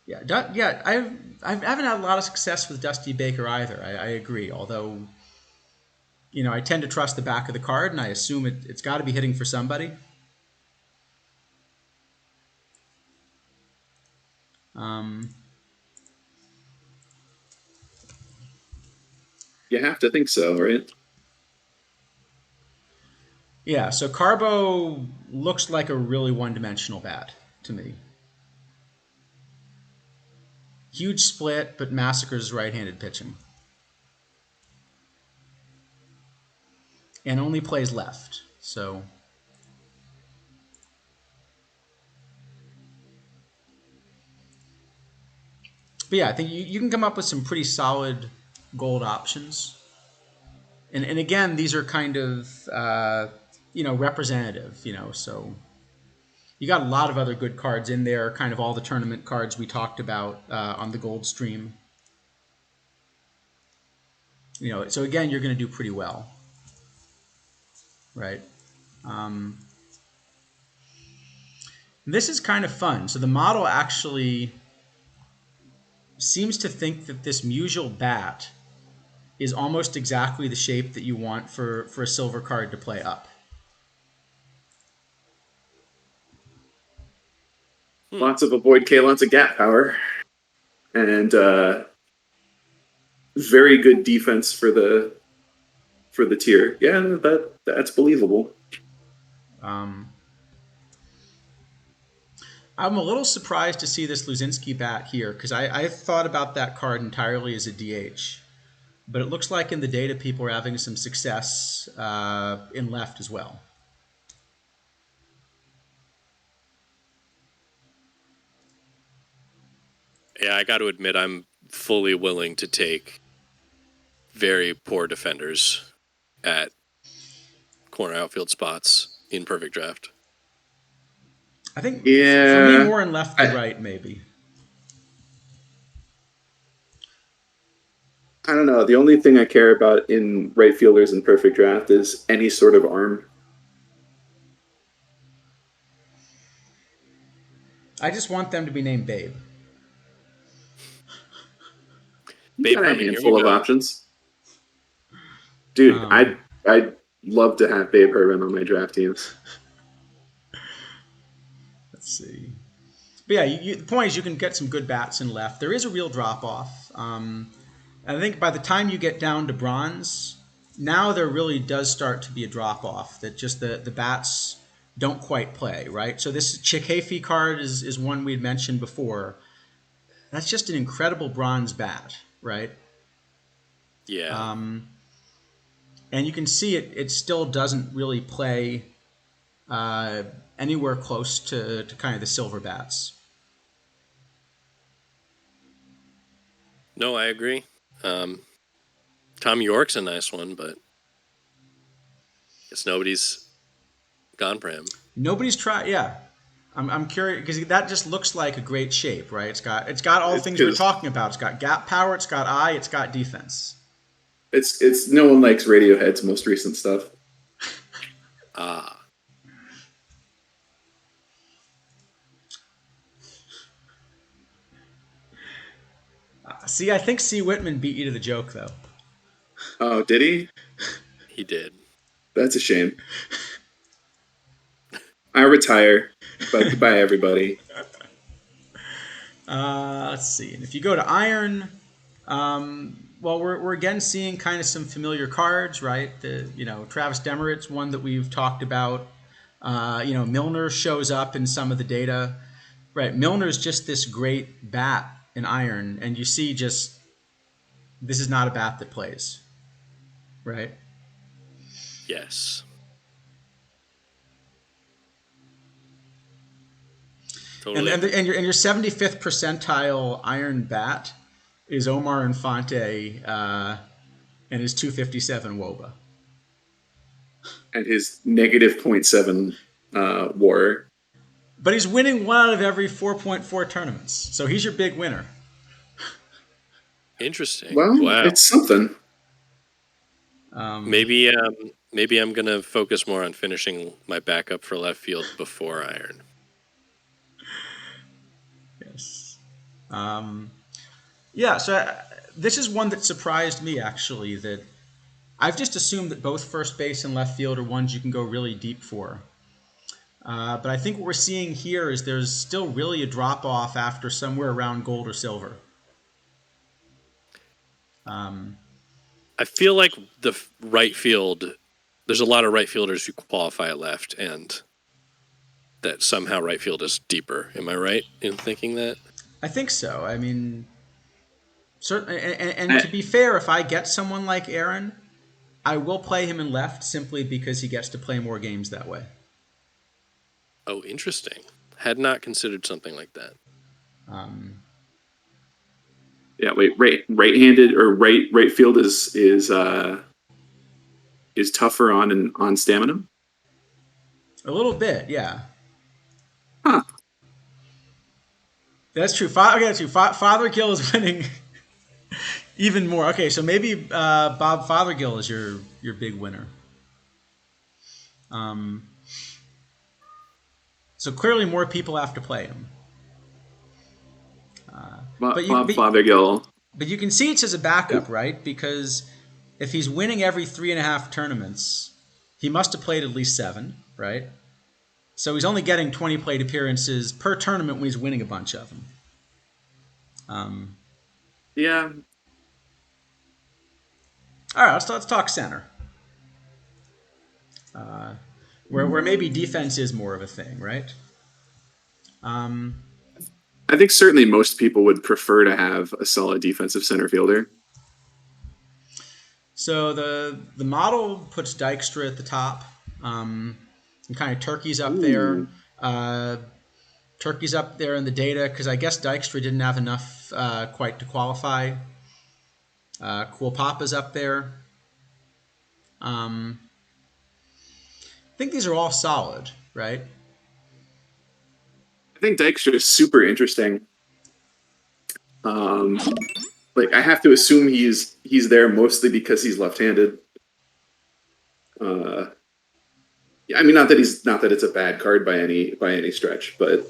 Yeah, I haven't had a lot of success with Dusty Baker either. I agree. Although, I tend to trust the back of the card, and I assume it's got to be hitting for somebody. Um, You have to think so, right? yeah, so Carbo looks like a really one-dimensional bat to me. Huge split, but massacres right-handed pitching, and only plays left. So, but yeah, I think you can come up with some pretty solid gold options. And again, these are kind of representative. So you got a lot of other good cards in there. Kind of all the tournament cards we talked about on the gold stream. So again, you're going to do pretty well, right? This is kind of fun. So the model actually seems to think that this Musial bat is almost exactly the shape that you want for a silver card to play up. Lots of avoid K, lots of gap power, and very good defense for the tier. Yeah, that's believable. I'm a little surprised to see this Luzinski bat here because I thought about that card entirely as a DH. But it looks like in the data people are having some success in left as well. Yeah, I got to admit, I'm fully willing to take very poor defenders at corner outfield spots in perfect draft. I think Yeah, for me, more in left than right, maybe. I don't know. The only thing I care about in right fielders in perfect draft is any sort of arm. I just want them to be named Babe. You Babe got a Herman, here handful we of go. options, dude. I'd love to have Babe Herman on my draft teams. Let's see. But yeah, the point is you can get some good bats in left. There is a real drop off. I think by the time you get down to bronze, now there really does start to be a drop off. That just the bats don't quite play, right? So this Chikafi card is one we'd mentioned before. That's just an incredible bronze bat, right? Yeah. And you can see it still doesn't really play anywhere close to kind of the silver bats. No, I agree. Tom York's a nice one, but I guess nobody's gone for him. Nobody's tried. Yeah, I'm curious because that just looks like a great shape, right? It's got all the things we're talking about. It's got gap power. It's got eye. It's got defense. It's no one likes Radiohead's most recent stuff. See, I think C. Whitman beat you to the joke, though. Oh, did he? He did. That's a shame. I retire, but goodbye, everybody. Let's see. And if you go to Iron, well, we're again seeing kind of some familiar cards, right? Travis Demerit's one that we've talked about. Milner shows up in some of the data, right? Milner's just this great bat in Iron, and you see just this is not a bat that plays, right? Yes. Totally. And your 75th percentile Iron bat is Omar Infante and his 257 WOBA. And his negative 0.7 WAR. But he's winning 1 out of every 4.4 tournaments. So he's your big winner. Interesting. Well, wow. It's something. Maybe I'm going to focus more on finishing my backup for left field before Iron. Yes. Yeah, so this is one that surprised me actually. That I've just assumed that both first base and left field are ones you can go really deep for. But I think what we're seeing here is there's still really a drop off after somewhere around gold or silver. I feel like right field. There's a lot of right fielders who qualify at left, and that somehow right field is deeper. Am I right in thinking that? I think so. I mean, certainly, and I, to be fair, if I get someone like Aaron, I will play him in left simply because he gets to play more games that way. Oh, interesting. Had not considered something like that. yeah, wait, right-handed or right field is tougher on stamina. A little bit, yeah. Huh. That's true. Okay, that's true. Fothergill is winning even more. Okay, so maybe Bob Fothergill is your big winner. So clearly more people have to play him. But you Bob but, Fothergill. but you can see it's as a backup, right? Because if he's winning every 3.5 tournaments, he must have played at least 7, right? So he's only getting 20 plate appearances per tournament when he's winning a bunch of them. Yeah, All right, let's talk center, where maybe defense is more of a thing, right? I think certainly most people would prefer to have a solid defensive center fielder. So the model puts Dykstra at the top, and kind of Turkey's up there. Ooh. Turkey's up there in the data because I guess Dykstra didn't have enough quite to qualify. Cool Papa's up there. I think these are all solid, right? I think Dykstra is super interesting. Like I have to assume he's there mostly because he's left-handed. Yeah, I mean, not that it's a bad card by any stretch, but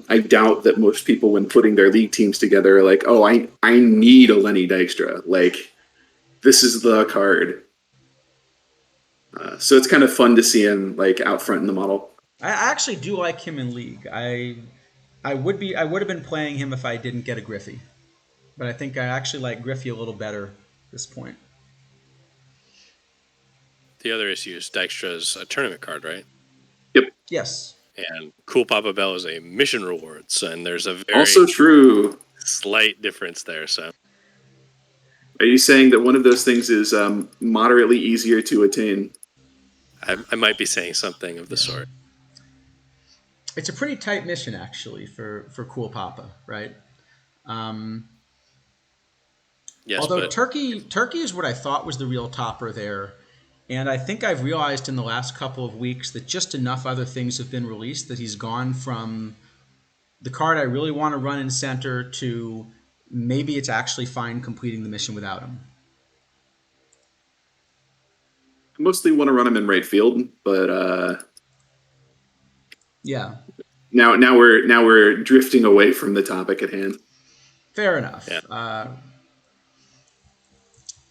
I doubt that most people, when putting their league teams together, are like, oh, I need a Lenny Dykstra. Like, this is the card. So it's kind of fun to see him like out front in the model. I actually do like him in league. I would have been playing him if I didn't get a Griffey, but I think I actually like Griffey a little better at this point. The other issue is Dykstra's a tournament card, right? Yep. Yes. And Cool Papa Bell is a mission rewards, and there's a very Also true. slight difference there. So, Are you saying that one of those things is moderately easier to attain? I might be saying something of the sort. It's a pretty tight mission actually for Cool Papa, right? Yes, Although but Turkey is what I thought was the real topper there, and I think I've realized in the last couple of weeks that just enough other things have been released that he's gone from the card I really want to run in center to maybe it's actually fine completing the mission without him. I mostly want to run him in right field, but Yeah, now we're drifting away from the topic at hand. fair enough. Yeah.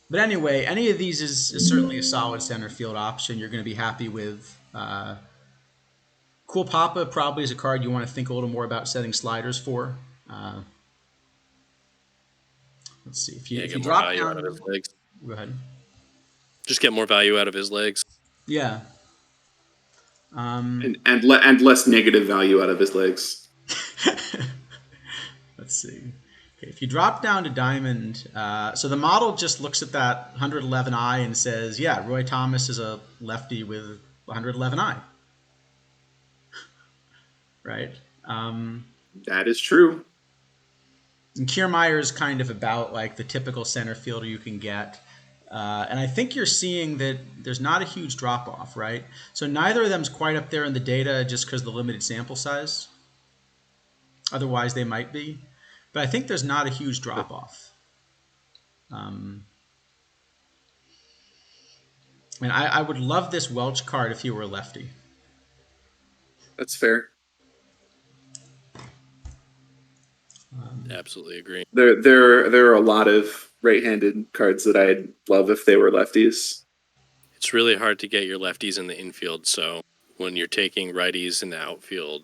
But anyway, any of these is certainly a solid center field option you're going to be happy with. Cool Papa probably is a card you want to think a little more about setting sliders for. Let's see. If you get more drop value down, out of his legs. go ahead. Just get more value out of his legs. Yeah. And less negative value out of his legs. Let's see. Okay, if you drop down to diamond, so the model just looks at that 111i and says, yeah, Roy Thomas is a lefty with 111i. Right? That is true. And Kiermaier is kind of about like the typical center fielder you can get. And I think you're seeing that there's not a huge drop off, right? So neither of them's quite up there in the data just because of the limited sample size. Otherwise, they might be. But I think there's not a huge drop off. And I would love this Welch card if he were a lefty. That's fair. Absolutely agree. There are a lot of right-handed cards that I'd love if they were lefties. It's really hard to get your lefties in the infield, so when you're taking righties in the outfield,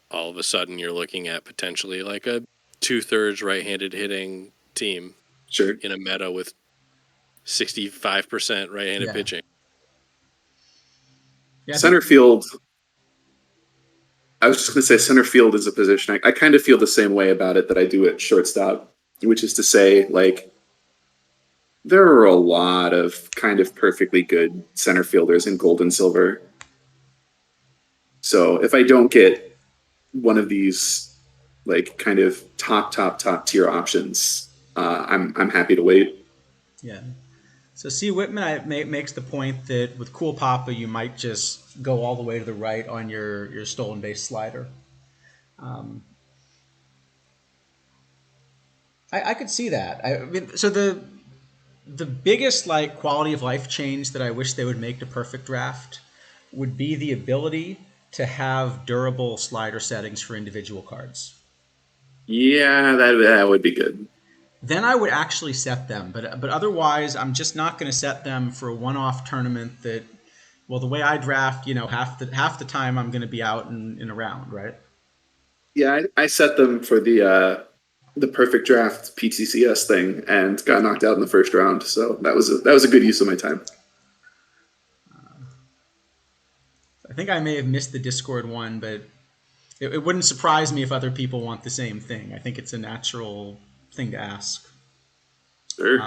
all of a sudden you're looking at potentially like a 2/3 right-handed hitting team Sure. in a meta with 65% right-handed Yeah. pitching. Yeah, I Center think, field. I was just going to say center field is a position. I kind of feel the same way about it that I do at shortstop, which is to say, like, there are a lot of kind of perfectly good center fielders in gold and silver. So if I don't get one of these, like, kind of top tier options, I'm happy to wait. yeah. So C. Whitman makes the point that with Cool Papa, you might just go all the way to the right on your stolen base slider. I could see that. I mean, so the biggest like quality of life change that I wish they would make to Perfect Draft would be the ability to have durable slider settings for individual cards. Yeah, that would be good. Then I would actually set them, but otherwise I'm just not going to set them for a one-off tournament that, well, the way I draft, half the time I'm going to be out in a round, right? Yeah, I set them for the perfect draft PTCS thing and got knocked out in the first round. So that was a good use of my time. I think I may have missed the Discord one, but it wouldn't surprise me if other people want the same thing. I think it's a natural thing to ask. Sure.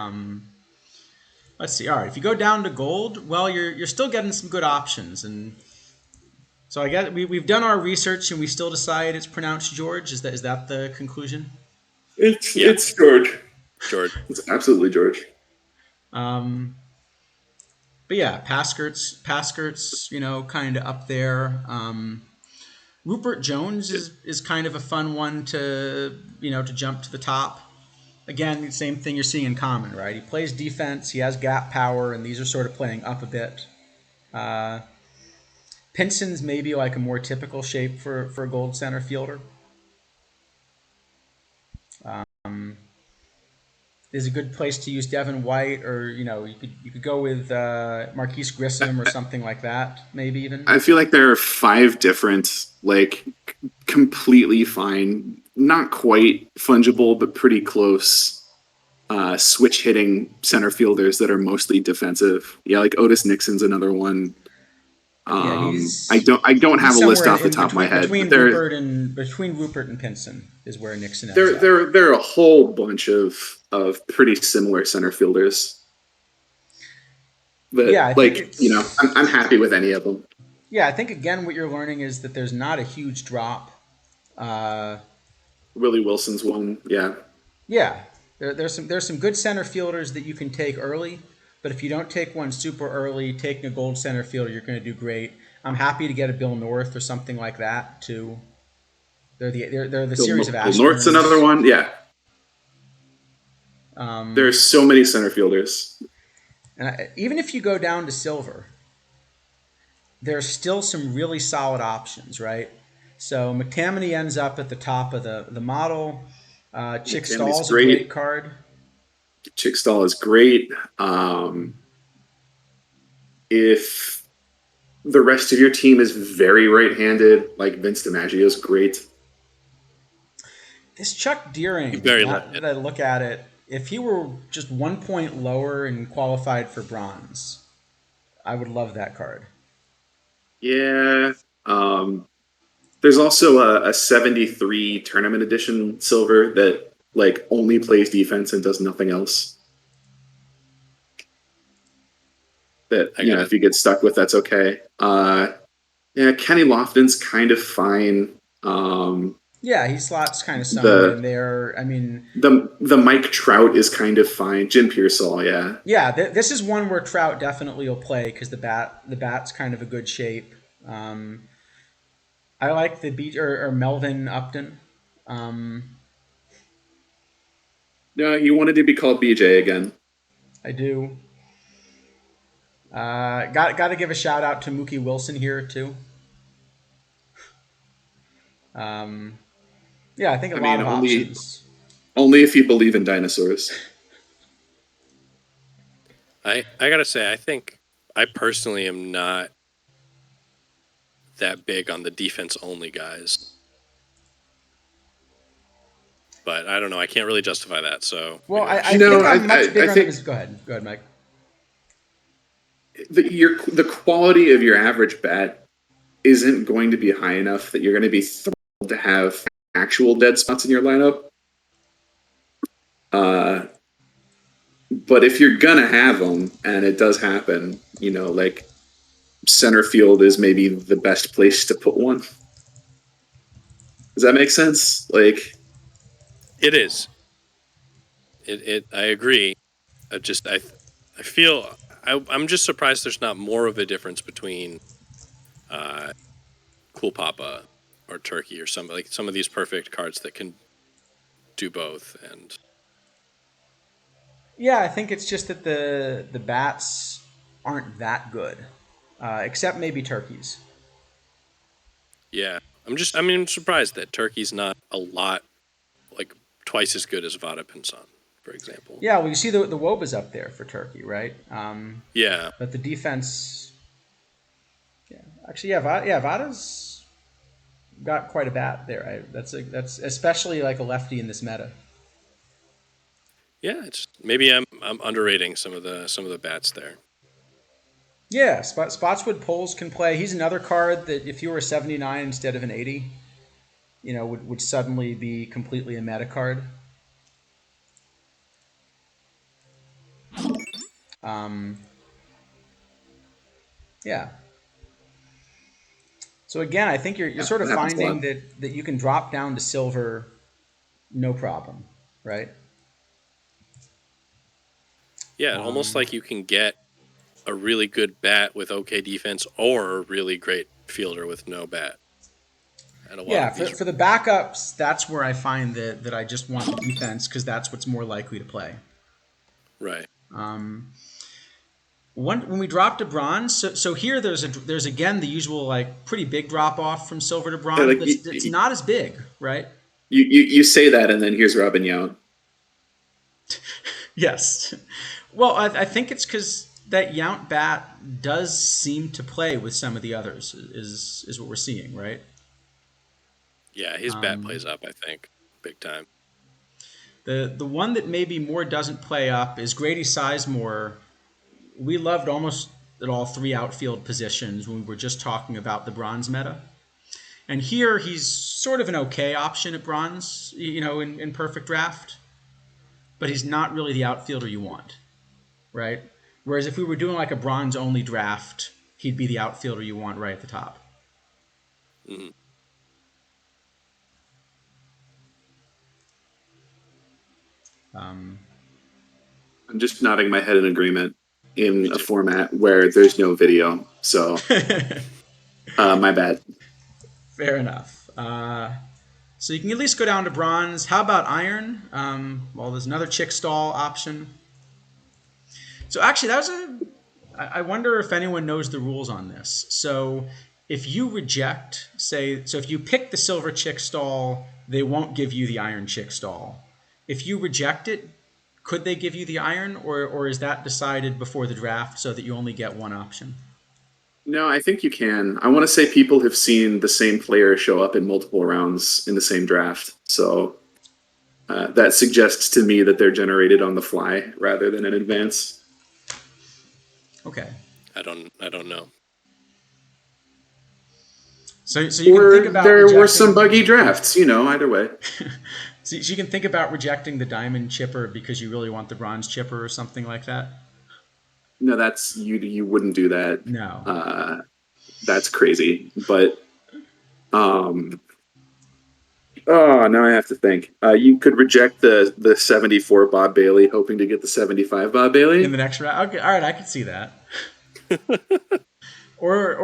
Let's see. All right, if you go down to gold, well, you're still getting some good options, and so I guess we've done our research and we still decide it's pronounced George. Is that the conclusion? It's George. George. It's absolutely George. But yeah, Paskirt's, kind of up there. Rupert Jones is kind of a fun one to jump to the top. Again, the same thing you're seeing in common, right? He plays defense, he has gap power, and these are sort of playing up a bit. Pinson's maybe like a more typical shape for a gold center fielder. Is a good place to use Devin White, or you could go with Marquise Grissom or something like that, maybe even. I feel like there are 5 different, like, completely fine, not quite fungible, but pretty close switch hitting center fielders that are mostly defensive. Yeah, like Otis Nixon's another one. Yeah, he's I don't have he's a list somewhere off the in top of my head. between But Rupert and Pinson is where Nixon ends there up. there are a whole bunch of pretty similar center fielders. But Yeah, I think it's I'm happy with any of them. yeah. I think again, what you're learning is that there's not a huge drop. Uh, Willie Wilson's one, yeah. yeah, there's some good center fielders that you can take early, but if you don't take one super early, taking a gold center fielder, you're going to do great. I'm happy to get a Bill North or something like that too. They're the series of Bill North's Ashburns. another one, yeah. Um, There's so many center fielders. and even if you go down to silver, there's still some really solid options, right? So McTammany ends up at the top of the model. Chick McTammany's Stahl's a great. great card. Chick Stahl is great. If the rest of your team is very right-handed, like Vince DiMaggio is great. This Chuck Deering, Very now left-handed. that I look at it, if he were just 1 point lower and qualified for bronze, I would love that card. Yeah. There's also a 73 tournament edition silver that like only plays defense and does nothing else. That if you get stuck with, that's okay. Yeah, Kenny Lofton's kind of fine. Yeah, he slots kind of somewhere in there. I mean, the Mike Trout is kind of fine. Jim Pearsall, yeah. yeah, this is one where Trout definitely will play because the bat's kind of a good shape. I like the beat or Melvin Upton. No, he wanted to be called BJ again. I do. Got to give a shout out to Mookie Wilson here too. Yeah, I think a I lot mean, of only options. only if you believe in dinosaurs. I gotta say, I think I personally am not that big on the defense only guys, but I don't know. I can't really justify that, so Well, maybe I I should. No, think I, I'm much I bigger on them think as. Go ahead. Go ahead, Mike. the quality of your average bat isn't going to be high enough that you're going to be thrilled to have actual dead spots in your lineup. Uh, but if you're gonna have them, and it does happen, like center field is maybe the best place to put one. Does that make sense? Like, It is. It. I agree. I feel. I'm just surprised there's not more of a difference between uh, Cool Papa or Turkey or some of these perfect cards that can do both. And Yeah, I think it's just that the bats aren't that good, except maybe turkeys. yeah, I'm surprised that Turkey's not a lot like twice as good as Vada Pinson, for example. Yeah, well, you see the Woba's up there for Turkey, right? Yeah, But the defense, yeah, actually, yeah, Vada's got quite a bat there. That's especially like a lefty in this meta. yeah. It's maybe I'm underrating some of the bats there. Yeah, Spotswood Poles can play. He's another card that if you were a 79 instead of an 80, would suddenly be completely a meta card. Um, yeah. So again, I think you're yeah, sort that of happens a finding lot. that you can drop down to silver, no problem, right? Yeah, almost Um, like you can get a really good bat with okay defense or a really great fielder with no bat. And a lot yeah, of for, these, for the backups, that's where I find that I just want the defense because that's what's more likely to play. right? Um, when we drop to bronze, so here there's again the usual like pretty big drop off from silver to Yeah, bronze, like but it's not as big, right? you say that, and then here's Robin Yount. Yes. Well, I think it's because that Yount bat does seem to play with some of the others. Is what we're seeing, right? Yeah, his bat Um, plays up. I think big time. the one that maybe more doesn't play up is Grady Sizemore. We loved almost at all three outfield positions when we were just talking about the bronze meta. And here he's sort of an okay option at bronze, in perfect draft, but he's not really the outfielder you want, right? Whereas if we were doing like a bronze only draft, he'd be the outfielder you want right at the top. Hmm. Um, I'm just nodding my head in agreement Me in a too. format where there's no video. So, my bad. Fair enough. So you can at least go down to bronze. How about iron? Well, there's another chick stall option. So actually, I wonder if anyone knows the rules on this. So if you reject, so if you pick the silver chick stall, they won't give you the iron chick stall. If you reject it, could they give you the iron, or is that decided before the draft so that you only get one option? No, I think you can. I want to say people have seen the same player show up in multiple rounds in the same draft. So that suggests to me that they're generated on the fly rather than in advance. Okay. I don't know. So you can think Or about there were some buggy rejecting. drafts, either way. So you can think about rejecting the diamond chipper because you really want the bronze chipper or something like that. No, that's you wouldn't do that. No. Uh, that's crazy. But oh, now I have to think. You could reject the 74 Bob Bailey, hoping to get the 75 Bob In the Bailey. next round. Okay, all right, I can see that. Or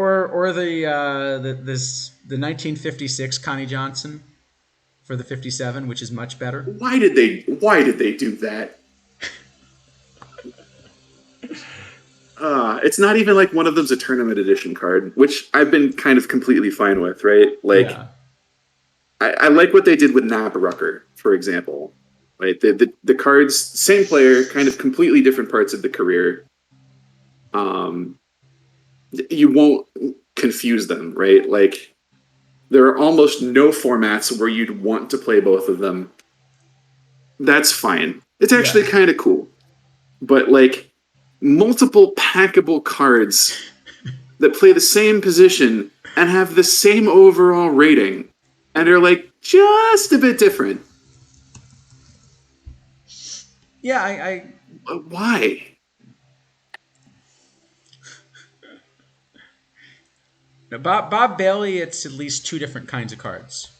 the 1956 Connie Johnson for the 57, which is much better. Why did they do that? It's not even like one of them's a tournament edition card, which I've been kind of completely fine with, right? Like, Yeah. I like what they did with Nabarucker, for example. Right, the cards, same player, kind of completely different parts of the career. Um, you won't confuse them, right? Like there are almost no formats where you'd want to play both of them. That's fine. It's actually Yeah. kind of cool. But like multiple packable cards that play the same position and have the same overall rating and are like just a bit different. Yeah, I Why? no, Bob Bailey, it's at least two different kinds of cards.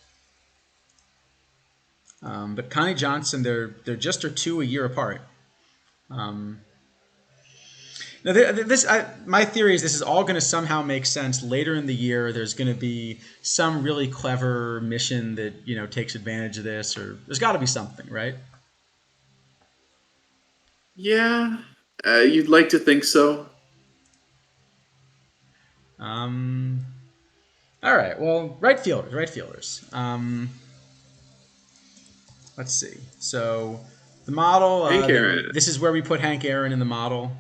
But Connie Johnson, they're just or two a year apart. Um, now, my theory is this is all going to somehow make sense later in the year. There's going to be some really clever mission that takes advantage of this, or there's got to be something, right? Yeah, you'd like to think so. Um, all right. Well, right fielders, right fielders. Let's see. So the model. Hank Aaron. This is where we put Hank Aaron in the model.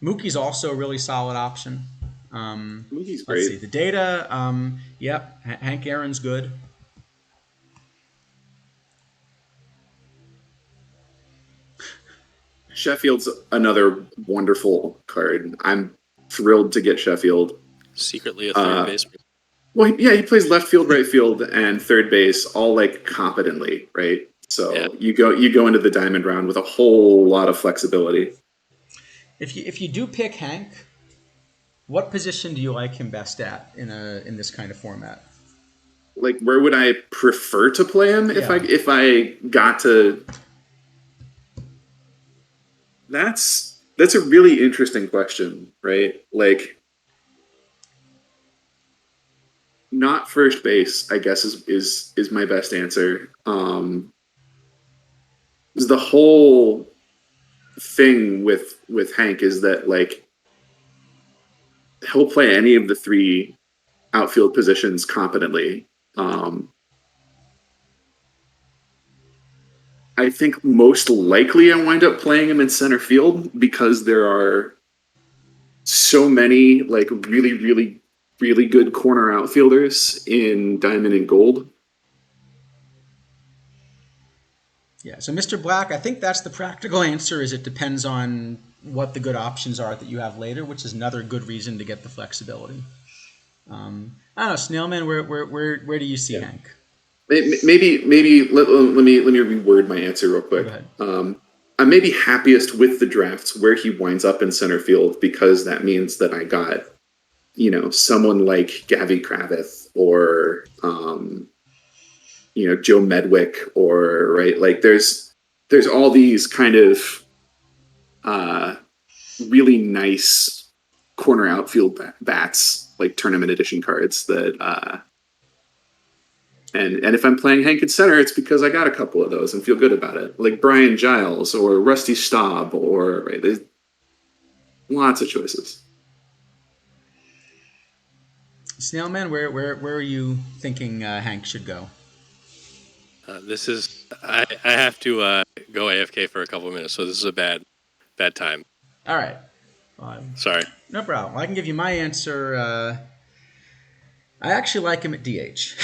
Mookie's also a really solid option. Mookie's Let's great. see the data. Yep, Hank Aaron's good. Sheffield's another wonderful card. I'm thrilled to get Sheffield. Secretly a third baseman. Well, yeah, he plays left field, right field, and third base all like competently, right? So Yeah. you go into the diamond round with a whole lot of flexibility. If you do pick Hank, what position do you like him best at in this kind of format? Like, where would I prefer to play him Yeah. if I got to? That's a really interesting question, right? Like, not first base, I guess is my best answer. The whole thing with Hank is that like he'll play any of the three outfield positions competently. I think most likely I wind up playing him in center field because there are so many like really, really, really good corner outfielders in Diamond and Gold. Yeah. So Mr. Black, I think that's the practical answer. Is it depends on what the good options are that you have later, which is another good reason to get the flexibility. I don't know, Snailman. Where do you see Hank? Maybe let me reword my answer real quick. Go ahead. I'm maybe happiest with the drafts where he winds up in center field because that means that I got someone like Gavi Kravitz or Joe Medwick or right, like there's all these kind of really nice corner outfield bats, like tournament edition cards that and if I'm playing Hank at center, it's because I got a couple of those and feel good about it. Like Brian Giles or Rusty Staub or right, there's lots of choices. Snailman, where are you thinking Hank should go? This is I have to go AFK for a couple of minutes, so this is a bad time. All right. Sorry. No problem. I can give you my answer. I actually like him at DH.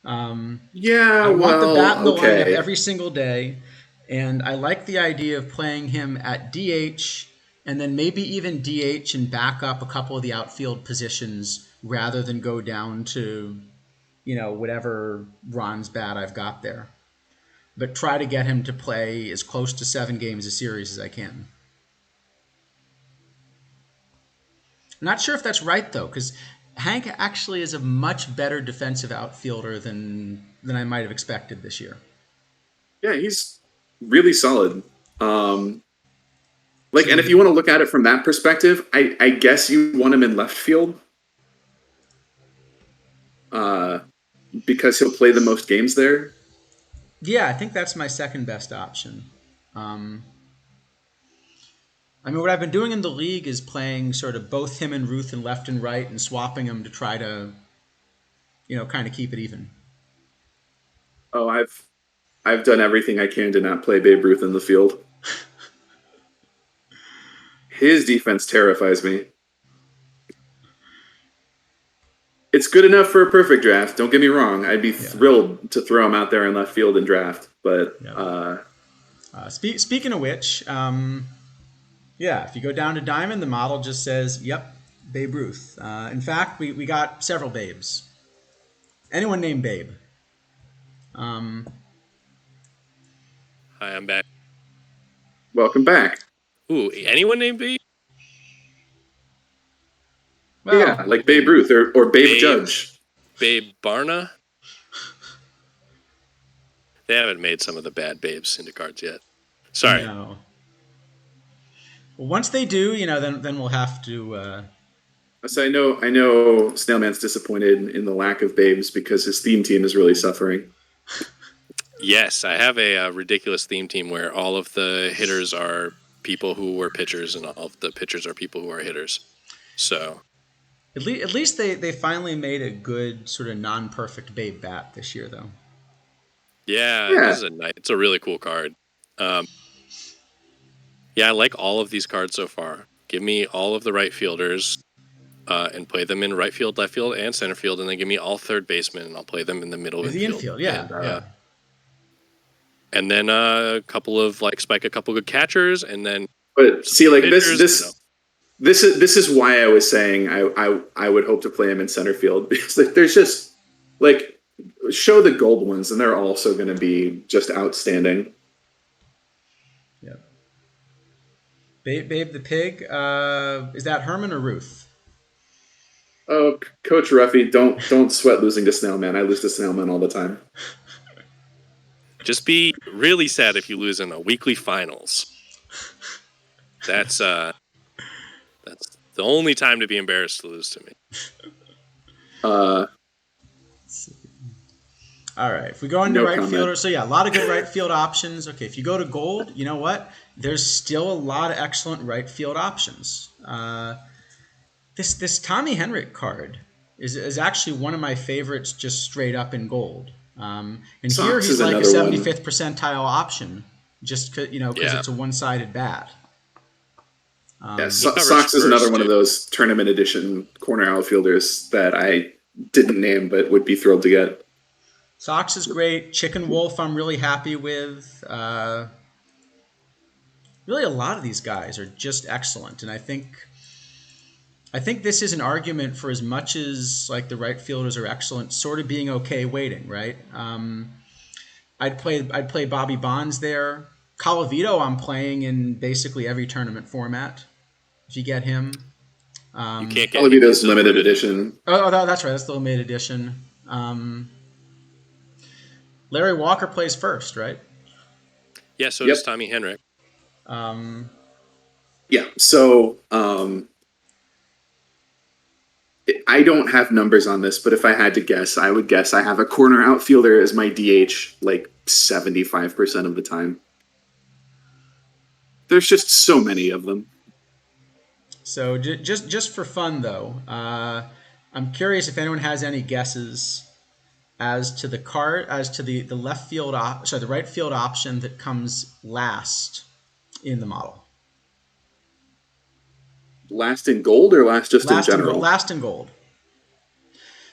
Yeah, I want the bat in the lineup okay. every single day, and I like the idea of playing him at DH and then maybe even DH and back up a couple of the outfield positions rather than go down to, whatever Ron's bat I've got there. But try to get him to play as close to 7 games a series as I can. I'm not sure if that's right, though, because Hank actually is a much better defensive outfielder than I might have expected this year. Yeah, he's really solid. And if you want to look at it from that perspective, I guess you want him in left field because he'll play the most games there. Yeah, I think that's my second best option. What I've been doing in the league is playing sort of both him and Ruth in left and right and swapping them to try to, kind of keep it even. Oh, I've done everything I can to not play Babe Ruth in the field. His defense terrifies me. It's good enough for a perfect draft. Don't get me wrong. I'd be thrilled to throw him out there in left field and draft. But speaking of which, if you go down to Diamond, the model just says, "Yep, Babe Ruth." In fact, we got several Babes. Anyone named Babe? Hi, I'm back. Welcome back. Ooh, anyone named Babe? Well, yeah, like Babe Ruth or Babe Judge. Babe Barna? They haven't made some of the bad Babes into cards yet. Sorry. No. Well, once they do, then we'll have to. So I know Snailman's disappointed in the lack of Babes because his theme team is really suffering. Yes, I have a ridiculous theme team where all of the hitters are people who were pitchers and all of the pitchers are people who are hitters. So at least they finally made a good sort of non-perfect Babe bat this year, though. Yeah. This is it's a really cool card. I like all of these cards so far. Give me all of the right fielders and play them in right field, left field, and center field, and then give me all third basemen, and I'll play them in the middle of the infield. Yeah. And then a couple of spike a couple good catchers, and then. But see, like pitchers, this is why I was saying I would hope to play him in center field because there's just show the gold ones and they're also going to be just outstanding. Yeah. Babe the Pig. Is that Herman or Ruth? Oh, Coach Ruffy, don't sweat losing to Snailman. I lose to Snailman all the time. Just be really sad if you lose in a weekly finals. That's the only time to be embarrassed to lose to me. All right. If we go into right fielder, so a lot of good right field options. Okay, if you go to gold, you know what? There's still a lot of excellent right field options. This Tommy Henrich card is actually one of my favorites, just straight up in gold. And Sox here he's like a 75th percentile option, just because it's a one-sided bat. Sox is another one of those tournament edition corner outfielders that I didn't name but would be thrilled to get. Sox is great. Chicken Wolf I'm really happy with. Really, a lot of these guys are just excellent, and I think this is an argument for as much as the right fielders are excellent, sort of being okay waiting, right? I'd play Bobby Bonds there. Colavito I'm playing in basically every tournament format. If you get him, you can't get Colavito's limited edition. Oh, that's right. That's the limited edition. Larry Walker plays first, right? Yeah, so does Tommy Henrich. So I don't have numbers on this, but if I had to guess, I would guess I have a corner outfielder as my DH 75% of the time. There's just so many of them. So just for fun, though, I'm curious if anyone has any guesses as to the left field the right field option that comes last in the model. Last in gold or last in general? Last in gold.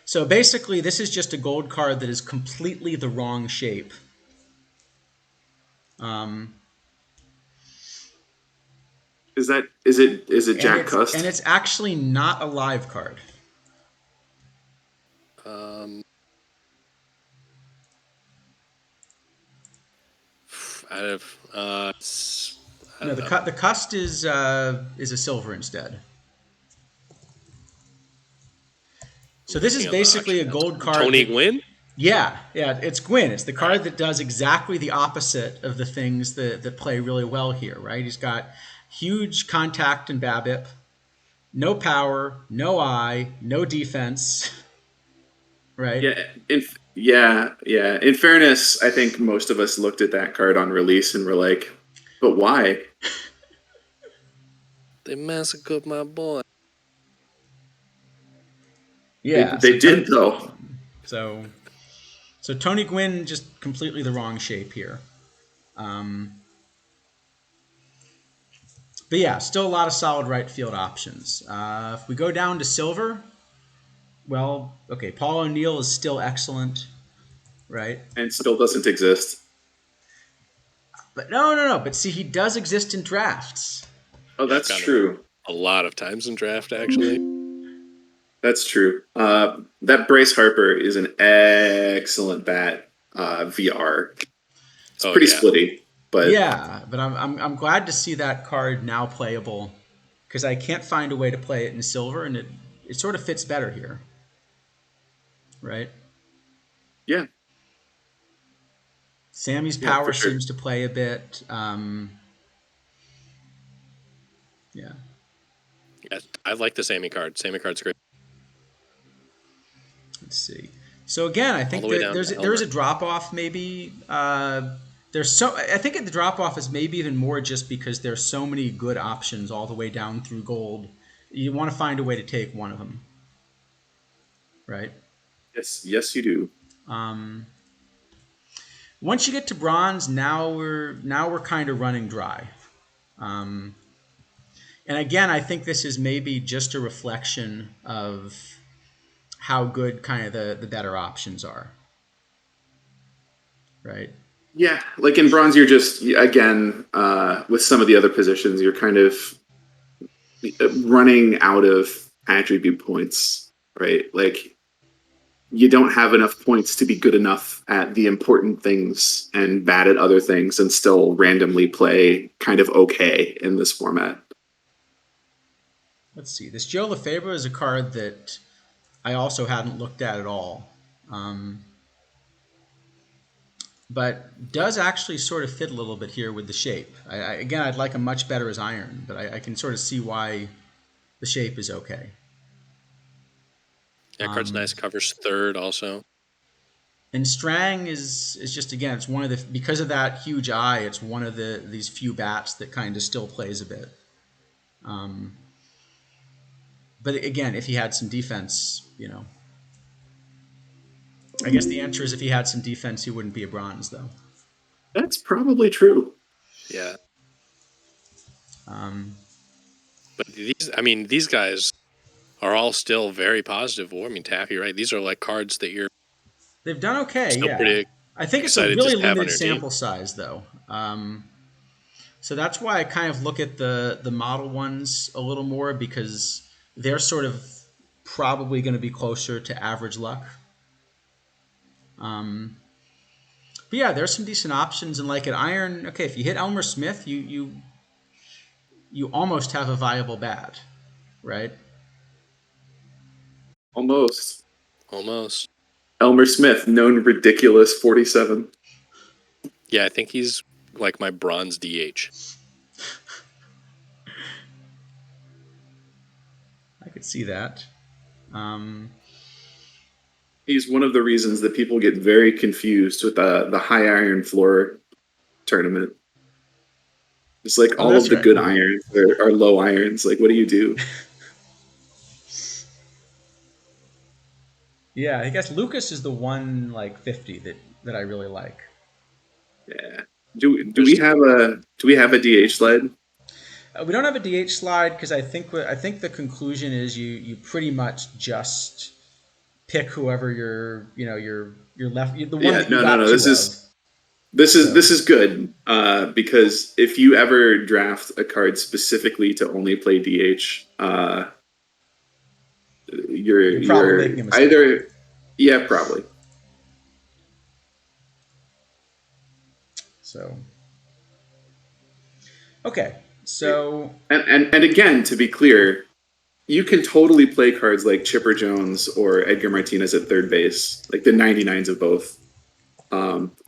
So basically, this is just a gold card that is completely the wrong shape. Is it Jack Cust? And it's actually not a live card. The Cust is a silver instead. So this is basically a gold card. Tony Gwynn? Yeah, it's Gwynn. It's the card that does exactly the opposite of the things that play really well here, right? He's got huge contact and BABIP, no power, no eye, no defense, right? Yeah. In fairness, I think most of us looked at that card on release and were like, but why? They massacred my boy. Yeah. They did, though. So, So Tony Gwynn, just completely the wrong shape here. But yeah, still a lot of solid right field options. If we go down to silver, well, okay, Paul O'Neill is still excellent, right? And still doesn't exist. But no. But see, he does exist in drafts. Oh, Yeah, I've that's got true. A lot of times in draft, actually. That's true. That Bryce Harper is an excellent bat. VR. It's Oh pretty yeah, splitty, but Yeah, but I'm glad to see that card now playable because I can't find a way to play it in silver, and it sort of fits better here, right? yeah, Sammy's yeah, power for sure. seems to play a bit. Yeah. yeah. I like the Sammy card. Sammy card's great. Let's see. So again, I All think the way that down to there's a Elmer. drop off maybe. I think the drop off is maybe even more just because there's so many good options all the way down through gold. You want to find a way to take one of them, right? Yes, you do. Once you get to bronze, now we're kind of running dry. And again, I think this is maybe just a reflection of how good kind of the better options are, right? Yeah, like in bronze, you're just again with some of the other positions, you're kind of running out of attribute points, right? Like you don't have enough points to be good enough at the important things and bad at other things, and still randomly play kind of okay in this format. Let's see. This Joe Lefebvre is a card that I also hadn't looked at all, but does actually sort of fit a little bit here with the shape. Again, I'd like him much better as iron, but I can sort of see why the shape is okay. That card's nice. Covers third also. And Strang is just again, it's one of the because of that huge eye, it's one of these few bats that kind of still plays a bit. But again, if he had some defense, I guess the answer is if he had some defense, he wouldn't be a bronze though. That's probably true. Yeah. Um, But these guys are all still very positive. I mean, Taffy, right? These are like cards that you're they've done okay, still yeah. pretty I think it's a excited really to have on limited your team. sample size though. So that's why I kind of look at the model ones a little more because they're sort of probably going to be closer to average luck. But yeah, there's some decent options, and like at iron, okay, if you hit Elmer Smith, you almost have a viable bat, right? Almost. Almost. Elmer Smith, known ridiculous 47. Yeah, I think he's like my bronze DH. I could see that. He's one of the reasons that people get very confused with the high iron floor tournament. It's like all that's of the right. good irons are low irons. Like, what do you do? Yeah, I guess Lucas is the one like 50 that I really like. Yeah. Do we have a DH slide? We don't have a DH slide because I think the conclusion is you pretty much just pick whoever your left the one Yeah, that you no. got two This of. is good because if you ever draft a card specifically to only play DH, You're probably making a mistake. either probably. So okay, so And again, to be clear, you can totally play cards like Chipper Jones or Edgar Martinez at third base, like the 99s of both.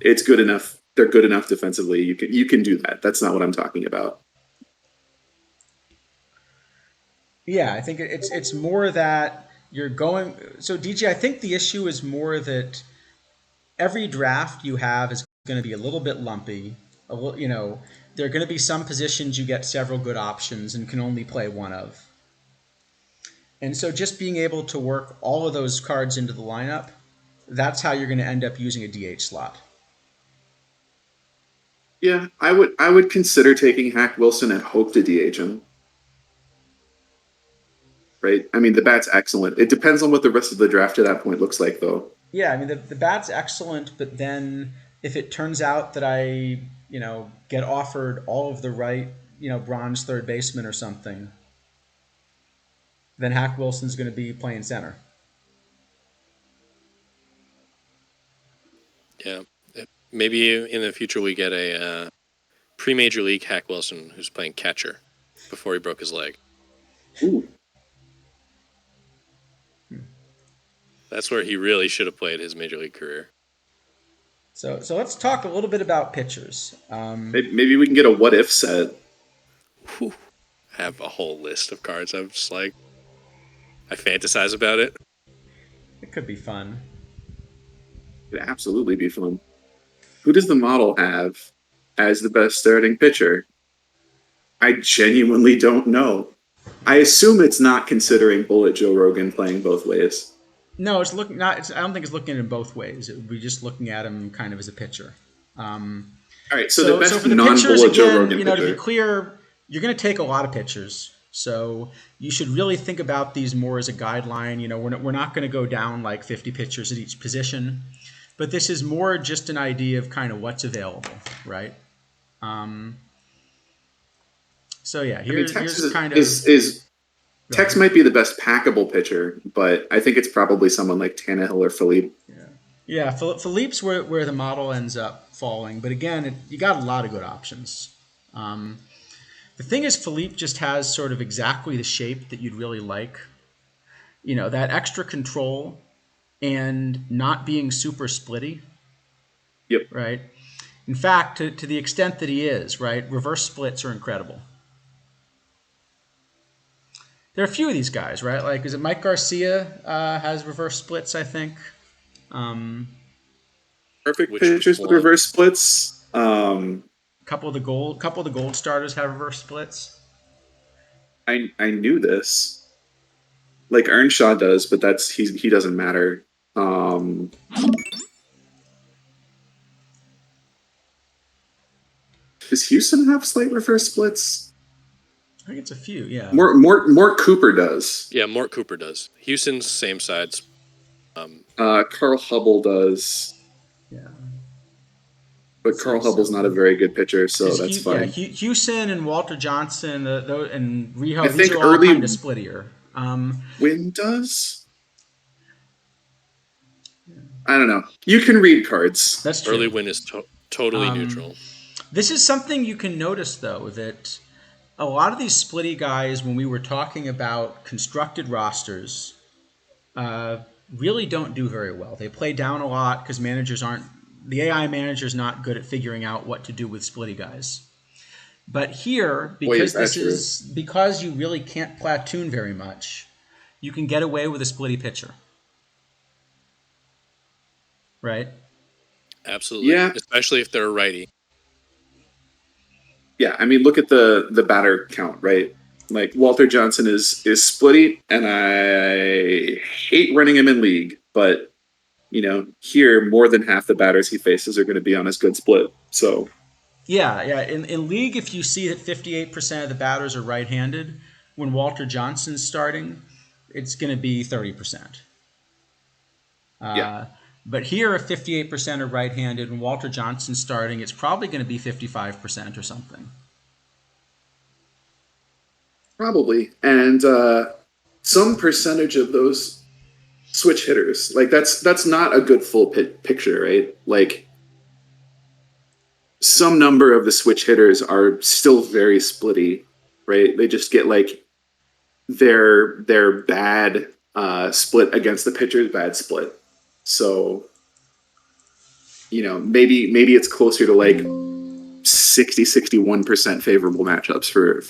It's good enough. They're good enough defensively. You can do that. That's not what I'm talking about. yeah, I think it's more that you're going. So DJ, I think the issue is more that every draft you have is going to be a little bit lumpy. There are going to be some positions you get several good options and can only play one of. And so just being able to work all of those cards into the lineup that's how you're going to end up using a DH slot. Yeah, I would consider taking Hack Wilson and hope to DH him. Right? I mean, the bat's excellent. It depends on what the rest of the draft to that point looks like, though. Yeah, I mean the bat's excellent, but then if it turns out that I get offered all of the right bronze third baseman or something, then Hack Wilson's going to be playing center. Yeah. Maybe in the future we get a pre-major league Hack Wilson who's playing catcher before he broke his leg. Ooh. That's where he really should have played his major league career. So let's talk a little bit about pitchers. Maybe we can get a what if set. Whew. I have a whole list of cards. I'm just like, I fantasize about it. It could be fun. It'd absolutely be fun. Who does the model have as the best starting pitcher? I genuinely don't know. I assume it's not considering Bullet Joe Rogan playing both ways. No, it's looking not. I don't think it's looking at him both ways. It would be just looking at him kind of as a pitcher. All right, so the best for the non-Bullet pitchers, Joe again, Rogan pitcher. to be clear, you're going to take a lot of pitchers. So you should really think about these more as a guideline. We're not going to go down like 50 pitchers at each position, but this is more just an idea of kind of what's available, right? So yeah, here's kind of Tex might be the best packable pitcher, but I think it's probably someone like Tannehill or Philippe. Yeah, Philippe's where the model ends up falling, but again, you got a lot of good options. The thing is, Philippe just has sort of exactly the shape that you'd really like. That extra control and not being super splitty. Yep. Right. In fact, to the extent that he is, right, reverse splits are incredible. There are a few of these guys, right? Like, is it Mike Garcia has reverse splits, I think? Perfect pitchers with reverse splits. Couple of the gold starters have reverse splits. I knew this. Like Earnshaw does, but he doesn't matter. Does Houston have slight reverse splits? I think it's a few, yeah. Mort Cooper does. Yeah, Mort Cooper does. Houston's same sides. Carl Hubble does. Yeah. But Carl Hubble's not a very good pitcher, so that's fine. Yeah, Houston and Walter Johnson and Riho, I think these are all kind of splittier. Wynn does? I don't know. You can read cards. That's true. Early Wynn is totally neutral. This is something you can notice, though, that a lot of these splitty guys, when we were talking about constructed rosters, really don't do very well. They play down a lot because the AI manager's not good at figuring out what to do with splitty guys. But here, because you really can't platoon very much, you can get away with a splitty pitcher. Right? Absolutely. Yeah. Especially if they're a righty. Yeah, I mean, look at the batter count, right? Like Walter Johnson is splitty, and I hate running him in league, but here more than half the batters he faces are going to be on his good split. So yeah. In league, if you see that 58% of the batters are right-handed, when Walter Johnson's starting, it's going to be 30%. Yeah. But here, if 58% are right-handed and Walter Johnson's starting, it's probably going to be 55% or something. Probably. And some percentage of those switch hitters, like that's not a good full picture, right? Like some number of the switch hitters are still very splitty, right? They just get like their bad split against the pitcher's bad split. So, maybe it's closer to like 60-61% favorable matchups for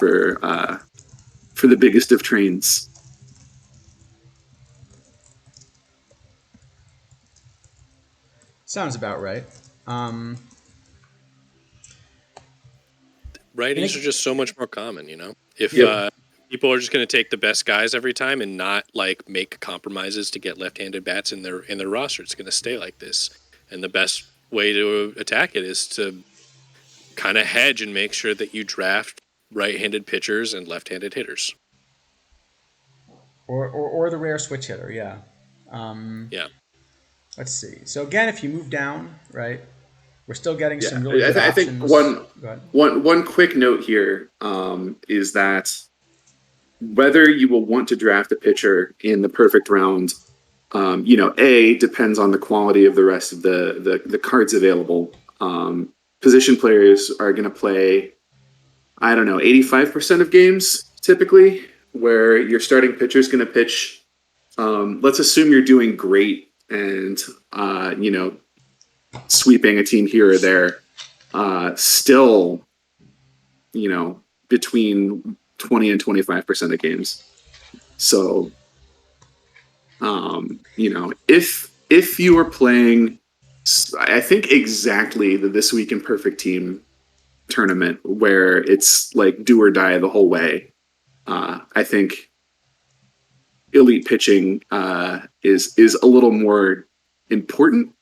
the biggest of trains. Sounds about right. Righties are just so much more common, If People are just going to take the best guys every time and not like make compromises to get left-handed bats in their roster. It's going to stay like this, and the best way to attack it is to kind of hedge and make sure that you draft right-handed pitchers and left-handed hitters. Or the rare switch hitter, yeah. Yeah. Let's see. So again, if you move down, right, we're still getting Yeah, some really good I options. think Go ahead. one quick note here is that whether you will want to draft a pitcher in the perfect round, depends on the quality of the rest of the cards available. Position players are going to play, 85% of games typically, where your starting pitcher is going to pitch. Let's assume you're doing great and, sweeping a team here or there, still, between 20 and 25% of games. So, if you are playing, I think exactly the This Week in Perfect Team tournament where it's like do or die the whole way, I think elite pitching is a little more important.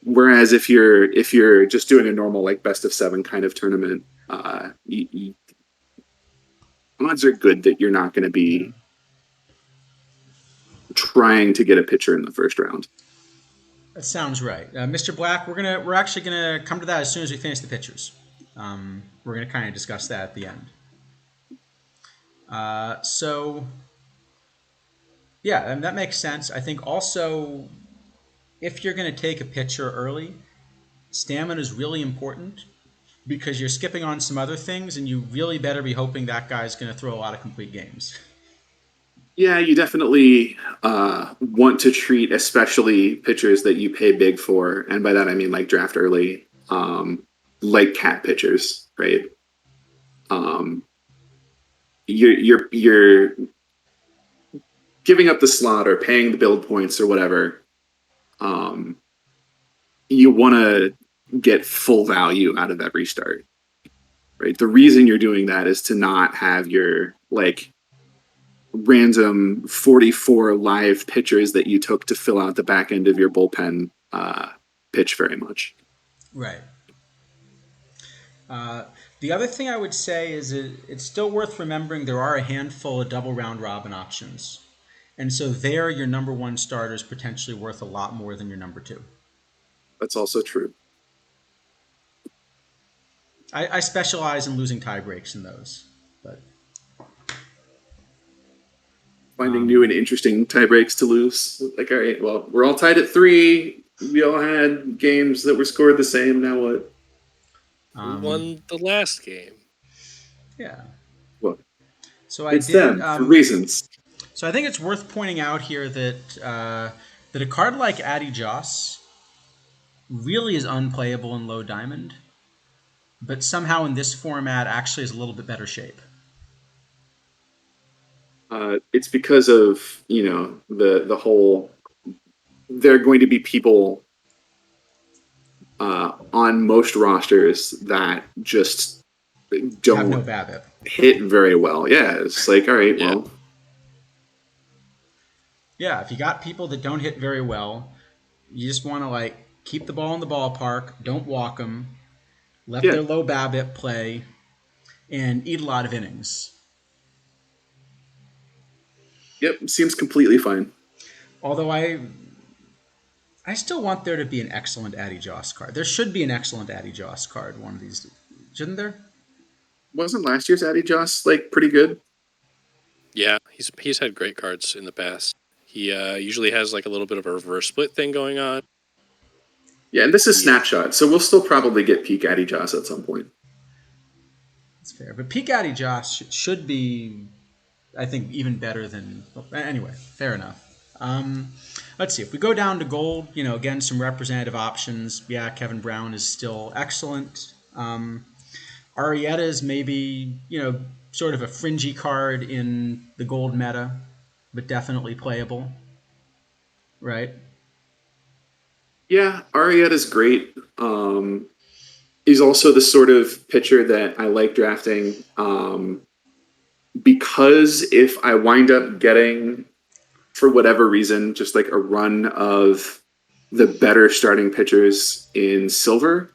Whereas if you're just doing a normal like best of 7 kind of tournament, odds are good that you're not going to be trying to get a pitcher in the first round. That sounds right, Mr. Black. We're actually gonna come to that as soon as we finish the pitchers. We're gonna kind of discuss that at the end. So yeah, and that makes sense. I think also if you're going to take a pitcher early, stamina is really important because you're skipping on some other things, and you really better be hoping that guy's going to throw a lot of complete games. Yeah, you definitely want to treat especially pitchers that you pay big for, and by that I mean like draft early, like cat pitchers, right? You're giving up the slot or paying the build points or whatever. You want to get full value out of every start, right? The reason you're doing that is to not have your like random 44 live pitchers that you took to fill out the back end of your bullpen pitch very much. Right. The other thing I would say is it's still worth remembering there are a handful of double round robin options. And so there, your number 1 starter is potentially worth a lot more than your number 2. That's also true. I specialize in losing tie breaks in those, but finding new and interesting tie breaks to lose. Like, all right, well, we're all tied at 3. We all had games that were scored the same. Now what? Who won the last game? Yeah. Well, so it's them for reasons. So I think it's worth pointing out here that a card like Addy Joss really is unplayable in low diamond, but somehow in this format actually is a little bit better shape. It's because of the whole. There are going to be people on most rosters that just don't have no BABIP. Hit very well. Yeah, it's like, all right, well. Yeah, if you got people that don't hit very well, you just want to like keep the ball in the ballpark, don't walk them, let their low BABIP play, and eat a lot of innings. Yep, seems completely fine. Although I still want there to be an excellent Addy Joss card. There should be an excellent Addy Joss card one of these, shouldn't there? Wasn't last year's Addy Joss like pretty good? Yeah, he's had great cards in the past. He usually has like a little bit of a reverse split thing going on. Yeah, and this is Snapshot, so we'll still probably get peak Addy Joss at some point. That's fair, but peak Addy Joss should be, I think, even better than. Anyway, fair enough. Let's see. If we go down to gold, again, some representative options. Yeah, Kevin Brown is still excellent. Arrieta is maybe, sort of a fringy card in the gold meta, but definitely playable. Right? Yeah, Arrieta's great. He's also the sort of pitcher that I like drafting because if I wind up getting, for whatever reason, just like a run of the better starting pitchers in Silver,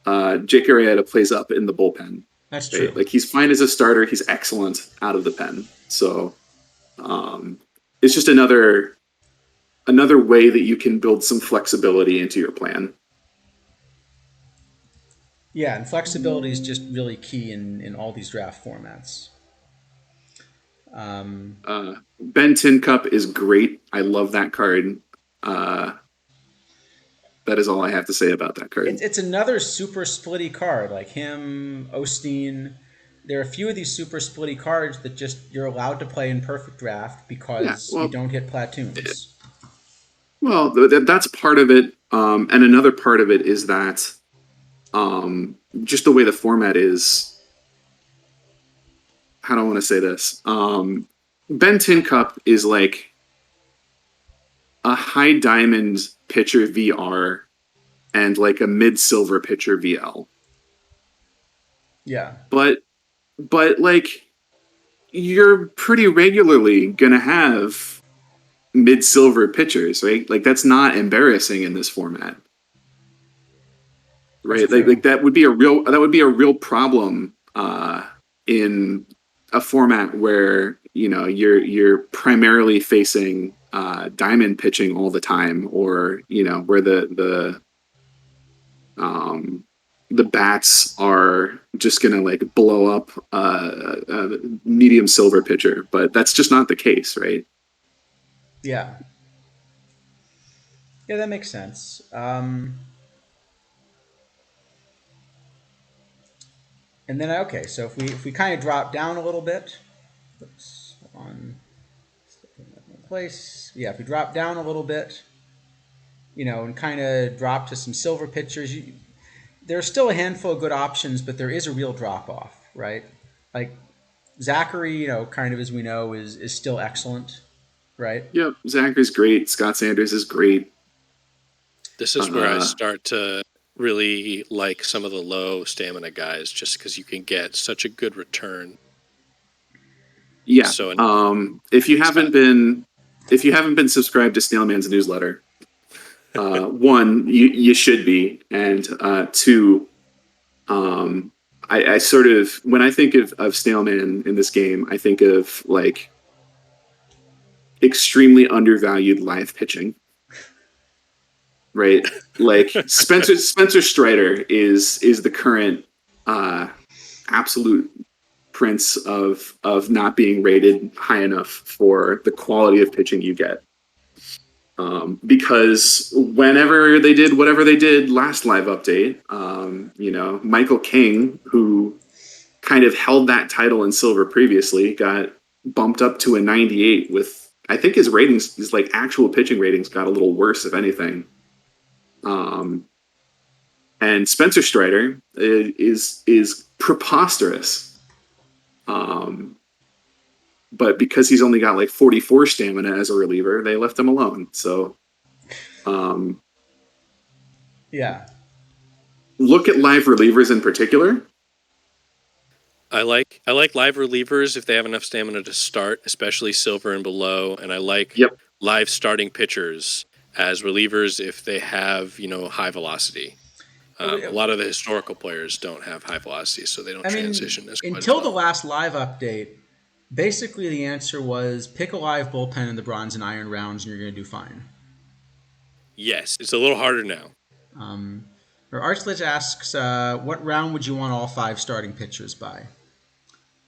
Jake Arrieta plays up in the bullpen. That's true. Right? Like he's fine as a starter. He's excellent out of the pen. So it's just another way that you can build some flexibility into your plan. Yeah, and flexibility is just really key in all these draft formats. Ben Tincup is great. I love that card. That is all I have to say about that card. It's another super splitty card, like him, Osteen. There are a few of these super splitty cards that just you're allowed to play in perfect draft because you don't hit platoons. Well, that's part of it, and another part of it is that just the way the format is. How do I want to say this? Ben Tincup is like a high diamond pitcher VR and like a mid silver pitcher VL. Yeah. But like you're pretty regularly gonna have mid silver pitchers, right? Like that's not embarrassing in this format. Right? Like that would be a real problem in a format where you're primarily facing diamond pitching all the time, or where the bats are just gonna like blow up a medium silver pitcher, but that's just not the case, right? Yeah, that makes sense. And then so if we kind of drop down a little bit, oops, on place. Yeah, if we drop down a little bit, and kind of drop to some silver pitchers, there's still a handful of good options, but there is a real drop off, right? Like Zachary, kind of as we know, is still excellent, right? Yep, Zachary's great. Scott Sanders is great. This is where I start to really like some of the low stamina guys, just because you can get such a good return. Yeah. So if you haven't been subscribed to Snailman's newsletter, one, you should be, and two, I sort of, when I think of Snailman in this game, I think of like extremely undervalued live pitching. Right, like Spencer Strider is the current absolute prince of not being rated high enough for the quality of pitching you get. Because whenever they did whatever they did last live update, Michael King, who kind of held that title in silver previously, got bumped up to a 98 with, I think his ratings, his like actual pitching ratings got a little worse, if anything. And Spencer Strider is preposterous. But because he's only got like 44 stamina as a reliever, they left him alone. So, yeah. Look at live relievers in particular. I like live relievers if they have enough stamina to start, especially silver and below, and I like live starting pitchers as relievers if they have, high velocity. A lot of the historical players don't have high velocity, so they don't transition as quite until as well. The last live update. Basically, the answer was pick a live bullpen in the bronze and iron rounds, and you're going to do fine. Yes, it's a little harder now. Archlich asks, what round would you want all 5 starting pitchers by?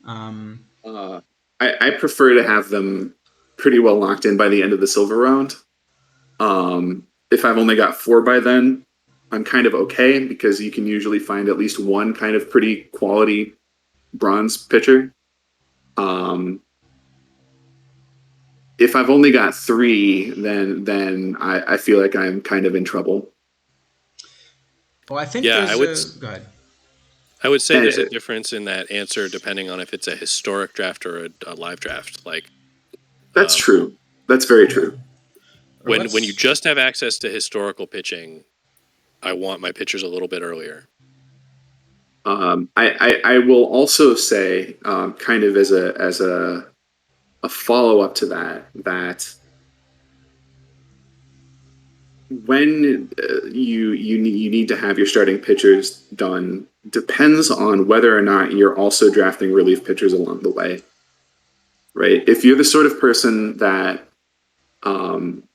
I prefer to have them pretty well locked in by the end of the silver round. If I've only got 4 by then, I'm kind of okay, because you can usually find at least one kind of pretty quality bronze pitcher. If I've only got 3, then I feel like I'm kind of in trouble. Well, I think go ahead. I would say there's a difference in that answer depending on if it's a historic draft or a live draft. Like that's true. That's very true. When you just have access to historical pitching, I want my pitchers a little bit earlier. I will also say, kind of as a follow up to that when you need to have your starting pitchers done depends on whether or not you're also drafting relief pitchers along the way, right? If you're the sort of person that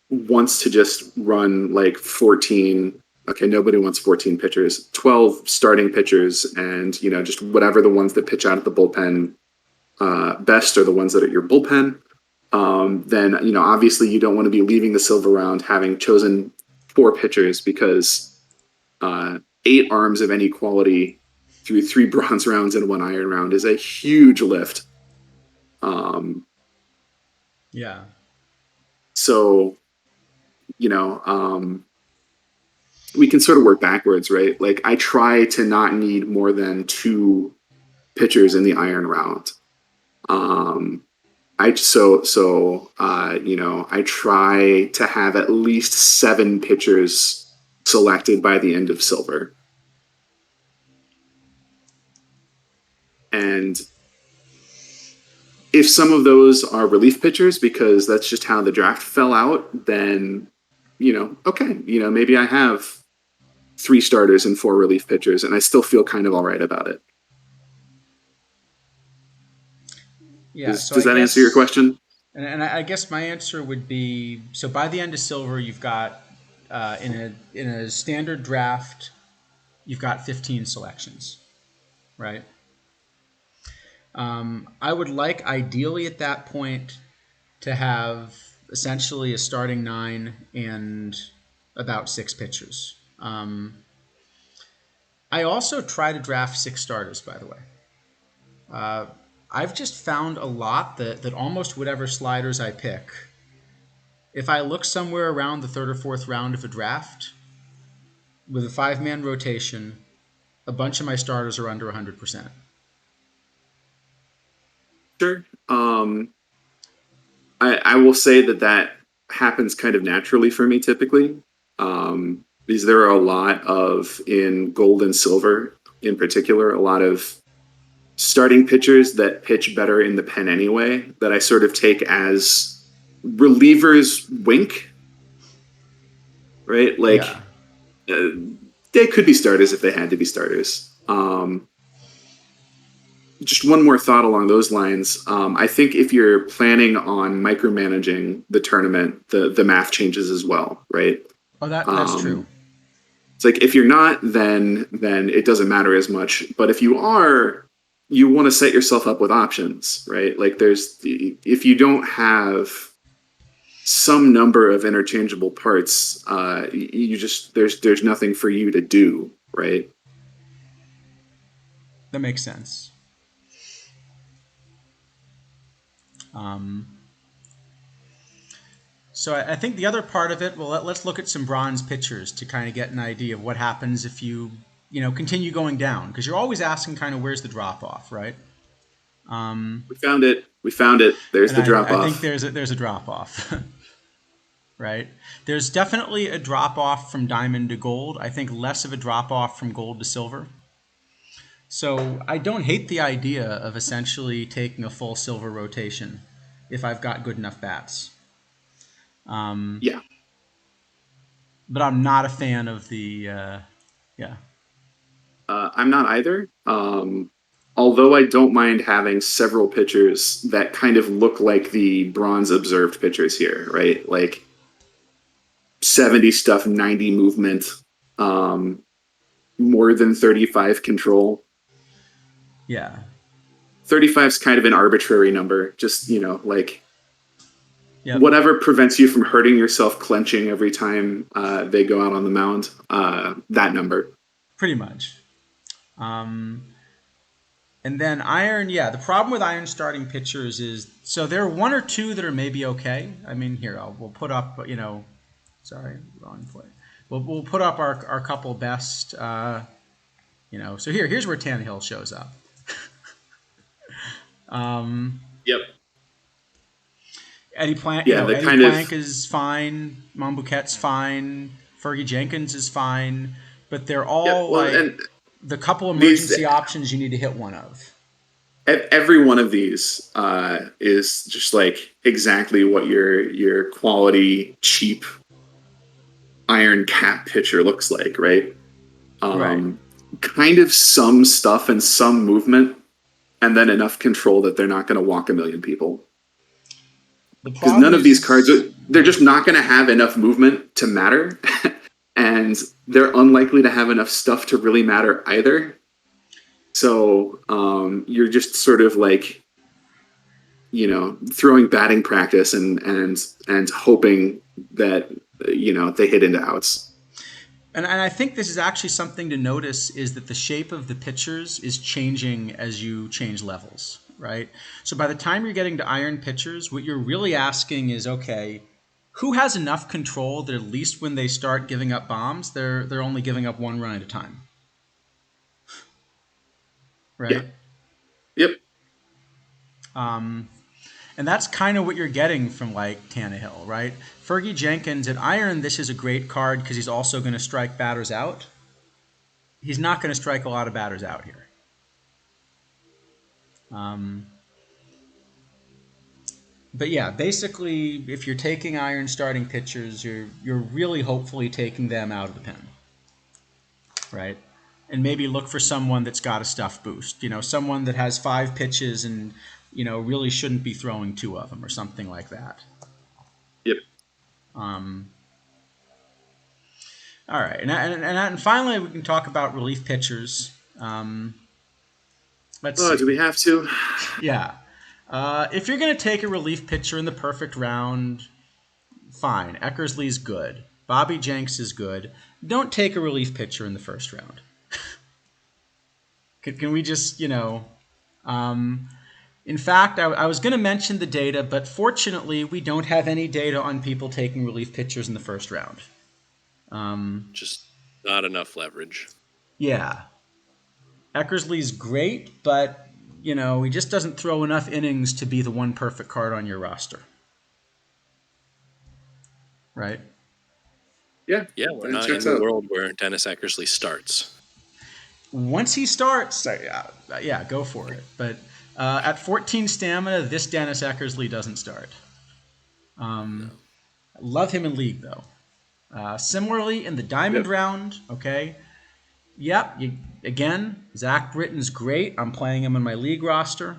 wants to just run like 14, okay, nobody wants 14 pitchers, 12 starting pitchers, and just whatever the ones that pitch out of the bullpen best are the ones that are your bullpen. Then obviously you don't want to be leaving the silver round having chosen 4 pitchers because 8 arms of any quality through 3 bronze rounds and 1 iron round is a huge lift. Yeah. So, we can sort of work backwards, right? Like I try to not need more than 2 pitchers in the iron round. I try to have at least 7 pitchers selected by the end of silver. And if some of those are relief pitchers because that's just how the draft fell out, then okay, maybe I have 3 starters and 4 relief pitchers and I still feel kind of all right about it. Yeah. Does that answer your question? And I guess my answer would be, so by the end of silver, you've got in a standard draft, you've got 15 selections, right? I would like ideally at that point to have essentially a starting 9 and about 6 pitchers. I also try to draft 6 starters, by the way. I've just found a lot that almost whatever sliders I pick, if I look somewhere around the 3rd or 4th round of a draft, with a 5-man rotation, a bunch of my starters are under 100%. Sure. I will say that happens kind of naturally for me typically, because there are a lot of, in gold and silver in particular, a lot of starting pitchers that pitch better in the pen anyway, that I sort of take as relievers wink, right? Like, they could be starters if they had to be starters. Just one more thought along those lines. I think if you're planning on micromanaging the tournament, the math changes as well, right? Oh, that's true. It's like if you're not, then it doesn't matter as much. But if you are, you want to set yourself up with options, right? Like if you don't have some number of interchangeable parts, there's nothing for you to do, right? That makes sense. So I think the other part of it, well, let's look at some bronze pitchers to kind of get an idea of what happens if you continue going down, because you're always asking kind of where's the drop off, right? We found it. There's the drop off. I think there's a drop off, right? There's definitely a drop off from diamond to gold. I think less of a drop off from gold to silver. So I don't hate the idea of essentially taking a full silver rotation if I've got good enough bats. Yeah. But I'm not a fan of the, yeah. I'm not either. Although I don't mind having several pitchers that kind of look like the bronze observed pitchers here, right? Like 70 stuff, 90 movement, more than 35 control. Yeah. 35 is kind of an arbitrary number. Just, like Yep. Whatever prevents you from hurting yourself clenching every time they go out on the mound, that number. Pretty much. And then iron, yeah, the problem with iron starting pitchers is, so there are 1 or 2 that are maybe okay. I mean, here, we'll put up, sorry, wrong play. We'll put up our couple best, so here's where Tannehill shows up. Yep. Eddie Plank, Yeah, Eddie Plank is fine. Monbouquet's fine. Fergie Jenkins is fine. But they're all the couple These emergency options you need to hit one of. every one of these is just like exactly what your quality cheap iron cap pitcher looks like, right? Right. Kind of some stuff and some movement, and then enough control that they're not going to walk a million people. The Because problem none of these cards, is, they're just not going to have enough movement to matter, and they're unlikely to have enough stuff to really matter either. So you're just sort of like, throwing batting practice and hoping that they hit into outs. and I think this is actually something to notice, is that the shape of the pitchers is changing as you change levels, right? So by the time you're getting to iron pitchers, what you're really asking is, okay, who has enough control that at least when they start giving up bombs, they're only giving up one run at a time, Yeah. right? Yep. And that's kind of what you're getting from like Tannehill, right? Fergie Jenkins at iron, this is a great card because he's also going to strike batters out. He's not going to strike a lot of batters out here. But yeah, basically, if you're taking iron starting pitchers, you're really hopefully taking them out of the pen, right? And maybe look for someone that's got a stuff boost. Someone that has 5 pitches and really shouldn't be throwing 2 of them or something like that. Yep. All right, and finally we can talk about relief pitchers. Let's see. Do we have to? Yeah. If you're going to take a relief pitcher in the perfect round, fine. Eckersley's good. Bobby Jenks is good. Don't take a relief pitcher in the first round. Can we just, in fact, I was going to mention the data, but fortunately we don't have any data on people taking relief pitchers in the first round. Just not enough leverage. Yeah. Eckersley's great, but, he just doesn't throw enough innings to be the one perfect card on your roster. Right? Yeah. Yeah, we're not in the world where Dennis Eckersley starts. Once he starts, yeah, go for it. But at 14 stamina, this Dennis Eckersley doesn't start. No. Love him in League, though. Similarly, in the Diamond round, okay, yep, again, Zach Britton's great. I'm playing him in my League roster.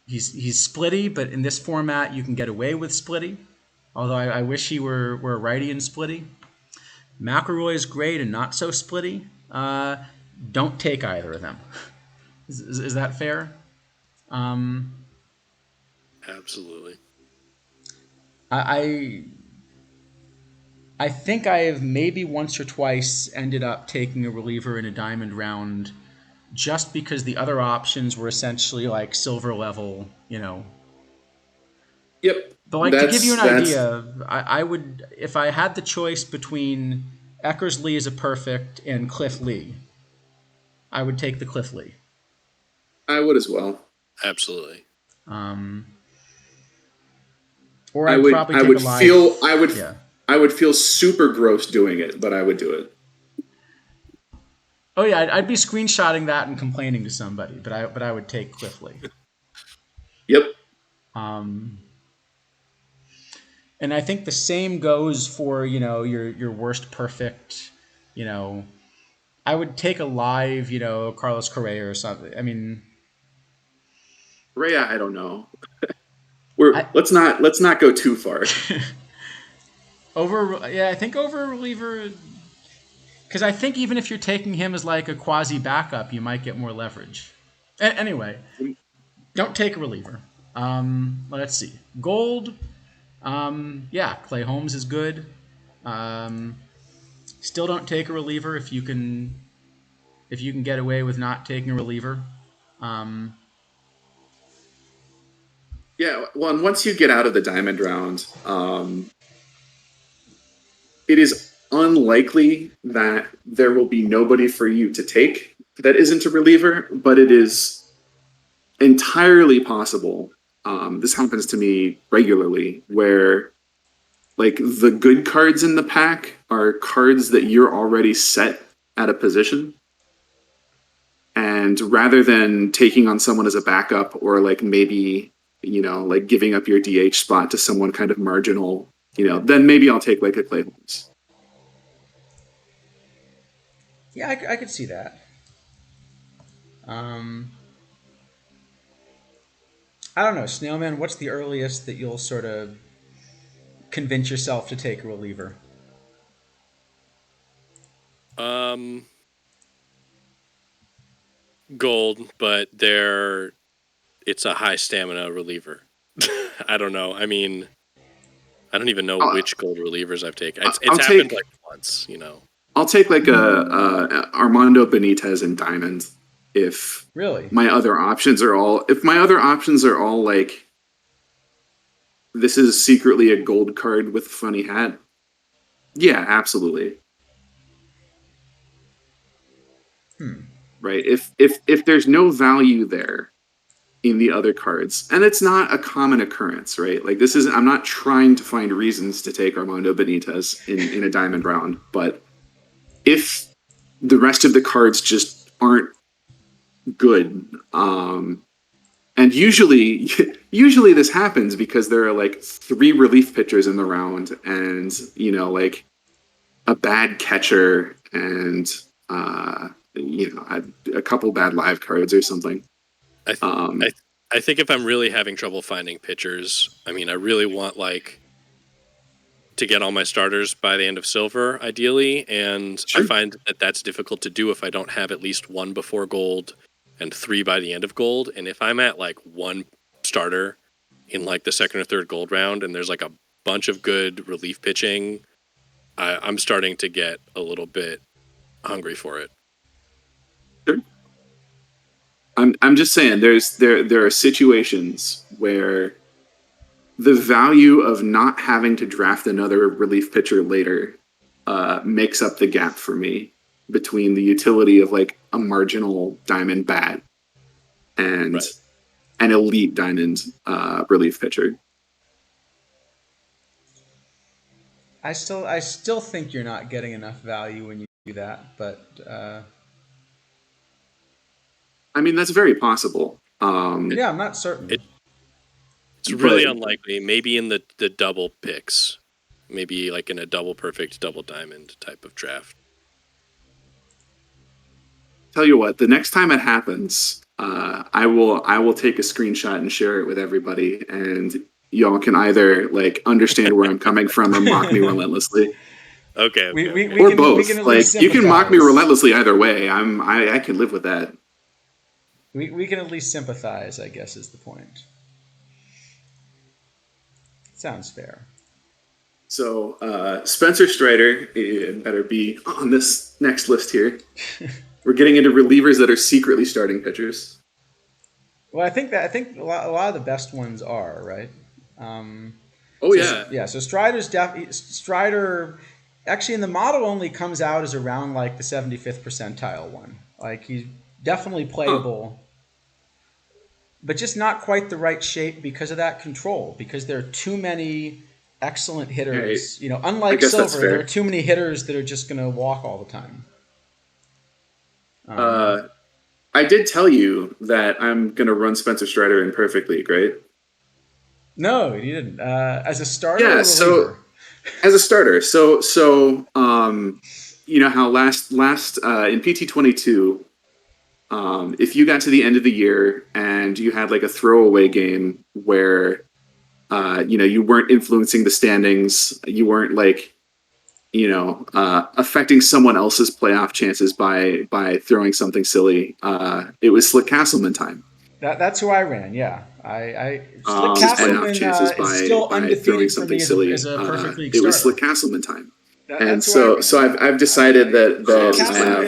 He's splitty, but in this format, you can get away with splitty. Although I wish he were righty and splitty. McElroy is great and not so splitty. Don't take either of them. Is that fair? Absolutely. I think I have maybe once or twice ended up taking a reliever in a diamond round just because the other options were essentially like silver level, Yep. But to give you an idea, I would, if I had the choice between Eckersley as a perfect and Cliff Lee, I would take the Cliff Lee. I would as well. Absolutely. Or I'd probably take a live. I would feel super gross doing it, but I would do it. Oh yeah, I'd be screenshotting that and complaining to somebody, but I would take Cliff Lee. Yep. And I think the same goes for your worst perfect. I would take a live Carlos Correa or something. I mean, Correa, I don't know. Let's not go too far. I think over a reliever, because I think even if you're taking him as like a quasi backup, you might get more leverage. Anyway, don't take a reliever. Let's see. Gold, Clay Holmes is good. Still don't take a reliever if you can get away with not taking a reliever. Yeah, well, and once you get out of the diamond round, it is unlikely that there will be nobody for you to take that isn't a reliever, but it is entirely possible. This happens to me regularly, where like the good cards in the pack are cards that you're already set at a position. And rather than taking on someone as a backup or like maybe, like giving up your DH spot to someone kind of marginal, then maybe I'll take like a Clay Holmes. Yeah, I could see that. I don't know, Snailman, what's the earliest that you'll sort of convince yourself to take a reliever? Gold, but it's a high stamina reliever. I don't know. I mean, I don't even know which gold relievers I've taken. It's happened like once, I'll take like a Armando Benitez in diamond if really my other options are all like this is secretly a gold card with a funny hat. Yeah, absolutely. Right. If there's no value there in the other cards, and it's not a common occurrence, right? Like I'm not trying to find reasons to take Armando Benitez in a diamond round, but if the rest of the cards just aren't good, and usually this happens because there are like 3 relief pitchers in the round, and like a bad catcher and a couple bad live cards or something. I think if I'm really having trouble finding pitchers, I mean, I really want like to get all my starters by the end of silver, ideally, and Sure. I find that that's difficult to do if I don't have at least 1 before gold and 3 by the end of gold. And if I'm at like 1 starter in like the second or third gold round, and there's like a bunch of good relief pitching, I'm starting to get a little bit hungry for it. Sure. I'm just saying there are situations where the value of not having to draft another relief pitcher later makes up the gap for me between the utility of like a marginal diamond bat and an elite diamond relief pitcher. I still think you're not getting enough value when you do that, but I mean, that's very possible. yeah, I'm not certain. It's really unlikely. Maybe in the double picks, maybe like in a double perfect, double diamond type of draft. Tell you what, the next time it happens, I will take a screenshot and share it with everybody, and y'all can either like understand where I'm coming from or mock me relentlessly. Okay. Or both. Like you can mock me relentlessly either way. I can live with that. We can at least sympathize, I guess, is the point. Sounds fair. So Spencer Strider better be on this next list here. We're getting into relievers that are secretly starting pitchers. Well, I think a lot of the best ones are, right. So Strider actually in the model only comes out as around like the 75th percentile one. Like he's definitely playable, but just not quite the right shape because of that control. Because there are too many excellent hitters. Right. Unlike Silver, there are too many hitters that are just going to walk all the time. I did tell you that I'm going to run Spencer Strider in Perfect League, right? No, you didn't. As a starter, yeah. So as a starter, so how last in PT22, if you got to the end of the year and you had like a throwaway game where you weren't influencing the standings, you weren't like affecting someone else's playoff chances by throwing something silly. It was Slick Castleman time. That's who I ran. Yeah, Slick Castleman is still undefeated for me as a Perfect League starter. It was Slick Castleman time. So I've decided that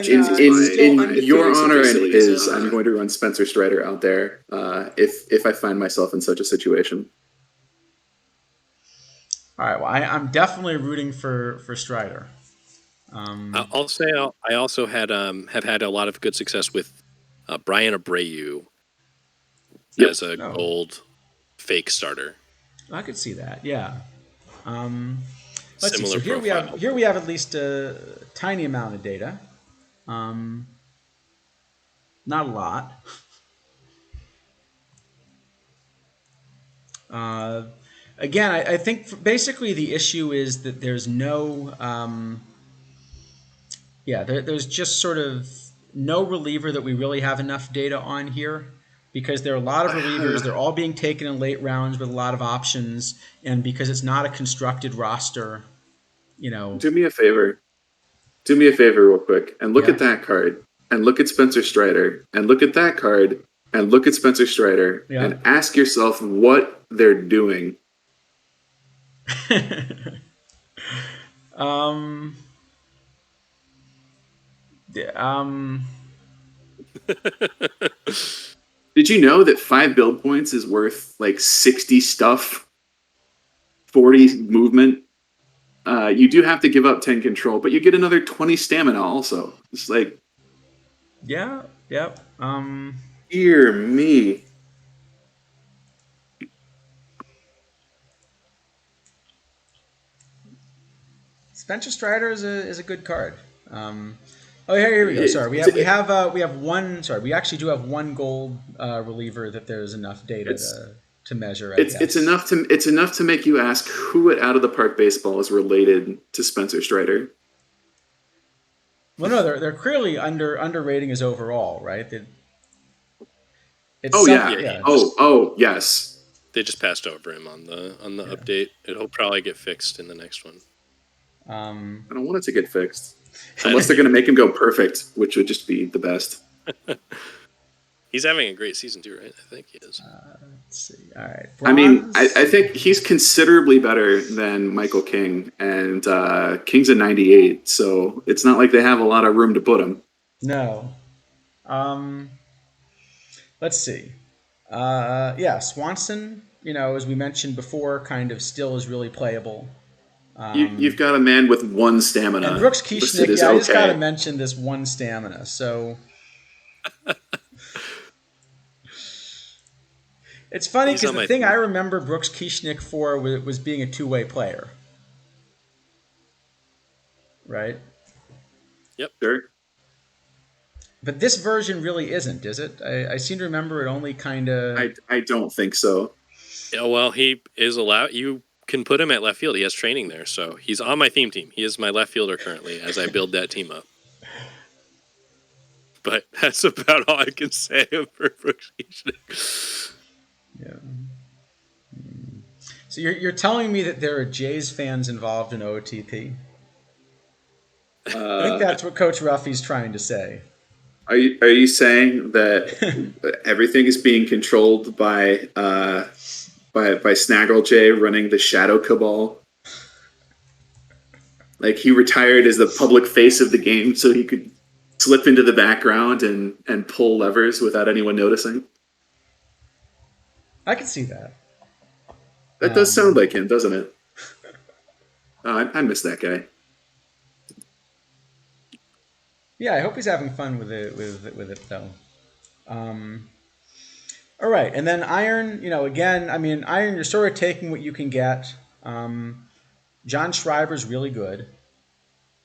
in your honor and his, I'm going to run Spencer Strider out there if I find myself in such a situation. All right. Well, I'm definitely rooting for Strider. I'll say I also have had a lot of good success with Brian Abreu as a gold fake starter. I could see that. Yeah. Let's see. Similar So here we have at least a tiny amount of data. Not a lot. Uh, Again, I think basically the issue is that there's no, there's just sort of no reliever that we really have enough data on here because there are a lot of relievers. They're all being taken in late rounds with a lot of options, and because it's not a constructed roster, you know. Do me a favor. Do me a favor, real quick, and look Yeah. at that card, and look at Spencer Strider, and look at that card, and look at Spencer Strider, Yeah. and ask yourself what they're doing. um, um, Did you know that 5 build points is worth like 60 stuff, 40 movement? You do have to give up 10 control, but you get another 20 stamina also. It's like, yeah, yep. dear me. Spencer Strider is a good card. Here we go. Sorry, we have one. Sorry, we actually do have one gold reliever that there's enough data to measure. I guess. It's enough to make you ask who at Out of the Park Baseball is related to Spencer Strider. Well, no, they're clearly underrating his overall, right? Yeah. Oh, yes. They just passed over him on the update. It'll probably get fixed in the next one. I don't want it to get fixed. Unless they're going to make him go perfect, which would just be the best. He's having a great season too, right? I think he is. Let's see. All right. Bronze. I mean, I think he's considerably better than Michael King, and King's a 98, so it's not like they have a lot of room to put him. No. Let's see. Swanson, as we mentioned before, kind of still is really playable. You've got a man with 1 stamina. And Brooks Kieschnick, I just got to mention this 1 stamina. So it's funny because the thing I remember Brooks Kieschnick for was being a two-way player. Right? Yep. Sure. But this version really isn't, is it? I seem to remember it only kind of... I don't think so. Yeah, well, he is allowed... You can put him at left field. He has training there, so he's on my theme team. He is my left fielder currently as I build that team up. But that's about all I can say for Brooks Kieschnick. Yeah. So you're telling me that there are Jays fans involved in OTP? I think that's what Coach Ruffy's trying to say. Are you saying that everything is being controlled by Snaggle J running the Shadow Cabal? Like he retired as the public face of the game so he could slip into the background and pull levers without anyone noticing? I can see that. That does sound like him, doesn't it? Oh, I miss that guy. Yeah, I hope he's having fun with it though. All right, and then Iron, again, I mean, Iron, you're sort of taking what you can get. John Schreiber's really good.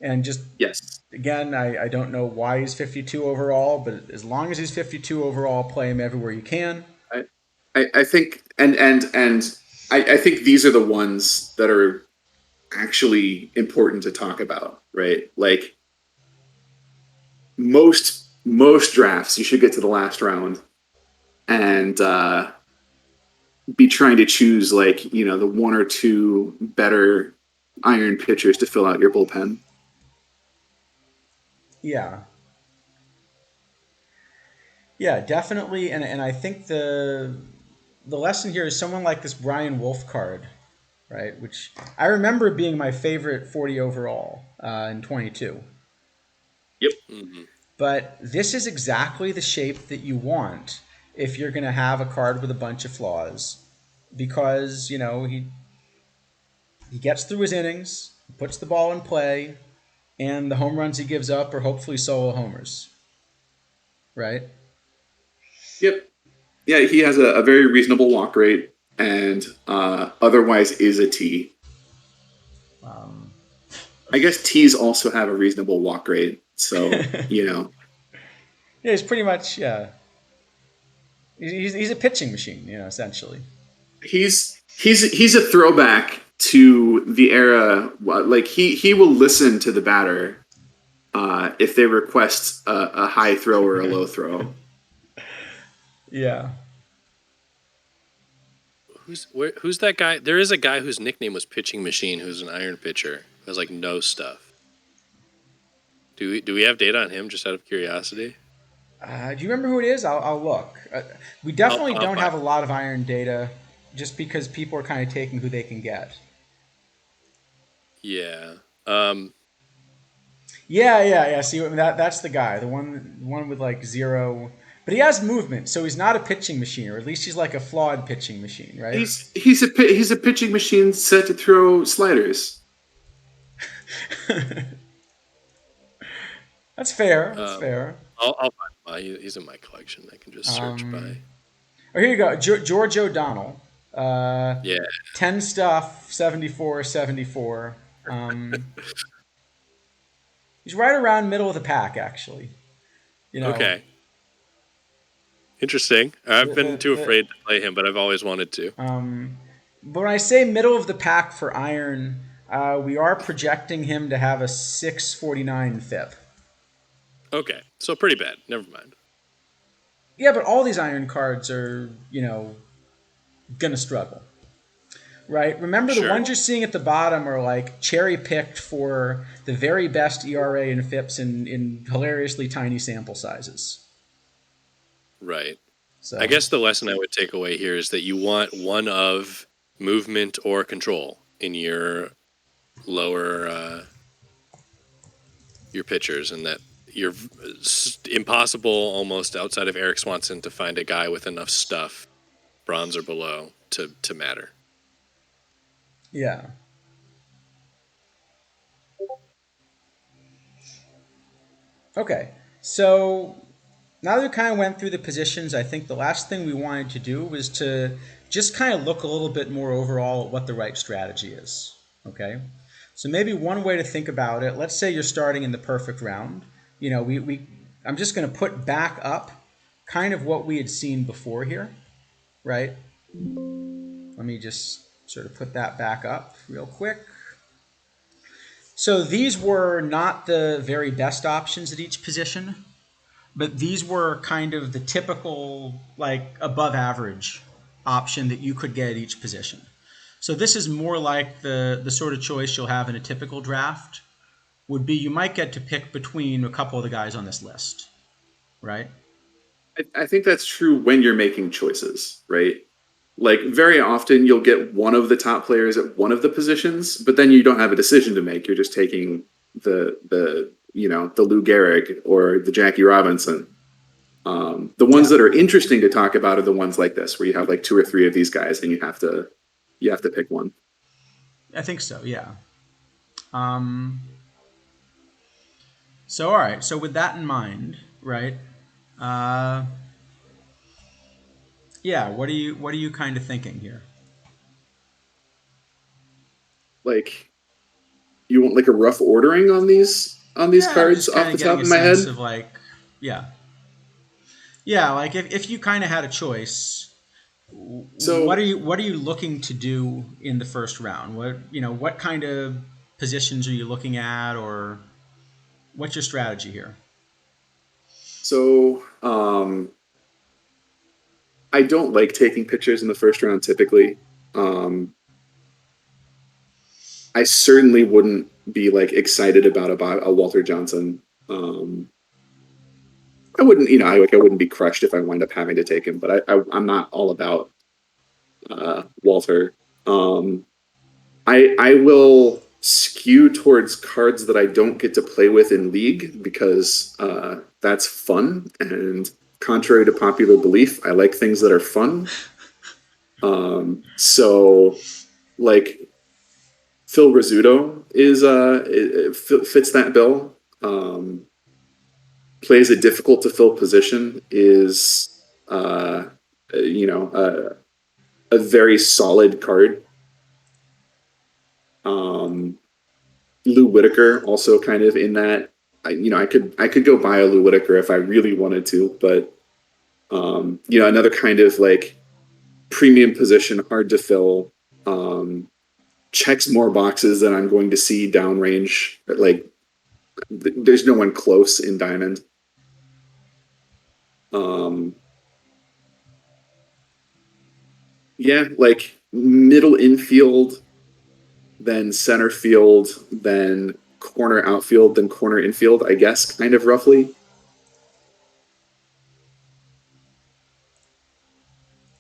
And just, yes. Again, I don't know why he's 52 overall, but as long as he's 52 overall, play him everywhere you can. I think, and I think these are the ones that are actually important to talk about, right? Like, most drafts, you should get to the last round and be trying to choose the 1 or 2 better Iron pitchers to fill out your bullpen. Yeah. Yeah, definitely. And I think the lesson here is someone like this Brian Wolf card, right? Which I remember being my favorite 40 overall in 22. Yep. Mm-hmm. But this is exactly the shape that you want if you're going to have a card with a bunch of flaws. Because, he gets through his innings, puts the ball in play, and the home runs he gives up are hopefully solo homers. Right? Yep. Yeah, he has a very reasonable walk rate and otherwise is a T. I guess T's also have a reasonable walk rate. So, you know, Yeah, he's pretty much he's a pitching machine, essentially. he's a throwback to the era. Like he will listen to the batter if they request a high throw or a low throw. Yeah. Who's that guy? There is a guy whose nickname was Pitching Machine, who's an iron pitcher. Who has like no stuff. Do we have data on him? Just out of curiosity. Do you remember who it is? I'll look. We definitely I'll don't find have a lot of iron data, just because people are kind of taking who they can get. Yeah. Yeah. See, that's the guy, the one with like zero, but he has movement, so he's not a pitching machine, or at least he's like a flawed pitching machine, right? He's a pitching machine set to throw sliders. That's fair. That's fair. I'll find him. He's in my collection. I can just search by. Oh, here you go. George O'Donnell. Yeah. 10 stuff, 74, 74. He's right around middle of the pack, actually. Okay. Interesting. I've been too afraid to play him, but I've always wanted to. But when I say middle of the pack for iron, we are projecting him to have a 649 FIP. Okay, so pretty bad. Never mind. Yeah, but all these iron cards are, gonna struggle. Right? Remember, the ones you're seeing at the bottom are like cherry picked for the very best ERA and FIPS in hilariously tiny sample sizes. Right. So I guess the lesson I would take away here is that you want one of movement or control in your lower your pitchers, and that you're impossible almost outside of Eric Swanson to find a guy with enough stuff, bronze or below, to matter. Yeah. Okay. So now that we kind of went through the positions, I think the last thing we wanted to do was to just kind of look a little bit more overall at what the right strategy is. Okay. So maybe one way to think about it, let's say you're starting in the perfect round. I'm just going to put back up kind of what we had seen before here, right? Let me just sort of put that back up real quick. So these were not the very best options at each position, but these were kind of the typical, like, above average option that you could get at each position. So this is more like the sort of choice you'll have in a typical draft would be you might get to pick between a couple of the guys on this list, right? I think that's true when you're making choices, right? Like very often you'll get one of the top players at one of the positions, but then you don't have a decision to make. You're just taking the Lou Gehrig or the Jackie Robinson. The ones that are interesting to talk about are the ones like this, where you have like two or three of these guys and you have to pick one. I think so, yeah. So all right, so with that in mind, right? Yeah, what are you kind of thinking here? Like, you want like a rough ordering on these cards off the top of my head? Of like, like if you kind of had a choice, so what are you looking to do in the first round? What kind of positions are you looking at, or what's your strategy here? So, I don't like taking pitchers in the first round typically. I certainly wouldn't be like excited about a Walter Johnson. I wouldn't, I wouldn't be crushed if I wind up having to take him, but I'm not all about Walter. I will skew towards cards that I don't get to play with in League because that's fun, and contrary to popular belief, I like things that are fun. So like Phil Rizzuto fits that bill. Plays a difficult to fill position, is a very solid card. Lou Whitaker also kind of in that I could go buy a Lou Whitaker if I really wanted to, but another kind of like premium position, hard to fill, checks more boxes than I'm going to see downrange. Like, there's no one close in Diamond. Yeah, like middle infield, then center field, then corner outfield, then corner infield, I guess, kind of roughly.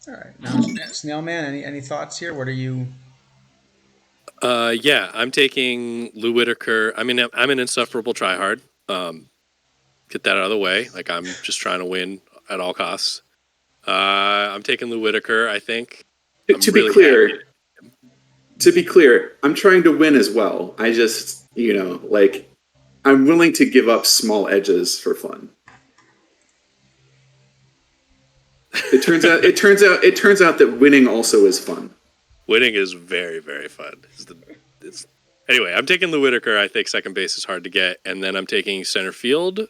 All right. Now, Snailman, any thoughts here? What are you? Yeah, I'm taking Lou Whitaker. I mean, I'm an insufferable tryhard. Get that out of the way. Like, I'm just trying to win at all costs. I'm taking Lou Whitaker. I think. To be clear, I'm trying to win as well. I just, like, I'm willing to give up small edges for fun. It turns out that winning also is fun. Winning is very, very fun. Anyway, I'm taking Lou Whitaker. I think second base is hard to get, and then I'm taking center field.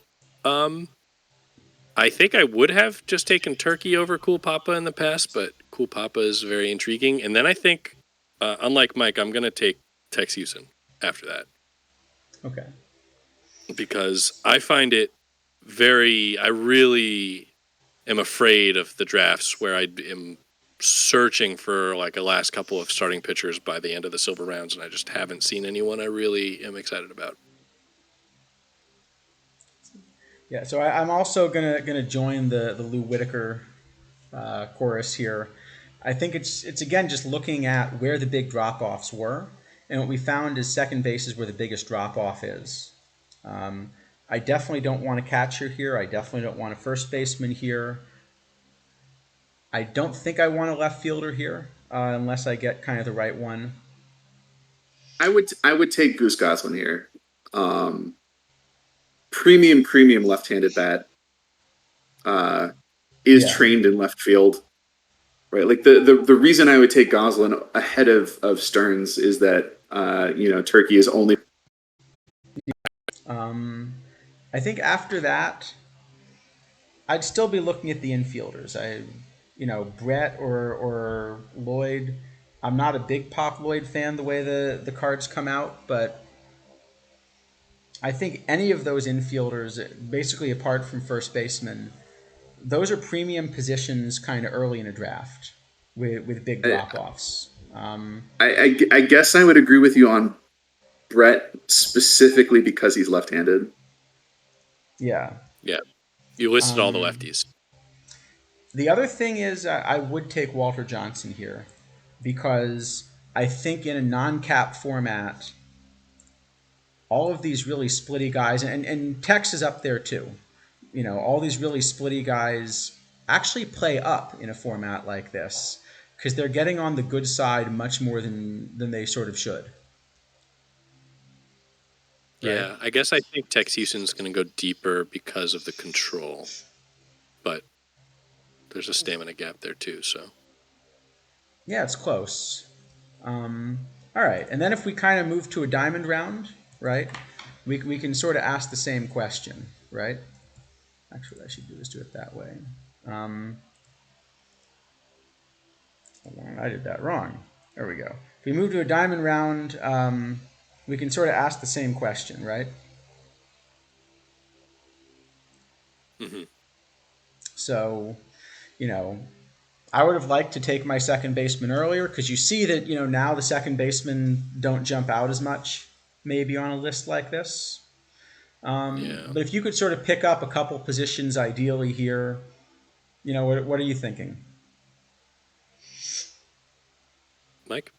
I think I would have just taken Turkey over Cool Papa in the past, but Cool Papa is very intriguing. And then I think, unlike Mike, I'm going to take Tex Houston after that. Okay. Because I find it I really am afraid of the drafts where I am searching for like a last couple of starting pitchers by the end of the silver rounds, and I just haven't seen anyone I really am excited about. Yeah, so I'm also gonna join the Lou Whitaker chorus here. I think it's again just looking at where the big drop offs were, and what we found is second base is where the biggest drop off is. I definitely don't want a catcher here. I definitely don't want a first baseman here. I don't think I want a left fielder here unless I get kind of the right one. I would take Goose Goslin here. Premium left-handed bat. Is trained in left field, right? Like the reason I would take Goslin ahead of Stearns is that Turkey is only. I think after that, I'd still be looking at the infielders. Brett or Lloyd. I'm not a big Pop Lloyd fan the way the cards come out, but I think any of those infielders, basically apart from first baseman, those are premium positions kind of early in a draft with big drop-offs. I guess I would agree with you on Brett specifically because he's left-handed. Yeah. Yeah. You listed all the lefties. The other thing is I would take Walter Johnson here because I think in a non-cap format, all of these really splitty guys, and Tex is up there too. All these really splitty guys actually play up in a format like this because they're getting on the good side much more than they sort of should. Right? Yeah, I guess I think Tex Houston's going to go deeper because of the control, but there's a stamina gap there too. So yeah, it's close. All right, and then if we kind of move to a diamond round, right, we can sort of ask the same question, right? Actually, I should do it that way. I did that wrong. There we go. If we move to a diamond round, we can sort of ask the same question, right? Mm-hmm. So, I would have liked to take my second baseman earlier because you see that, now the second basemen don't jump out as much maybe on a list like this. But if you could sort of pick up a couple positions ideally here, what are you thinking? Mike?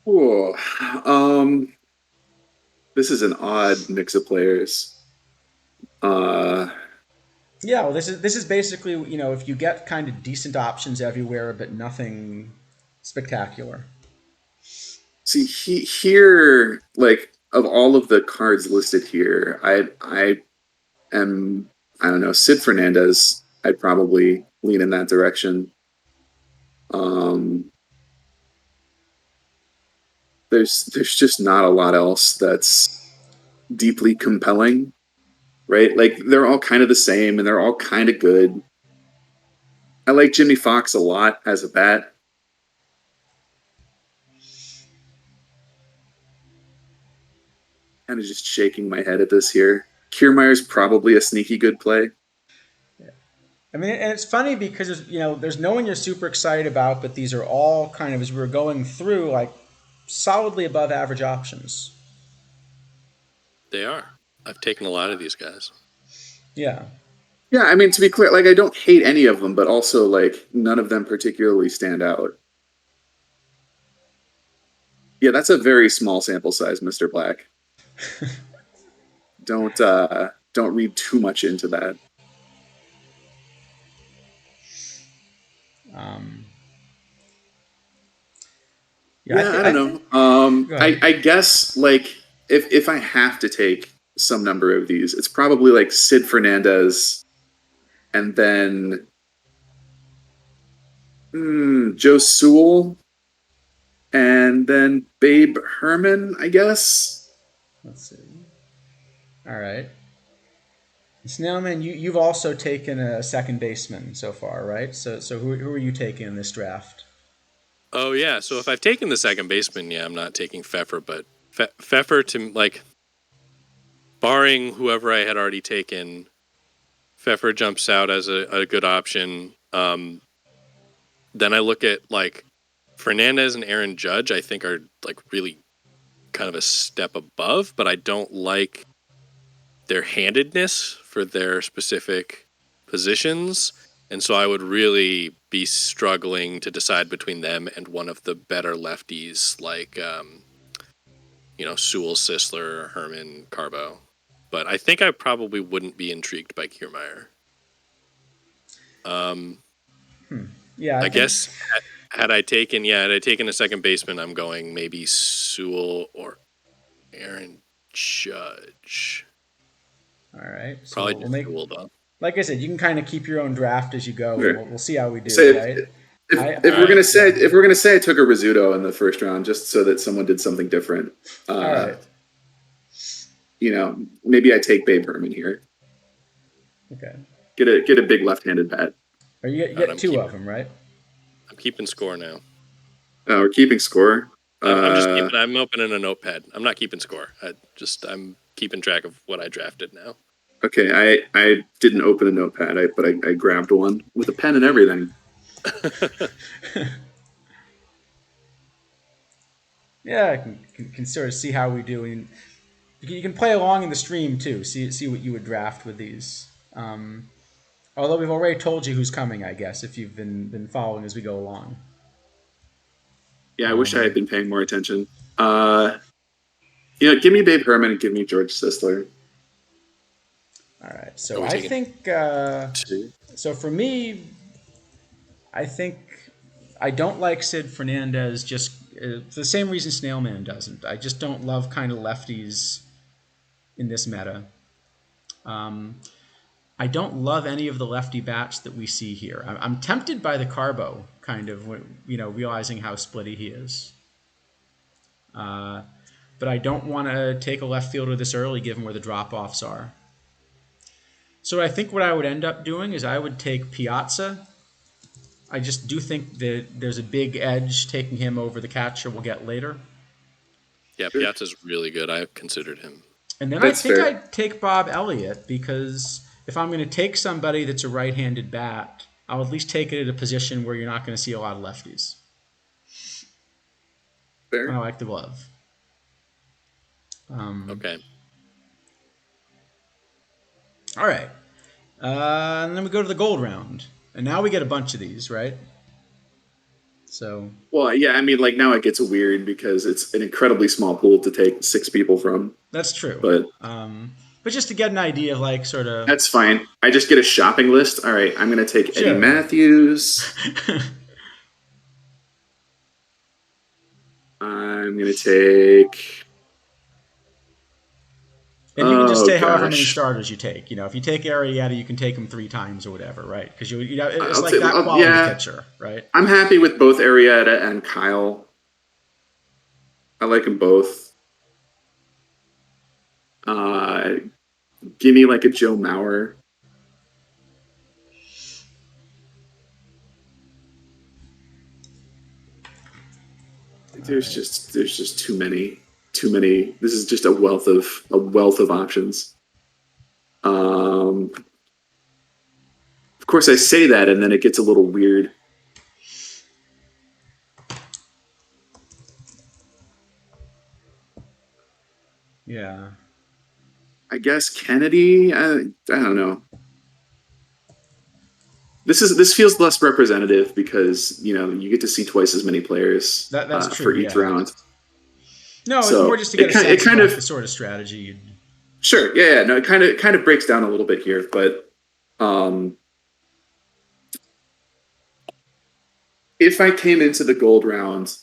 Cool. This is an odd mix of players. Yeah, well, this is basically, if you get kind of decent options everywhere, but nothing spectacular. See, here, like, of all of the cards listed here, I don't know, Sid Fernandez. I'd probably lean in that direction. There's just not a lot else that's deeply compelling, right? Like they're all kind of the same and they're all kind of good. I like Jimmy Fox a lot as a bat. Kind of just shaking my head at this here. Kiermaier's probably a sneaky good play. I mean, and it's funny because there's no one you're super excited about, but these are all kind of, as we were going through, like solidly above average options. They are. I've taken a lot of these guys. Yeah. Yeah, I mean, to be clear, like I don't hate any of them, but also like none of them particularly stand out. Yeah, that's a very small sample size, Mr. Black. Don't read too much into that. Um, Yeah, I don't know. Go ahead. I guess like if I have to take some number of these, it's probably like Sid Fernandez, and then Joe Sewell, and then Babe Herman, I guess. Let's see. All right. Snailman, you've also taken a second baseman so far, right? So who are you taking in this draft? Oh yeah, so if I've taken the second baseman, yeah, I'm not taking Pfeffer, but Pfeffer to like, barring whoever I had already taken, Pfeffer jumps out as a good option. Then I look at like Fernandez and Aaron Judge. I think are like really kind of a step above, but I don't like their handedness for their specific positions. And so I would really be struggling to decide between them and one of the better lefties like, Sewell, Sisler, Herman, Carbo. But I think I probably wouldn't be intrigued by Kiermaier. Yeah, I guess had I taken a second baseman, I'm going maybe Sewell or Aaron Judge. All right. So Probably we'll just make, Sewell though. like I said, you can kind of keep your own draft as you go, and Sure. we'll see how we do, Say right? if we're gonna say I took a Rizzuto in the first round just so that someone did something different, All right. Maybe I take Babe Herman here. Okay. Get a big left-handed bat. Or you get two of them, right? I'm keeping score now. We're keeping score. I'm opening a notepad. I'm not keeping score. I'm keeping track of what I drafted now. Okay, I didn't open a notepad, but I grabbed one with a pen and everything. Yeah, I can sort of see how we do. And you can play along in the stream too. See what you would draft with these. Although we've already told you who's coming, I guess, if you've been following as we go along. Yeah, I wish I had been paying more attention. Give me Babe Herman and give me George Sisler. All right. So I think. So for me, I think I don't like Sid Fernandez just for the same reason Snailman doesn't. I just don't love kind of lefties in this meta. I don't love any of the lefty bats that we see here. I'm tempted by the Carbo, kind of, realizing how splitty he is. But I don't want to take a left fielder this early, given where the drop-offs are. So I think what I would end up doing is I would take Piazza. I just do think that there's a big edge taking him over the catcher we'll get later. Yeah, Piazza's really good. I considered him. And then I think I'd take Bob Elliott, because if I'm going to take somebody that's a right-handed bat, I'll at least take it at a position where you're not going to see a lot of lefties. Fair. I like the glove. Okay. All right. And then we go to the gold round. And now we get a bunch of these, right? So. Well, yeah, I mean, like now it gets weird because it's an incredibly small pool to take 6 people from. That's true. But just to get an idea of like sort of. That's fine. I just get a shopping list. All right, I'm going to take Eddie Matthews. I'm going to take. And you can just say however many starters you take. If you take Arrieta, you can take him 3 times or whatever, right? Because it's like that quality pitcher, right? I'm happy with both Arrieta and Kyle. I like them both. Uh, Give me like a Joe Mauer. There's just too many. This is just a wealth of options. Of course, I say that, and then it gets a little weird. Yeah. I guess Kennedy. I don't know. This feels less representative because you get to see twice as many players That's true. for each Yeah. round. No, it's more So just to get a it sense kind of like, of the sort of strategy you'd. sure, yeah, no, it kind of breaks down a little bit here, but um, if I came into the gold round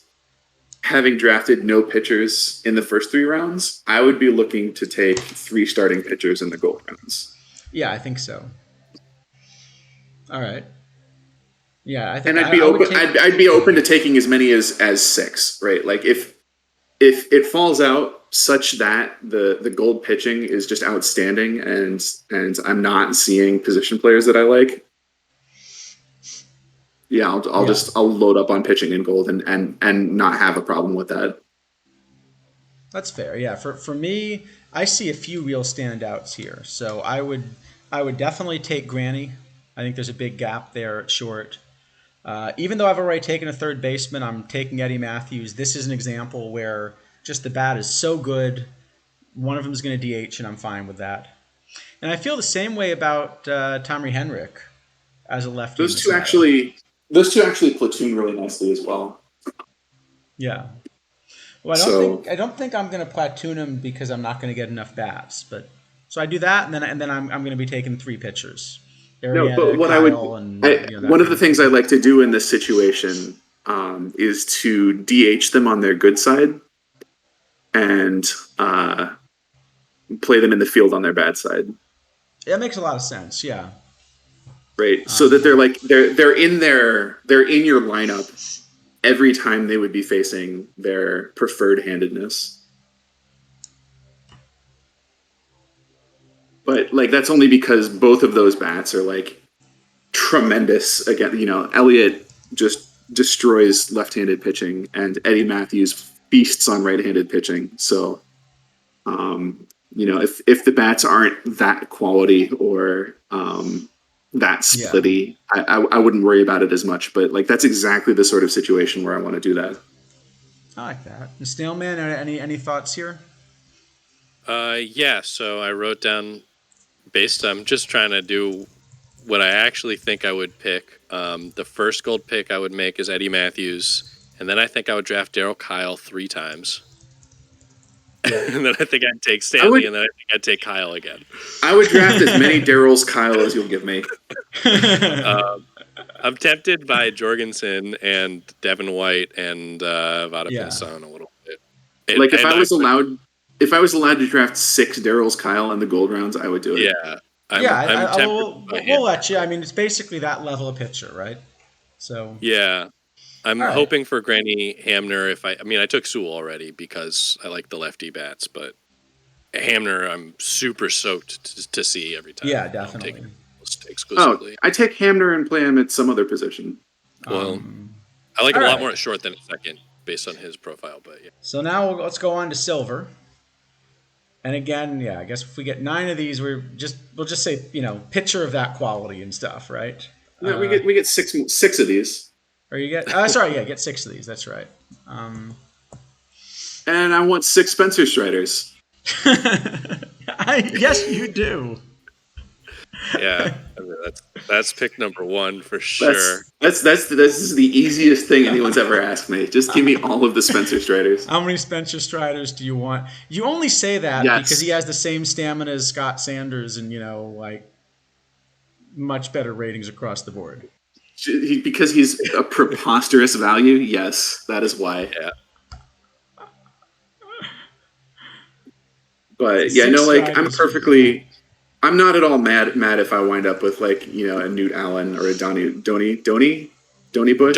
having drafted no pitchers in the first 3 rounds, I would be looking to take 3 starting pitchers in the gold rounds. Yeah, I think so. All right. Yeah, I think And I would take. I'd be open to taking as many as 6, right? Like if it falls out such that the gold pitching is just outstanding and I'm not seeing position players that I like, yeah, I'll load up on pitching in gold and not have a problem with that. That's fair. Yeah. For me, I see a few real standouts here. So I would definitely take Granny. I think there's a big gap there at short. Even though I've already taken a third baseman, I'm taking Eddie Matthews. This is an example where just the bat is so good. One of them is going to DH, and I'm fine with that. And I feel the same way about Tommy Henrik as a lefty. Those two actually platoon really nicely as well. Yeah. Well, I don't think I'm going to platoon him because I'm not going to get enough bats. But so I do that, and then I'm going to be taking 3 pitchers. No, but what Kyle, and one of the things I like to do in this situation is to DH them on their good side and play them in the field on their bad side. That makes a lot of sense. Yeah. Right. So that they're in your lineup every time they would be facing their preferred handedness. But like that's only because both of those bats are like tremendous. Again, Elliott just destroys left-handed pitching, and Eddie Matthews feasts on right-handed pitching. So, if the bats aren't that quality or that splitty, I wouldn't worry about it as much. But like that's exactly the sort of situation where I want to do that. I like that. And Snailman, any thoughts here? Yeah. So I wrote down I'm just trying to do what I actually think I would pick. The first gold pick I would make is Eddie Matthews, and then I think I would draft Darryl Kyle 3 times. And then I think I'd take Stanley, and then I think I'd take Kyle again. I would draft as many Darryl's Kyle as you'll give me. I'm tempted by Jorgensen and Devin White and Vada Pinson a little bit. If I was allowed to draft 6 Darryl's Kyle in the gold rounds, I would do it. Yeah. We'll let you. I mean, it's basically that level of pitcher, right? So yeah. I'm hoping for Granny Hamner. I took Sewell already because I like the lefty bats, but Hamner I'm super stoked to see every time. Yeah, definitely. Exclusively. I take Hamner and play him at some other position. Well, I like him a lot more at short than at second, based on his profile. But yeah. So now let's go on to silver. And again, I guess if we get 9 of these, we'll just say pitcher of that quality and stuff, right? No, we get six of these. Or you get get 6 of these. That's right. And I want 6 Spencer Striders. Yes, you do. Yeah, that's pick number 1 for sure. This is the easiest thing anyone's ever asked me. Just give me all of the Spencer Striders. How many Spencer Striders do you want? You only say that because he has the same stamina as Scott Sanders and much better ratings across the board. Because he's a preposterous value. Yes, that is why. Yeah. But I'm not at all mad if I wind up with a Newt Allen or a Donnie Bush.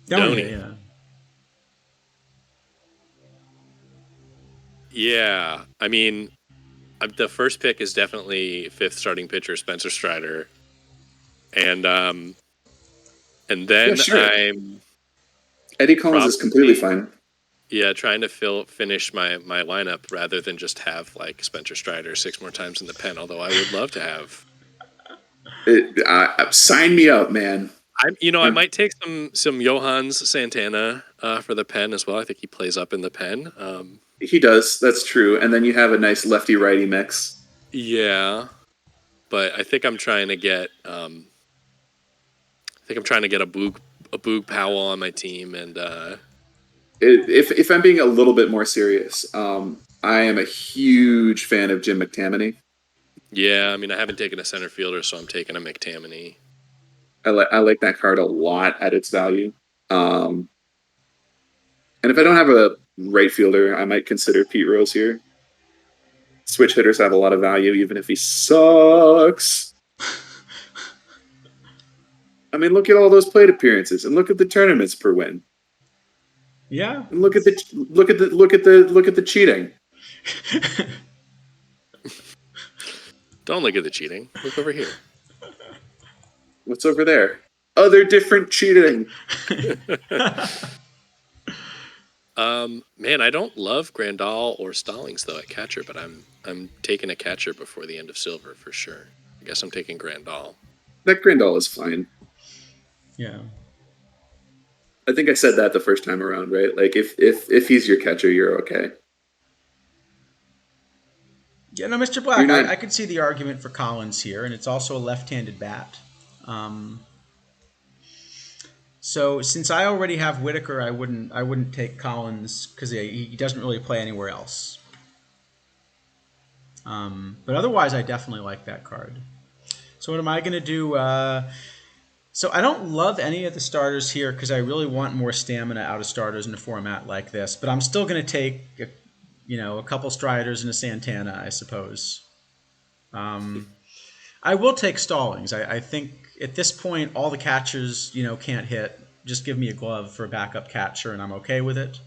Donnie. Yeah. I mean, the first pick is definitely fifth starting pitcher Spencer Strider, and then Yeah, sure. I'm Eddie Collins is completely fine. trying to finish my lineup rather than just have like Spencer Strider 6 more times in the pen. Although I would love to have. Sign me up, man. I might take some Johannes Santana for the pen as well. I think he plays up in the pen. He does. That's true. And then you have a nice lefty righty mix. Yeah, but I think I'm trying to get a Boog Powell on my team, and if I'm being a little bit more serious, I am a huge fan of Jim McTammany. yeah, I mean I haven't taken a center fielder, so I'm taking a McTammany. I like that card a lot at its value. And if I don't have a right fielder, I might consider Pete Rose here. Switch hitters have a lot of value, even if he sucks. I mean, look at all those plate appearances, and look at the tournaments per win. Yeah. And look at the cheating. Don't look at the cheating. Look over here. What's over there? Other different cheating. Man, I don't love Grandal or Stallings though at catcher, but I'm taking a catcher before the end of Silver for sure. I guess I'm taking Grandal. That Grandal is fine. Yeah. I think I said that the first time around, right? Like if he's your catcher, you're okay. Yeah, no, Mr. Black, I could see the argument for Collins here, and it's also a left-handed bat. So since I already have Whitaker, I wouldn't take Collins because he doesn't really play anywhere else. But otherwise, I definitely like that card. So what am I going to do? So I don't love any of the starters here because I really want more stamina out of starters in a format like this. But I'm still going to take a couple Striders and a Santana, I suppose. I will take Stallings. I think at this point all the catchers can't hit. Just give me a glove for a backup catcher and I'm okay with it.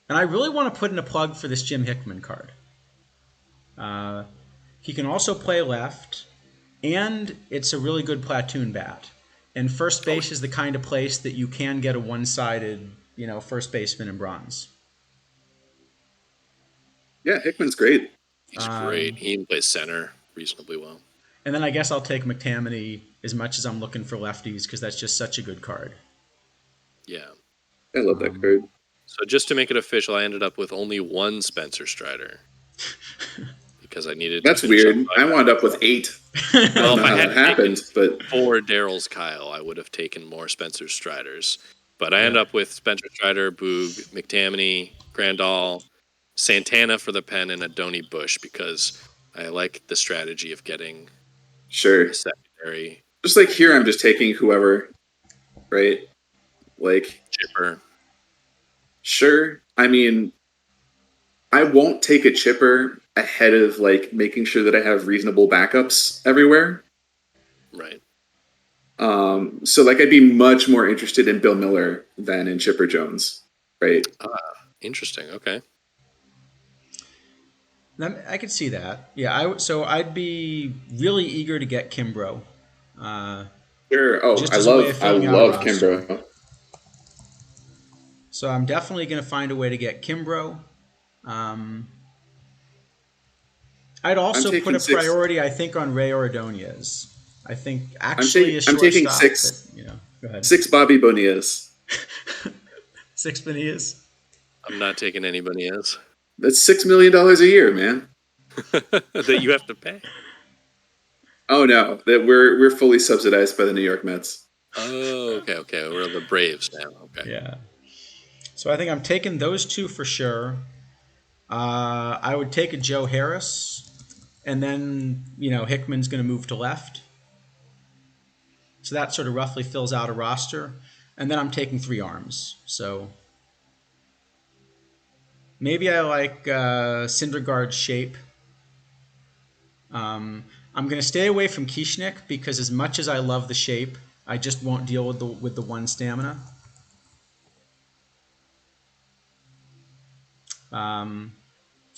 And I really want to put in a plug for this Jim Hickman card. He can also play left, and it's a really good platoon bat. And first base is the kind of place that you can get a one-sided, first baseman in bronze. Yeah, Hickman's great. He's great. He can play center reasonably well. And then I guess I'll take McTammany as much as I'm looking for lefties because that's just such a good card. Yeah. I love that card. So just to make it official, I ended up with only one Spencer Strider. Because I needed That's weird. I wound up with 8. Well, if I had happened, but 4 Daryl's Kyle, I would have taken more Spencer Striders. But I end up with Spencer Strider, Boog, McTammany, Grandal, Santana for the pen, and Adoni Bush because I like the strategy of getting a secondary. Just like here, I'm just taking whoever, right? Like Chipper. Sure. I mean, I won't take a chipper ahead of like making sure that I have reasonable backups everywhere. Right. So like I'd be much more interested in Bill Miller than in Chipper Jones, right? Interesting. Okay. I could see that. Yeah, so I'd be really eager to get Kimbrough. Sure. Oh, I love Kimbrough. So I'm definitely going to find a way to get Kimbrough. I'd also put a priority, I think, on Ray Ordonez. I think actually a shortstop. I'm taking 6. Go ahead. 6 Bobby Bonillas. 6 Bonillas. I'm not taking any Bonillas. That's $6 million a year, man. That you have to pay. Oh no, that we're fully subsidized by the New York Mets. Oh, okay. We're the Braves now. Okay. Yeah. So I think I'm taking those 2 for sure. I would take a Joe Harris, and then Hickman's going to move to left. So that sort of roughly fills out a roster, and then I'm taking 3 arms. So maybe I like Syndergaard's shape. I'm going to stay away from Kishnik because as much as I love the shape, I just won't deal with the 1 stamina.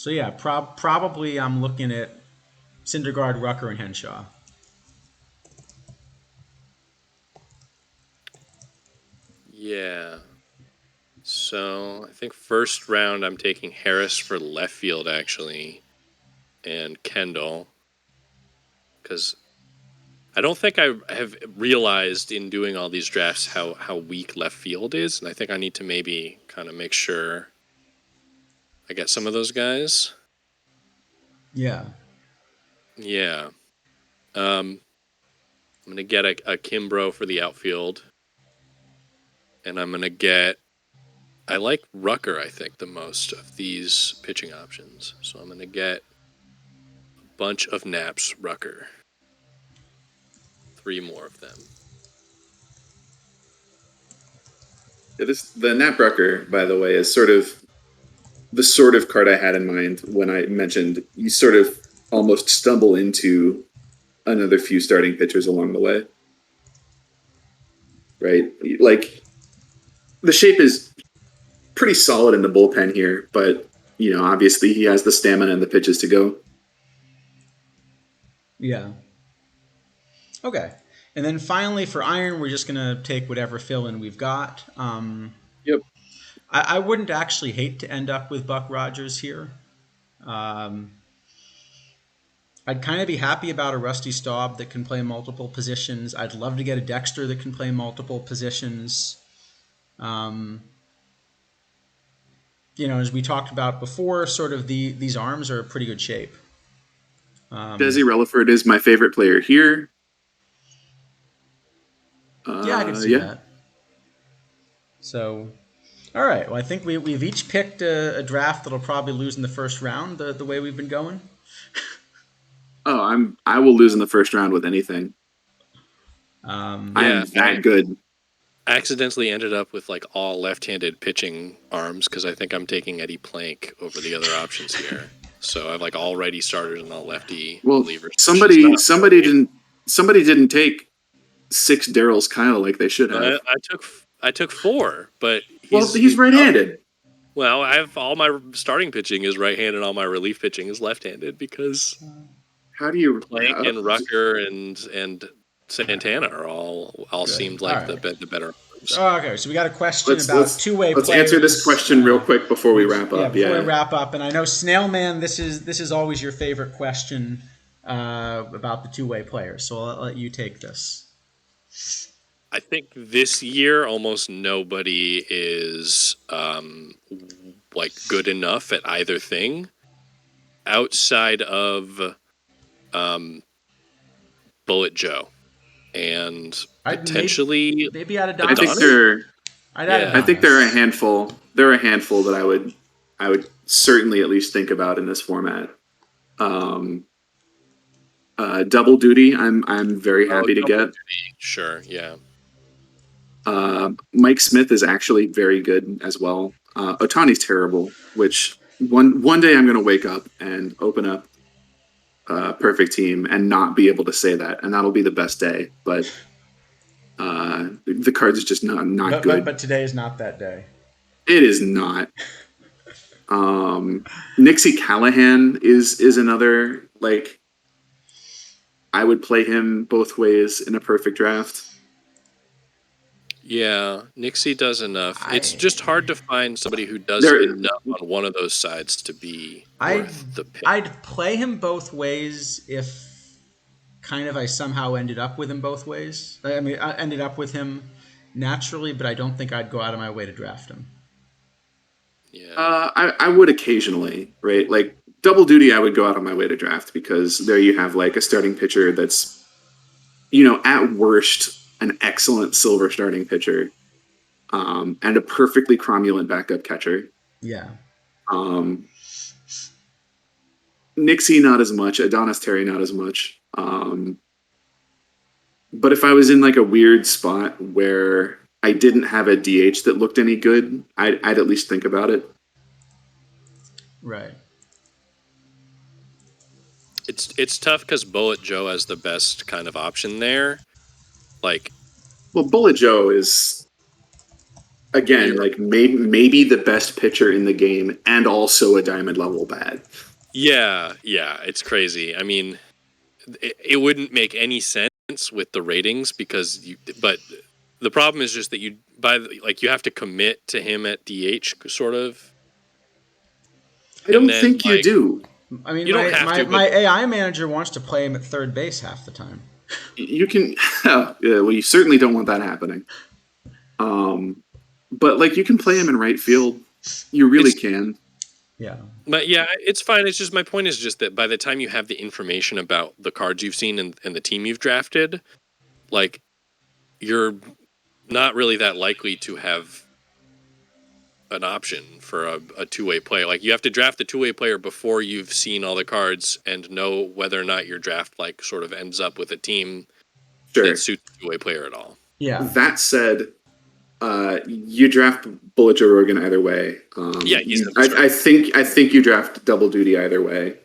So yeah, probably I'm looking at Syndergaard, Rucker, and Henshaw. Yeah. So I think first round I'm taking Harris for left field actually, and Kendall, because I don't think I have realized in doing all these drafts how weak left field is, and I think I need to maybe kind of make sure I get some of those guys. Yeah. Yeah. I'm gonna get a Kimbrough for the outfield, and I'm gonna get. I like Rucker, I think, the most of these pitching options. So I'm gonna get a bunch of Naps Rucker. 3 more of them. Yeah, the Nat Rucker, by the way, is sort of the sort of card I had in mind when I mentioned you sort of almost stumble into another few starting pitchers along the way. Right? Like, the shape is pretty solid in the bullpen here, but, obviously he has the stamina and the pitches to go. Yeah. Okay. And then finally for iron, we're just going to take whatever fill-in we've got. Yep. I wouldn't actually hate to end up with Buck Rogers here. I'd kind of be happy about a Rusty Staub that can play multiple positions. I'd love to get a Dexter that can play multiple positions. As we talked about before, sort of these arms are in pretty good shape. Desi Relaford is my favorite player here. Yeah, I can see that. So, all right. Well, I think we've each picked a draft that'll probably lose in the first round. The way we've been going. Oh, I will lose in the first round with anything. I am that good. I accidentally ended up with like all left-handed pitching arms because I think I'm taking Eddie Plank over the other options here. So I have like all righty starters and all lefty relievers. Somebody didn't take 6 Daryl's Kyle like they should have. I took 4, but he's right-handed. Well, I have all my starting pitching is right-handed, all my relief pitching is left-handed because how do you Plank and Rucker and Santana are all seemed like the better. Okay, so we got a question about two-way players. Let's answer this question real quick before we wrap up. Before we wrap up, and I know Snailman, this is always your favorite question about the two-way players. So I'll let you take this. I think this year almost nobody is like good enough at either thing outside of Bullet Joe. And potentially, maybe out of I think there are a handful. There are a handful that I would certainly at least think about in this format. Double Duty, I'm very happy to get. Duty. Sure, yeah. Mike Smith is actually very good as well. Otani's terrible, which one day I'm going to wake up and open up Perfect Team and not be able to say that, and that'll be the best day. But the card's just not good. But today is not that day. It is not. Nixie Callahan is another, like, I would play him both ways in a perfect draft. Yeah, Nixie does enough. It's just hard to find somebody who does enough on one of those sides to be worth the pick. I'd play him both ways if kind of I somehow ended up with him both ways. I mean, I ended up with him naturally, but I don't think I'd go out of my way to draft him. Yeah. I would occasionally, right? Like, Double Duty, I would go out of my way to draft because there you have like a starting pitcher that's, at worst, an excellent silver starting pitcher, and a perfectly cromulent backup catcher. Yeah. Nixie, not as much. Adonis Terry, not as much. But if I was in like a weird spot where I didn't have a DH that looked any good, I'd at least think about it. Right. It's tough because Bullet Joe has the best kind of option there. Like, well, Bullet Joe is again, like maybe the best pitcher in the game and also a diamond level bat. Yeah, it's crazy. I mean, it wouldn't make any sense with the ratings but the problem is just that you have to commit to him at DH sort of. I don't think you do. I mean, you don't have to, my AI manager wants to play him at third base half the time. You can, yeah, well, you certainly don't want that happening. But like you can play him in right field. You really can. Yeah. But yeah, it's fine. It's just my point is just that by the time you have the information about the cards you've seen and the team you've drafted, like you're not really that likely to have an option for a two-way player. Like you have to draft a two-way player before you've seen all the cards and know whether or not your draft like sort of ends up with a team that suits a two-way player at all. Yeah. That said, you draft Bullet Joe Rogan either way. Yeah, I think you draft Double Duty either way.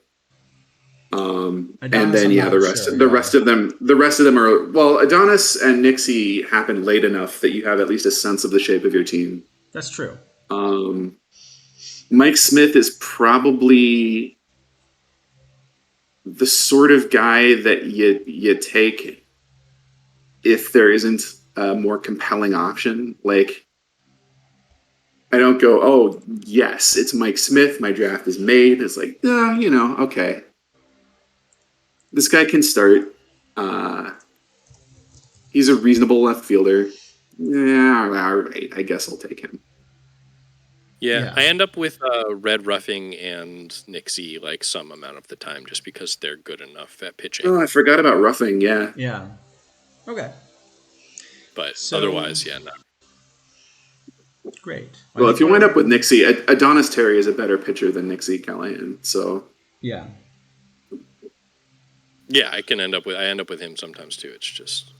And then the rest of them are, well, Adonis and Nixie happen late enough that you have at least a sense of the shape of your team. That's true. Mike Smith is probably the sort of guy that you take if there isn't a more compelling option. Like, I don't go, oh, yes, it's Mike Smith. My draft is made. It's like, okay. This guy can start. He's a reasonable left fielder. Yeah, all right. I guess I'll take him. Yeah, I end up with Red Ruffing and Nixie like some amount of the time just because they're good enough at pitching. Oh, I forgot about Ruffing, yeah. Yeah. Okay. But otherwise, no. Great. Well, if you wind up with Nixie, Adonis Terry is a better pitcher than Nixie Callahan, so... Yeah. Yeah, I end up with him sometimes too. It's just...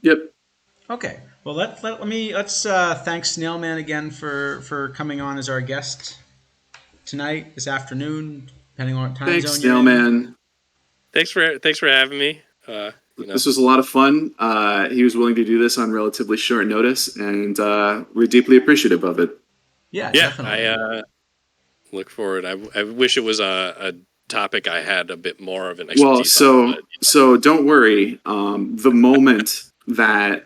Yep. Okay. Well, let's thank Snailman again for coming on as our guest tonight, this afternoon, depending on what time Thanks, zone you're in. Snailman. Thanks for having me. This was a lot of fun. He was willing to do this on relatively short notice, and we're deeply appreciative of it. Yeah, definitely. I look forward. I wish it was a topic I had a bit more of an expertise on. So don't worry. The moment that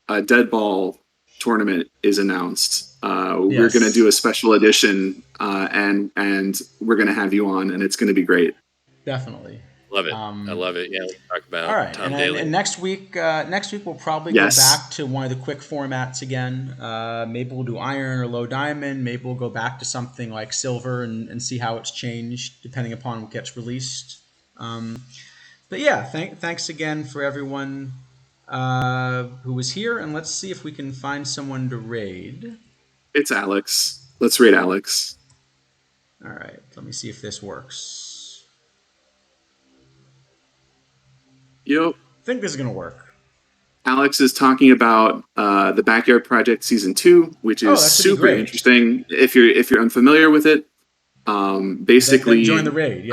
a dead ball tournament is announced, we're going to do a special edition, and we're going to have you on, and it's going to be great. Definitely. Love it. I love it. Yeah, we'll talk about all right. Tom Daly. And next week we'll probably go back to one of the quick formats again. Maybe we'll do iron or low diamond. Maybe we'll go back to something like silver and see how it's changed depending upon what gets released. But yeah, thanks again for everyone who was here, and let's see if we can find someone to raid. It's Alex. Let's raid Alex. All right. Let me see if this works. Yep. I think this is going to work. Alex is talking about the Backyard Project Season 2, which is super interesting. If you're unfamiliar with it, basically join the raid.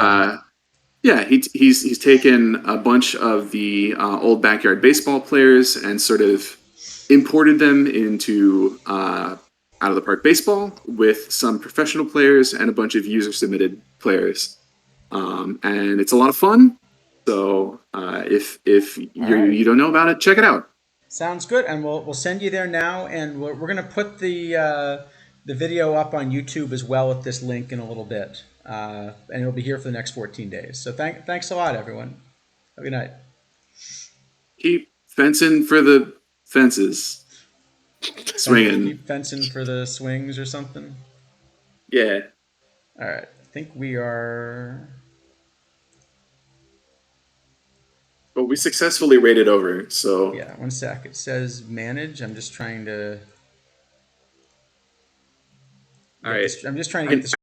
Yeah, he's taken a bunch of the old backyard baseball players and sort of imported them into out of the park baseball with some professional players and a bunch of user submitted players, and it's a lot of fun. So if you don't know about it, check it out. Sounds good, and we'll send you there now, and we're going to put the video up on YouTube as well with this link in a little bit, and it'll be here for the next 14 days. So thanks a lot, everyone. Have a good night. Keep fencing for the fences. Swinging. Keep fencing for the swings or something. Yeah. All right. I think we are. But we successfully raided over, so... Yeah, 1 sec. It says manage. I'm just trying to... All right. I'm just trying to get this...